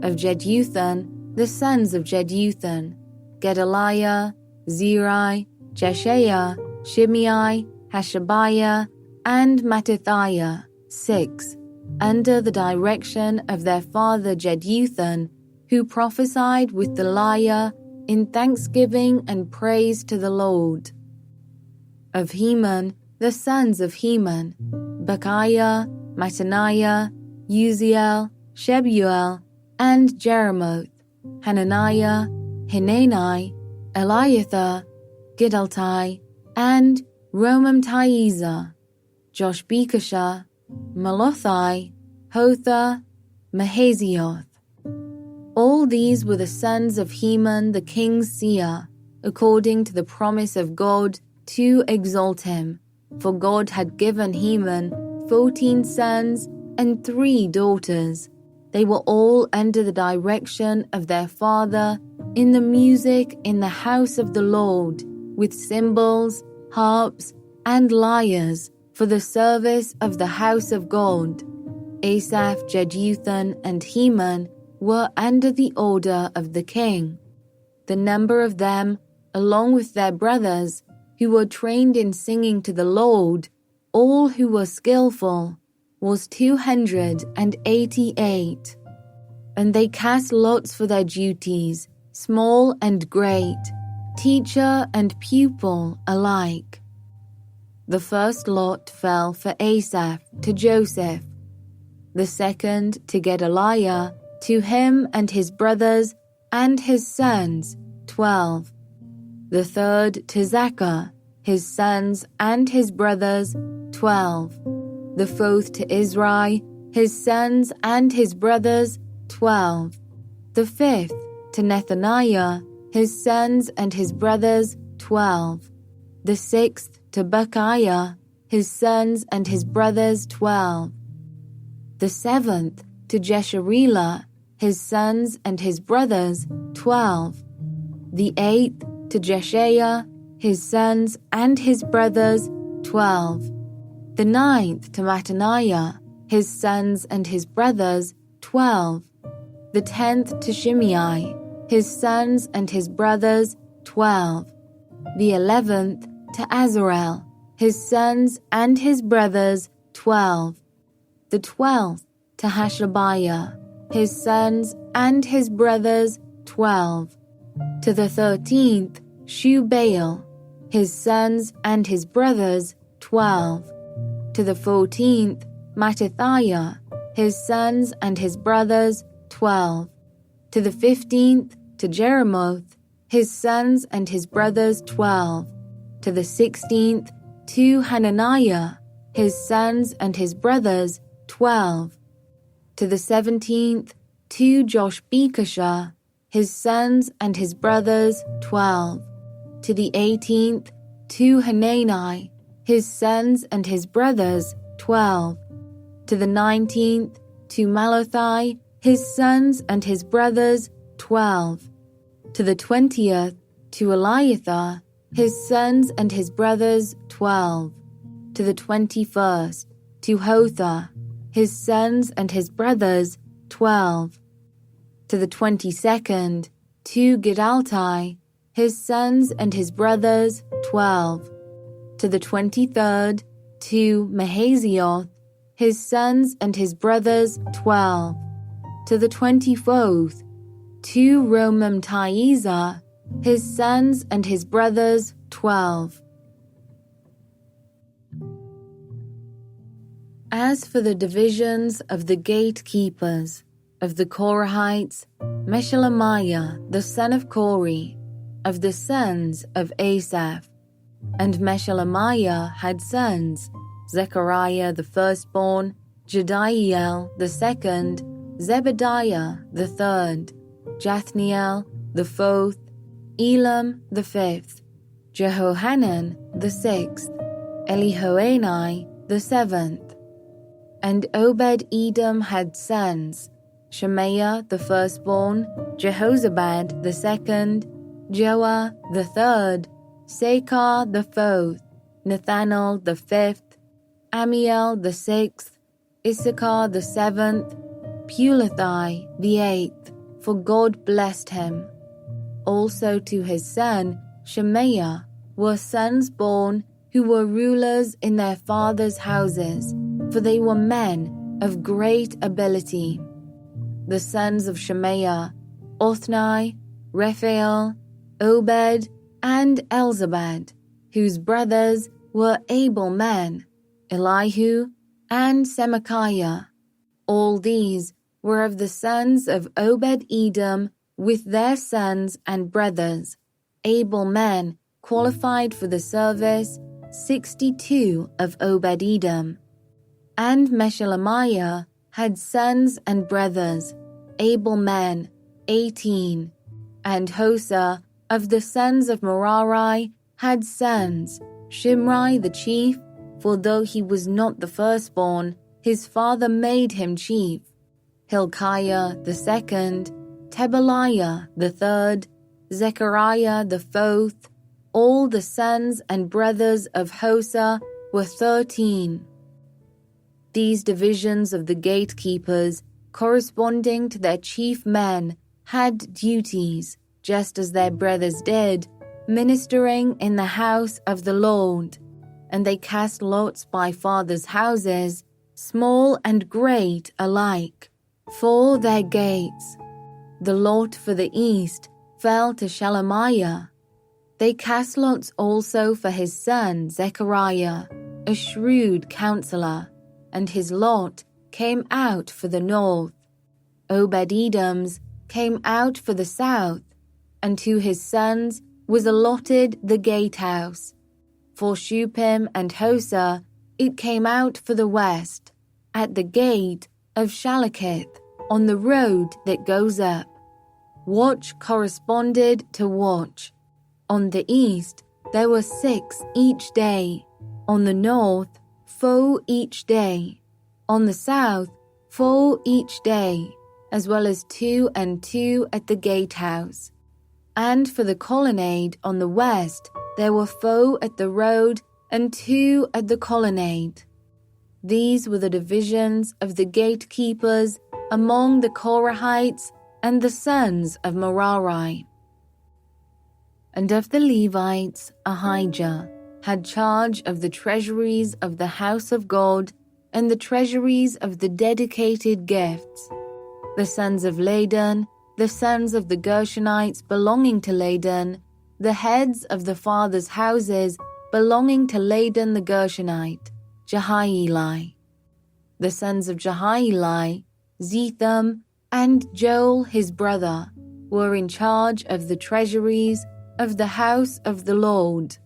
Of Jeduthun, the sons of Jeduthun, Gedaliah, Zeri, Jeshaiah, Shimei, Hashabiah, and Mattithiah, 6, under the direction of their father Jeduthun, who prophesied with the lyre in thanksgiving and praise to the Lord. Of Heman, the sons of Heman, Bechiah, Mattaniah, Uziel, Shebuel, and Jeremoth, Hananiah, Hineni, Eliathah, Giddaltai, and Romamtiezer, Joshbekashah, Malothai, Hotha, Mahazioth. All these were the sons of Heman the king's seer, according to the promise of God to exalt him, for God had given Heman 14 sons and 3 daughters. They were all under the direction of their father in the music in the house of the Lord, with cymbals, harps, and lyres for the service of the house of God. Asaph, Jeduthun, and Heman were under the order of the king. The number of them, along with their brothers, who were trained in singing to the Lord, all who were skillful, was 288. And they cast lots for their duties, small and great, teacher and pupil alike. The first lot fell for Asaph to Joseph, the second to Gedaliah, to him and his brothers and his sons, 12. The third to Zachar, his sons and his brothers, 12. The fourth to Israel, his sons and his brothers, 12. The fifth to Nethaniah, his sons and his brothers, 12. The sixth to Bechiah, his sons and his brothers, 12. The seventh to Jesharelah, his sons and his brothers, 12. The eighth to Jeshaiah, his sons and his brothers, 12. The ninth to Mattaniah, his sons and his brothers, 12. The 10th to Shimei, his sons and his brothers, 12. The 11th to Azarel, his sons and his brothers, 12. The 12th to Hashabiah, his sons and his brothers, 12. To the 13th, Shubael, his sons and his brothers, 12. To the 14th, Mattithiah, his sons and his brothers, 12. To the 15th, to Jeremoth, his sons and his brothers, 12. To the 16th, to Hananiah, his sons and his brothers, 12. To the 17th, to Joshbekashah, his sons and his brothers, 12. To the 18th, to Hanani, his sons and his brothers, 12. To the 19th, to Malathi, his sons and his brothers, 12. To the 20th, to Eliathah, his sons and his brothers, 12. To the 21st, to Hotha, his sons and his brothers, 12. To the 22nd, to Giddaltai, his sons and his brothers, 12. To the 23rd, to Mahazioth, his sons and his brothers, 12. To the 24th, to Romamtiezer, his sons and his brothers, 12. As for the divisions of the gatekeepers, of the Korahites, Meshelemiah the son of Kori, of the sons of Asaph. And Meshelemiah had sons, Zechariah the firstborn, Jediael the second, Zebediah the third, Jathniel the fourth, Elam the fifth, Jehohanan the 6th, Elihoenai the 7th. And Obed-Edom had sons, Shemaiah the firstborn, Jehozabad the 2nd, Joah the 3rd, Sakar the 4th, Nathanael the 5th, Amiel the 6th, Issachar the 7th, Pulathai the 8th, for God blessed him. Also to his son Shemaiah were sons born who were rulers in their fathers' houses, for they were men of great ability. The sons of Shemaiah, Othni, Rephael, Obed, and Elzabad, whose brothers were able men, Elihu and Semachiah. All these were of the sons of Obed-Edom with their sons and brothers, able men qualified for the service, 62 of Obed-Edom. And Meshelemiah had sons and brothers, able men, 18. And Hosa of the sons of Merari had sons, Shimri the chief, for though he was not the firstborn, his father made him chief, Hilkiah the 2nd, Tebaliah the 3rd, Zechariah the 4th. All the sons and brothers of Hosa were 13. These divisions of the gatekeepers, corresponding to their chief men, had duties, just as their brothers did, ministering in the house of the Lord. And they cast lots by fathers' houses, small and great alike, for their gates. The lot for the east fell to Shelemiah. They cast lots also for his son Zechariah, a shrewd counselor, and his lot came out for the north. Obed-Edom's came out for the south, and to his sons was allotted the gatehouse. For Shuppim and Hosa it came out for the west, at the gate of Shalakith, on the road that goes up. Watch corresponded to watch. On the east there were 6 each day, on the north 4 each day, on the south 4 each day, as well as 2 and 2 at the gatehouse. And for the colonnade on the west there were 4 at the road and 2 at the colonnade. These were the divisions of the gatekeepers among the Korahites and the sons of Merari. And of the Levites, Ahijah had charge of the treasuries of the house of God and the treasuries of the dedicated gifts. The sons of Ladan, the sons of the Gershonites belonging to Ladan, the heads of the fathers' houses belonging to Ladan the Gershonite, Jehieli. The sons of Jehieli, Zetham, and Joel his brother, were in charge of the treasuries of the house of the Lord.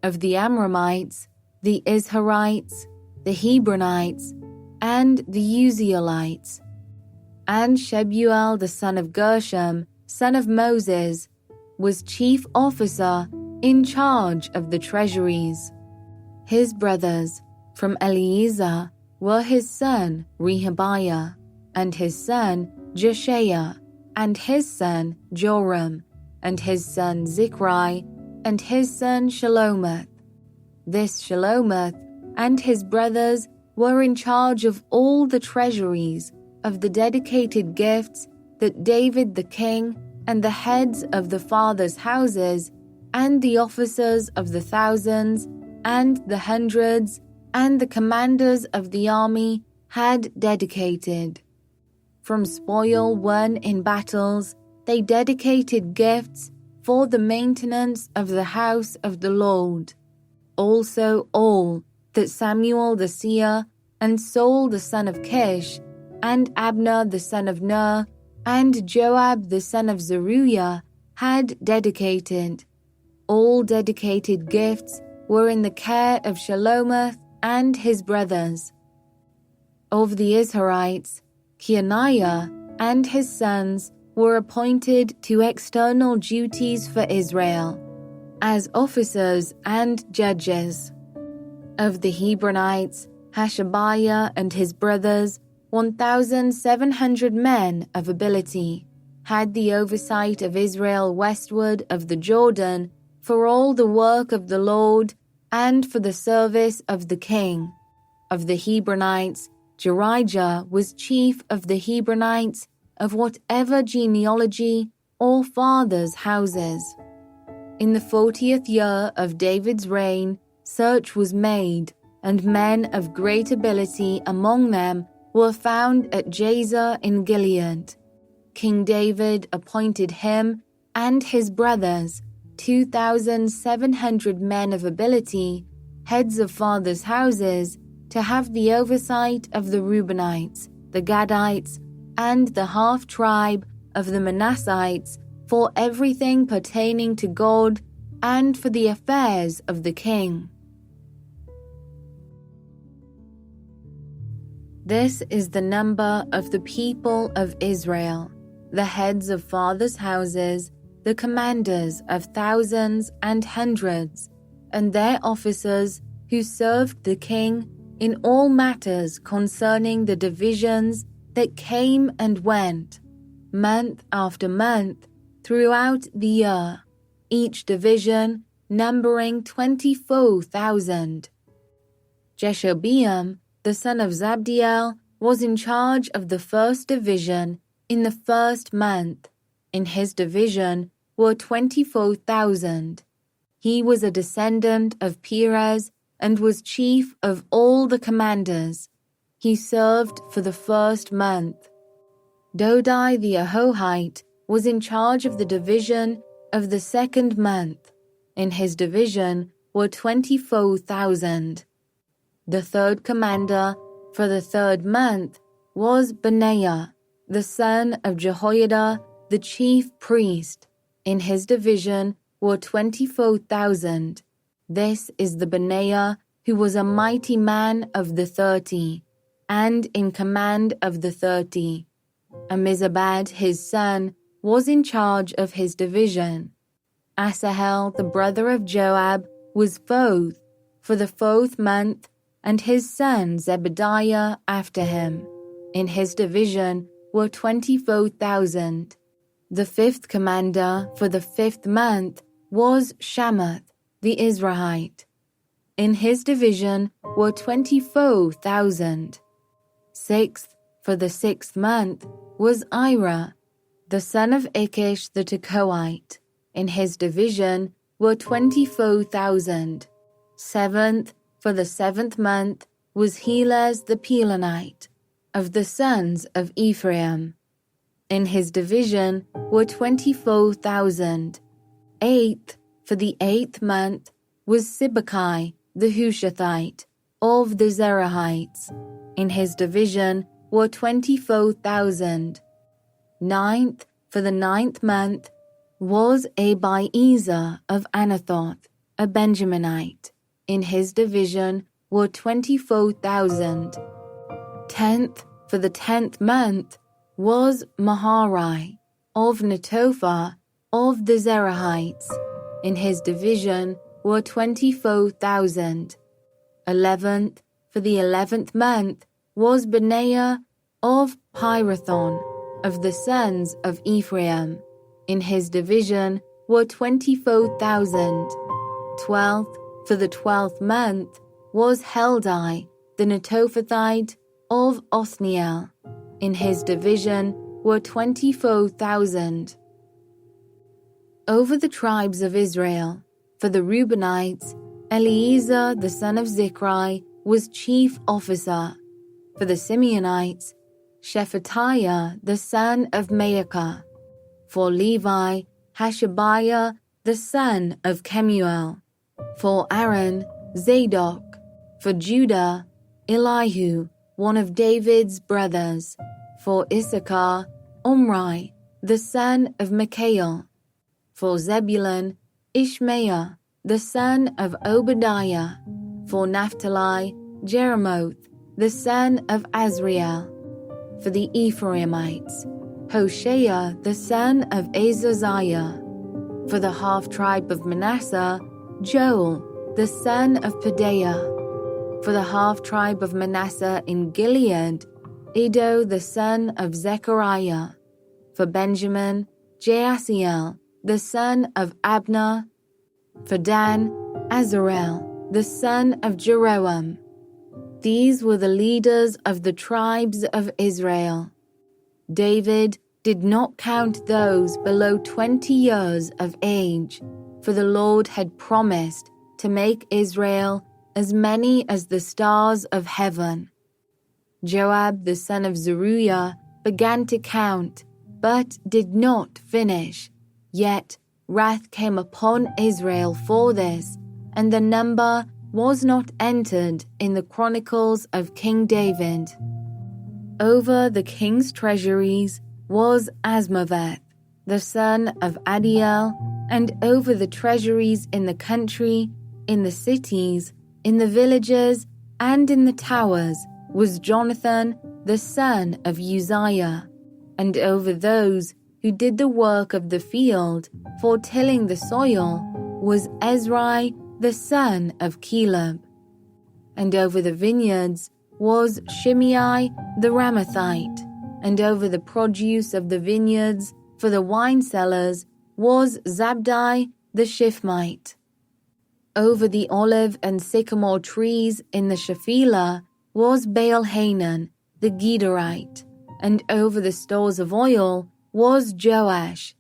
Of the Amramites, the Izharites, the Hebronites, and the Uzzielites. And Shebuel the son of Gershom, son of Moses, was chief officer in charge of the treasuries. His brothers from Eliezer were his son Rehabiah, and his son Jeshaiah, and his son Joram, and his son Zichri, and his son Shelomith. This Shelomith and his brothers were in charge of all the treasuries of the dedicated gifts that David the king and the heads of the fathers' houses and the officers of the thousands and the hundreds and the commanders of the army had dedicated. From spoil won in battles, they dedicated gifts for the maintenance of the house of the Lord. Also all that Samuel the seer and Saul the son of Kish and Abner the son of Ner and Joab the son of Zeruiah had dedicated. All dedicated gifts were in the care of Shelomith and his brothers. Of the Israelites, Keaniah and his sons were appointed to external duties for Israel. as officers and judges. Of the Hebronites, Hashabiah and his brothers, 1,700 men of ability, had the oversight of Israel westward of the Jordan for all the work of the Lord and for the service of the king. Of the Hebronites, Jerijah was chief of the Hebronites of whatever genealogy or fathers' houses. In the 40th year of David's reign, search was made, and men of great ability among them were found at Jazer in Gilead. King David appointed him and his brothers, 2,700 men of ability, heads of fathers' houses, to have the oversight of the Reubenites, the Gadites, and the half-tribe of the Manassites for everything pertaining to God and for the affairs of the king. This is the number of the people of Israel, the heads of fathers' houses, the commanders of thousands and hundreds, and their officers who served the king in all matters concerning the divisions that came and went, month after month, throughout the year, each division numbering 24,000. Jeshobeam, the son of Zabdiel, was in charge of the first division in the first month. In his division were 24,000. He was a descendant of Perez and was chief of all the commanders. He served for the first month. Dodai the Ahohite was in charge of the division of the second month. In his division were 24,000. The third commander for the third month was Benaiah, the son of Jehoiada, the chief priest. In his division were 24,000. This is the Benaiah who was a mighty man of the 30, and in command of the 30. Ammizabad, his son, was in charge of his division. Asahel, the brother of Joab, was fourth for the fourth month, and his son Zebediah after him. In his division were 24,000. The fifth commander for the fifth month was Shamath, the Israelite. In his division were 24,000. Sixth for the sixth month was Ira, the son of Ikish the Tekoite. In his division were 24,000. Seventh for the seventh month was Helez the Pelonite, of the sons of Ephraim. In his division were 24,000. Eighth for the eighth month was Sibbecai the Hushathite, of the Zerahites. In his division were 24,000. Ninth for the ninth month was Abiezer of Anathoth, a Benjaminite. In his division were 24,000. Tenth for the 10th month was Maharai of Netophah of the Zerahites. In his division were 24,000. 11th for the 11th month was Benaiah of Pirathon of the sons of Ephraim. In his division were 24,000. 12th for the 12th month was Heldai, the Netophathite of Othniel. In his division were 24,000. Over the tribes of Israel, for the Reubenites, Eliezer the son of Zichri was chief officer. For the Simeonites, Shephatiah the son of Maacah. For Levi, Hashabiah the son of Kemuel. For Aaron, Zadok. For Judah, Elihu, one of David's brothers. For Issachar, Omri, the son of Mikael. For Zebulun, Ishmael, the son of Obadiah. For Naphtali, Jeremoth, the son of Azriel. For the Ephraimites, Hoshea, the son of Azaziah. For the half-tribe of Manasseh, Joel, the son of Pedaiah. For the half-tribe of Manasseh in Gilead, Iddo, the son of Zechariah. For Benjamin, Jaasiel, the son of Abner. For Dan, Azarel, the son of Jeroham. These were the leaders of the tribes of Israel. David did not count those below 20 years of age, for the Lord had promised to make Israel as many as the stars of heaven. Joab the son of Zeruiah began to count, but did not finish. Yet wrath came upon Israel for this, and the number was not entered in the Chronicles of King David. Over the king's treasuries was Asmaveth, the son of Adiel, and over the treasuries in the country, in the cities, in the villages, and in the towers was Jonathan, the son of Uzziah, and over those who did the work of the field for tilling the soil was Ezrai, the son of Caleb. And over the vineyards was Shimei the Ramathite, and over the produce of the vineyards for the wine cellars was Zabdi the Shifmite. Over the olive and sycamore trees in the Shephelah was Baal-Hanan the Gederite, and over the stores of oil was Joash.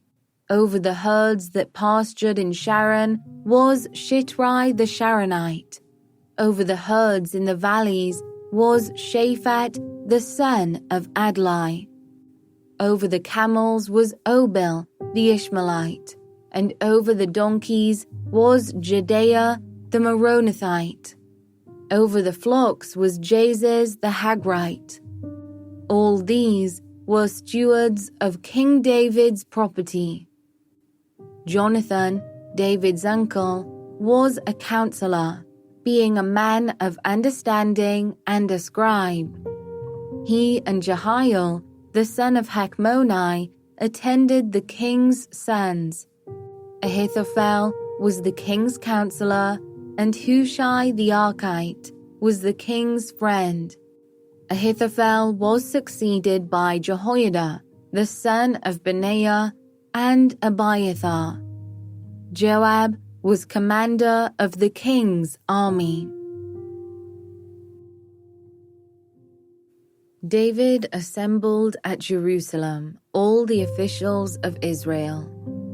Over the herds that pastured in Sharon was Shitrai the Sharonite. Over the herds in the valleys was Shaphat the son of Adlai. Over the camels was Obil the Ishmaelite, and over the donkeys was Jedaiah the Meronothite. Over the flocks was Jaziz the Hagrite. All these were stewards of King David's property. Jonathan, David's uncle, was a counselor, being a man of understanding and a scribe. He and Jehiel, the son of Hachmoni, attended the king's sons. Ahithophel was the king's counselor, and Hushai the Archite was the king's friend. Ahithophel was succeeded by Jehoiada, the son of Benaiah, and Abiathar. Joab was commander of the king's army. David assembled at Jerusalem all the officials of Israel,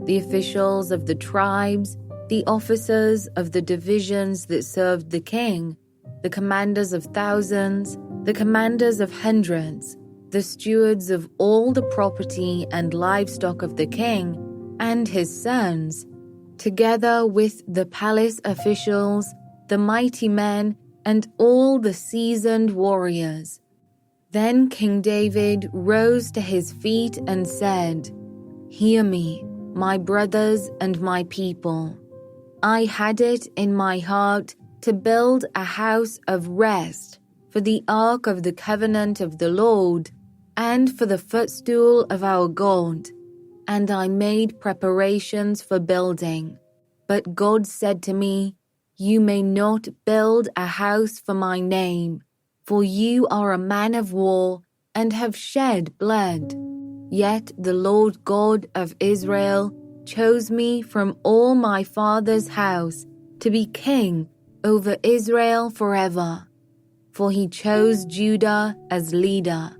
the officials of the tribes, the officers of the divisions that served the king, the commanders of thousands, the commanders of hundreds, the stewards of all the property and livestock of the king and his sons, together with the palace officials, the mighty men, and all the seasoned warriors. Then King David rose to his feet and said, "Hear me, my brothers and my people. I had it in my heart to build a house of rest for the ark of the covenant of the Lord and for the footstool of our God, and I made preparations for building. But God said to me, 'You may not build a house for my name, for you are a man of war and have shed blood.' Yet the Lord God of Israel chose me from all my father's house to be king over Israel forever. For he chose Judah as leader,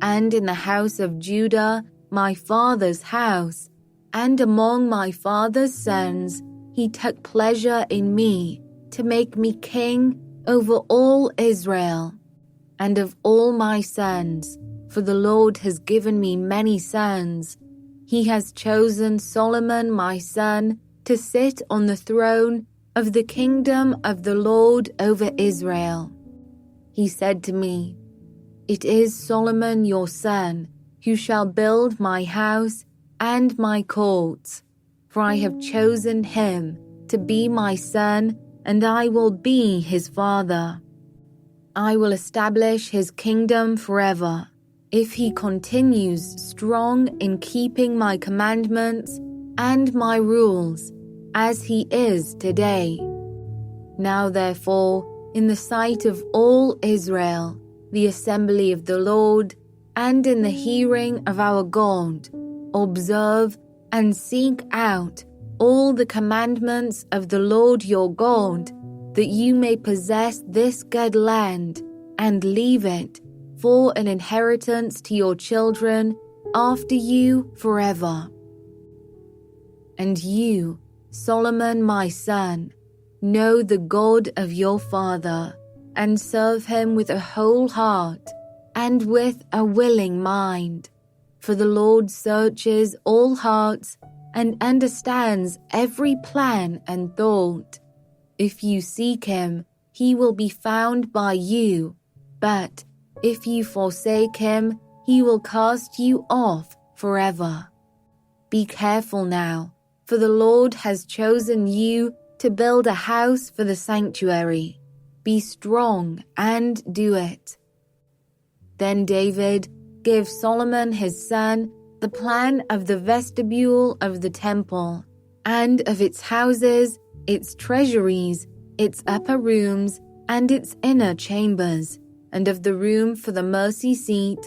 and in the house of Judah, my father's house, and among my father's sons, he took pleasure in me to make me king over all Israel. And of all my sons, for the Lord has given me many sons, he has chosen Solomon my son to sit on the throne of the kingdom of the Lord over Israel. He said to me, 'It is Solomon your son who shall build my house and my courts, for I have chosen him to be my son, and I will be his father. I will establish his kingdom forever, if he continues strong in keeping my commandments and my rules, as he is today. Now therefore, in the sight of all Israel, the assembly of the Lord, and in the hearing of our God, observe and seek out all the commandments of the Lord your God, that you may possess this good land, and leave it for an inheritance to your children after you forever. And you, Solomon my son, know the God of your father, and serve him with a whole heart, and with a willing mind. For the Lord searches all hearts, and understands every plan and thought. If you seek him, he will be found by you, but if you forsake him, he will cast you off forever. Be careful now, for the Lord has chosen you to build a house for the sanctuary. Be strong and do it. Then David gave Solomon his son the plan of the vestibule of the temple, and of its houses, its treasuries, its upper rooms, and its inner chambers, and of the room for the mercy seat,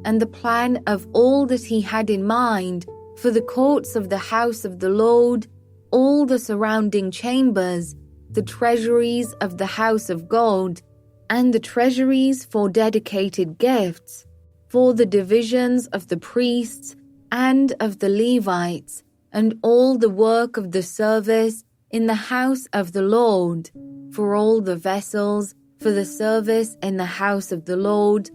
and the plan of all that he had in mind for the courts of the house of the Lord, all the surrounding chambers, the treasuries of the house of God, and the treasuries for dedicated gifts, for the divisions of the priests and of the Levites, and all the work of the service in the house of the Lord, for all the vessels for the service in the house of the Lord,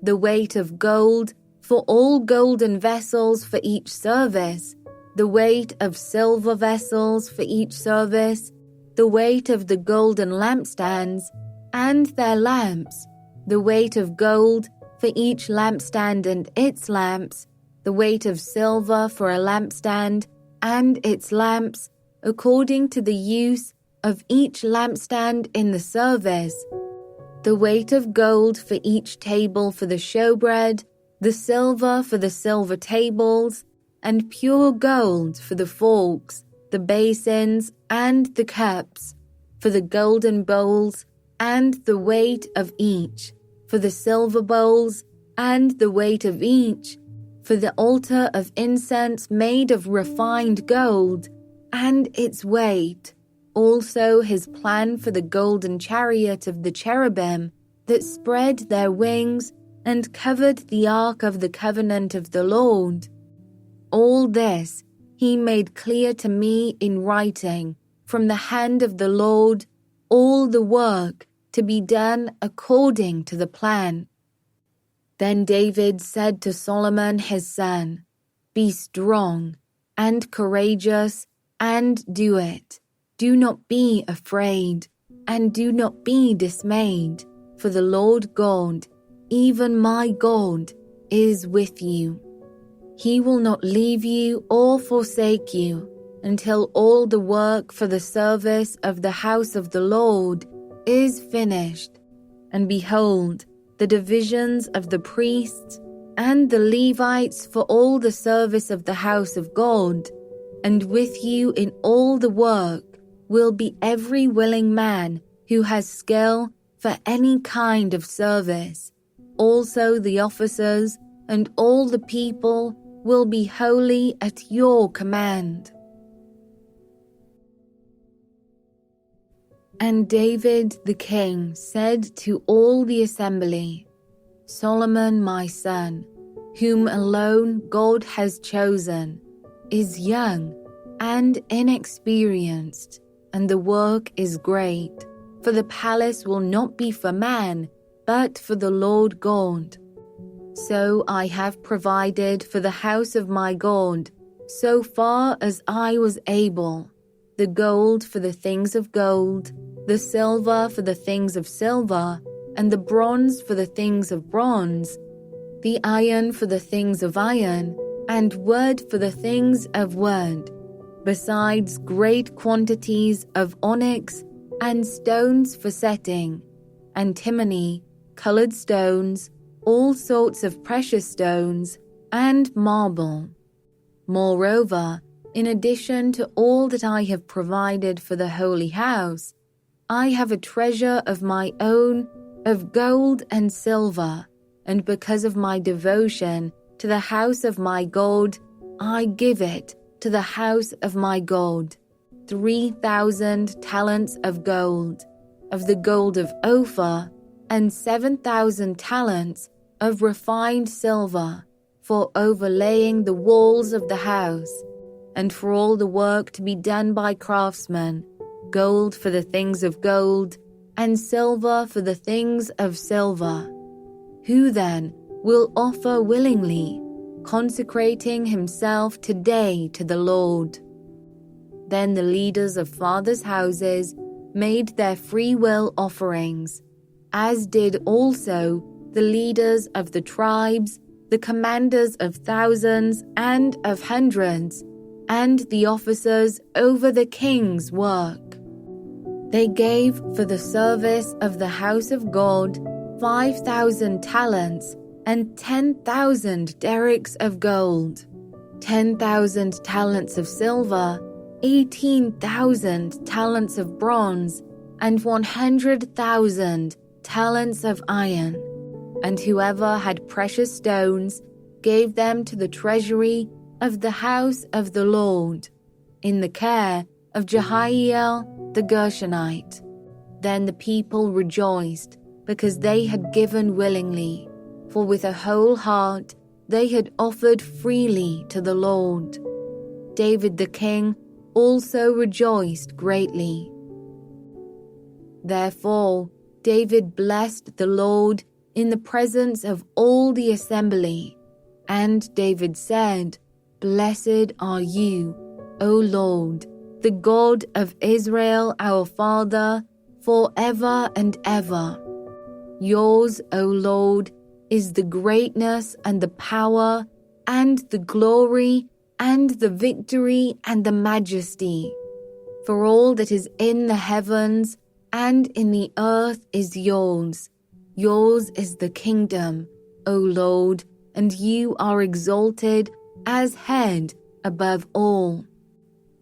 the weight of gold for all golden vessels for each service, the weight of silver vessels for each service, the weight of the golden lampstands and their lamps, the weight of gold for each lampstand and its lamps, the weight of silver for a lampstand and its lamps, according to the use of each lampstand in the service, the weight of gold for each table for the showbread, the silver for the silver tables, and pure gold for the forks, the basins, and the cups, for the golden bowls, and the weight of each, for the silver bowls, and the weight of each, for the altar of incense made of refined gold, and its weight, also his plan for the golden chariot of the cherubim that spread their wings and covered the ark of the covenant of the Lord. All this he made clear to me in writing from the hand of the Lord, all the work to be done according to the plan. Then David said to Solomon his son, Be strong and courageous and do it. Do not be afraid and do not be dismayed, for the Lord God, even my God, is with you. He will not leave you or forsake you until all the work for the service of the house of the Lord is finished. And behold, the divisions of the priests and the Levites for all the service of the house of God, and with you in all the work will be every willing man who has skill for any kind of service. Also the officers and all the people will be holy at your command. And David the king said to all the assembly, Solomon my son, whom alone God has chosen, is young and inexperienced, and the work is great, for the palace will not be for man, but for the Lord God. So I have provided for the house of my God, so far as I was able, the gold for the things of gold, the silver for the things of silver, and the bronze for the things of bronze, the iron for the things of iron, and wood for the things of wood, besides great quantities of onyx and stones for setting, antimony, colored stones, all sorts of precious stones, and marble. Moreover, In addition to all that I have provided for the holy house, I have a treasure of my own of gold and silver, and because of my devotion to the house of my God, I give it to the house of my God, 3,000 talents of gold, of the gold of Ophir, and 7,000 talents of refined silver, for overlaying the walls of the house, and for all the work to be done by craftsmen, gold for the things of gold, and silver for the things of silver. Who then will offer willingly, consecrating himself today to the Lord? Then the leaders of fathers' houses made their free will offerings, as did also the leaders of the tribes, the commanders of thousands and of hundreds, and the officers over the king's work. They gave for the service of the house of God 5,000 talents and 10,000 derricks of gold, 10,000 talents of silver, 18,000 talents of bronze, and 100,000 talents of iron. And whoever had precious stones gave them to the treasury of the house of the Lord, in the care of Jehiel the Gershonite. Then the people rejoiced, because they had given willingly, for with a whole heart they had offered freely to the Lord. David the king also rejoiced greatly. Therefore David blessed the Lord in the presence of all the assembly, and David said, Blessed are you, O Lord, the God of Israel our Father, forever and ever. Yours, O Lord, is the greatness and the power and the glory and the victory and the majesty. For all that is in the heavens and in the earth is yours. Yours is the kingdom, O Lord, and you are exalted as head above all.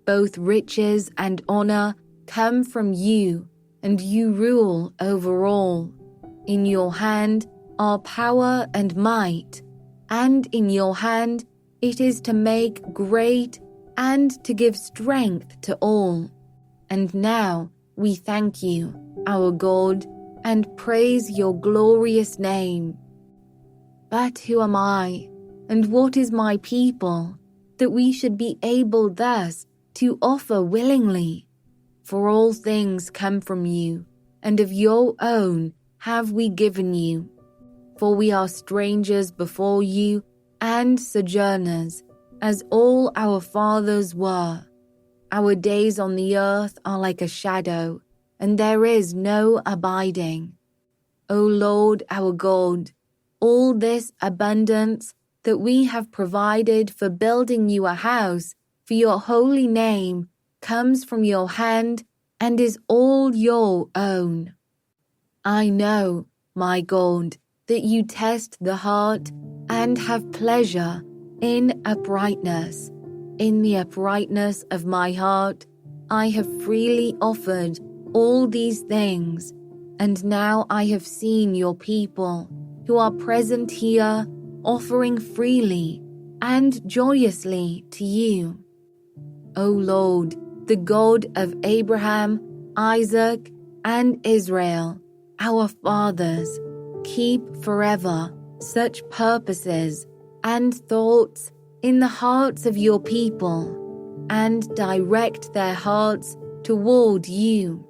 Both riches and honor come from you, and you rule over all. In your hand are power and might, and in your hand it is to make great and to give strength to all. And now we thank you, our God, and praise your glorious name. But who am I, and what is my people, that we should be able thus to offer willingly? For all things come from you, and of your own have we given you. For we are strangers before you, and sojourners, as all our fathers were. Our days on the earth are like a shadow, and there is no abiding. O Lord our God, all this abundance that we have provided for building you a house for your holy name comes from your hand and is all your own. I know, my God, that you test the heart and have pleasure in uprightness. In the uprightness of my heart, I have freely offered all these things, and now I have seen your people who are present here offering freely and joyously to you. O Lord, the God of Abraham, Isaac, and Israel, our fathers, keep forever such purposes and thoughts in the hearts of your people, and direct their hearts toward you.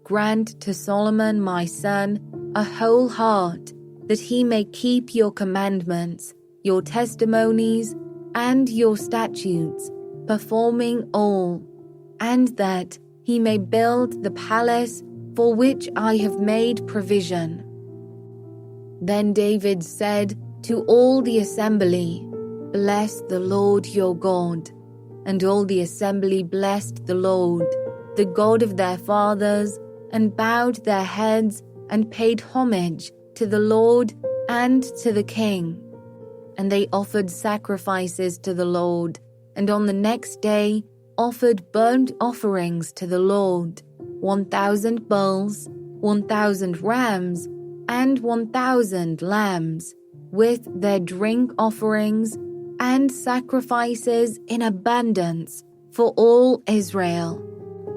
Grant to Solomon my son a whole heart, that he may keep your commandments, your testimonies, and your statutes, performing all, and that he may build the palace for which I have made provision. Then David said to all the assembly, Bless the Lord your God. And all the assembly blessed the Lord, the God of their fathers, and bowed their heads and paid homage to the Lord and to the king. And they offered sacrifices to the Lord, and on the next day offered burnt offerings to the Lord, 1,000 bulls, 1,000 rams, and 1,000 lambs, with their drink offerings and sacrifices in abundance for all Israel.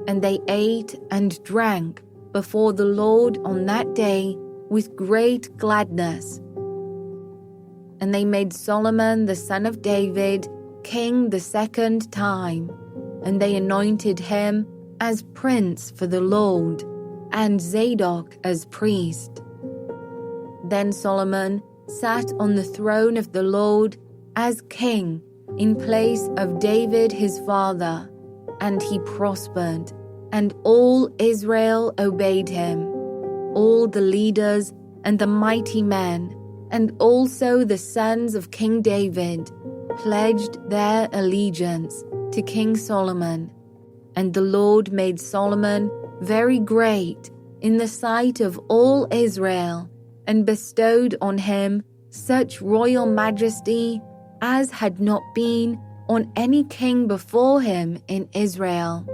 And they ate and drank before the Lord on that day with great gladness. And they made Solomon the son of David king the second time, and they anointed him as prince for the Lord, and Zadok as priest. Then Solomon sat on the throne of the Lord as king in place of David his father, and he prospered, and all Israel obeyed him, all the leaders and the mighty men, and also the sons of King David pledged their allegiance to King Solomon. And the Lord made Solomon very great in the sight of all Israel, and bestowed on him such royal majesty as had not been on any king before him in Israel.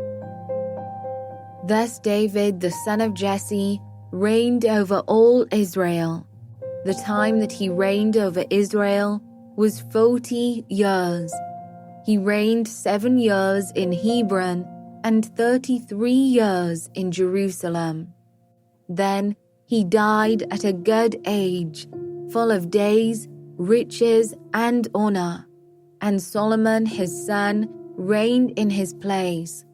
Thus David the son of Jesse reigned over all Israel. The time that he reigned over Israel was 40 years. He reigned 7 years in Hebron and 33 years in Jerusalem. Then he died at a good age, full of days, riches, and honor. And Solomon his son reigned in his place.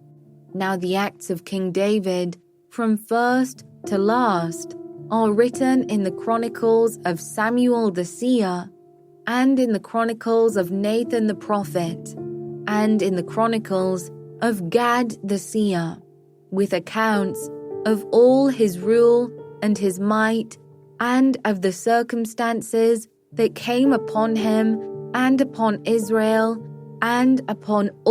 Now the acts of King David, from first to last, are written in the Chronicles of Samuel the seer, and in the Chronicles of Nathan the prophet, and in the Chronicles of Gad the seer, with accounts of all his rule and his might, and of the circumstances that came upon him and upon Israel and upon all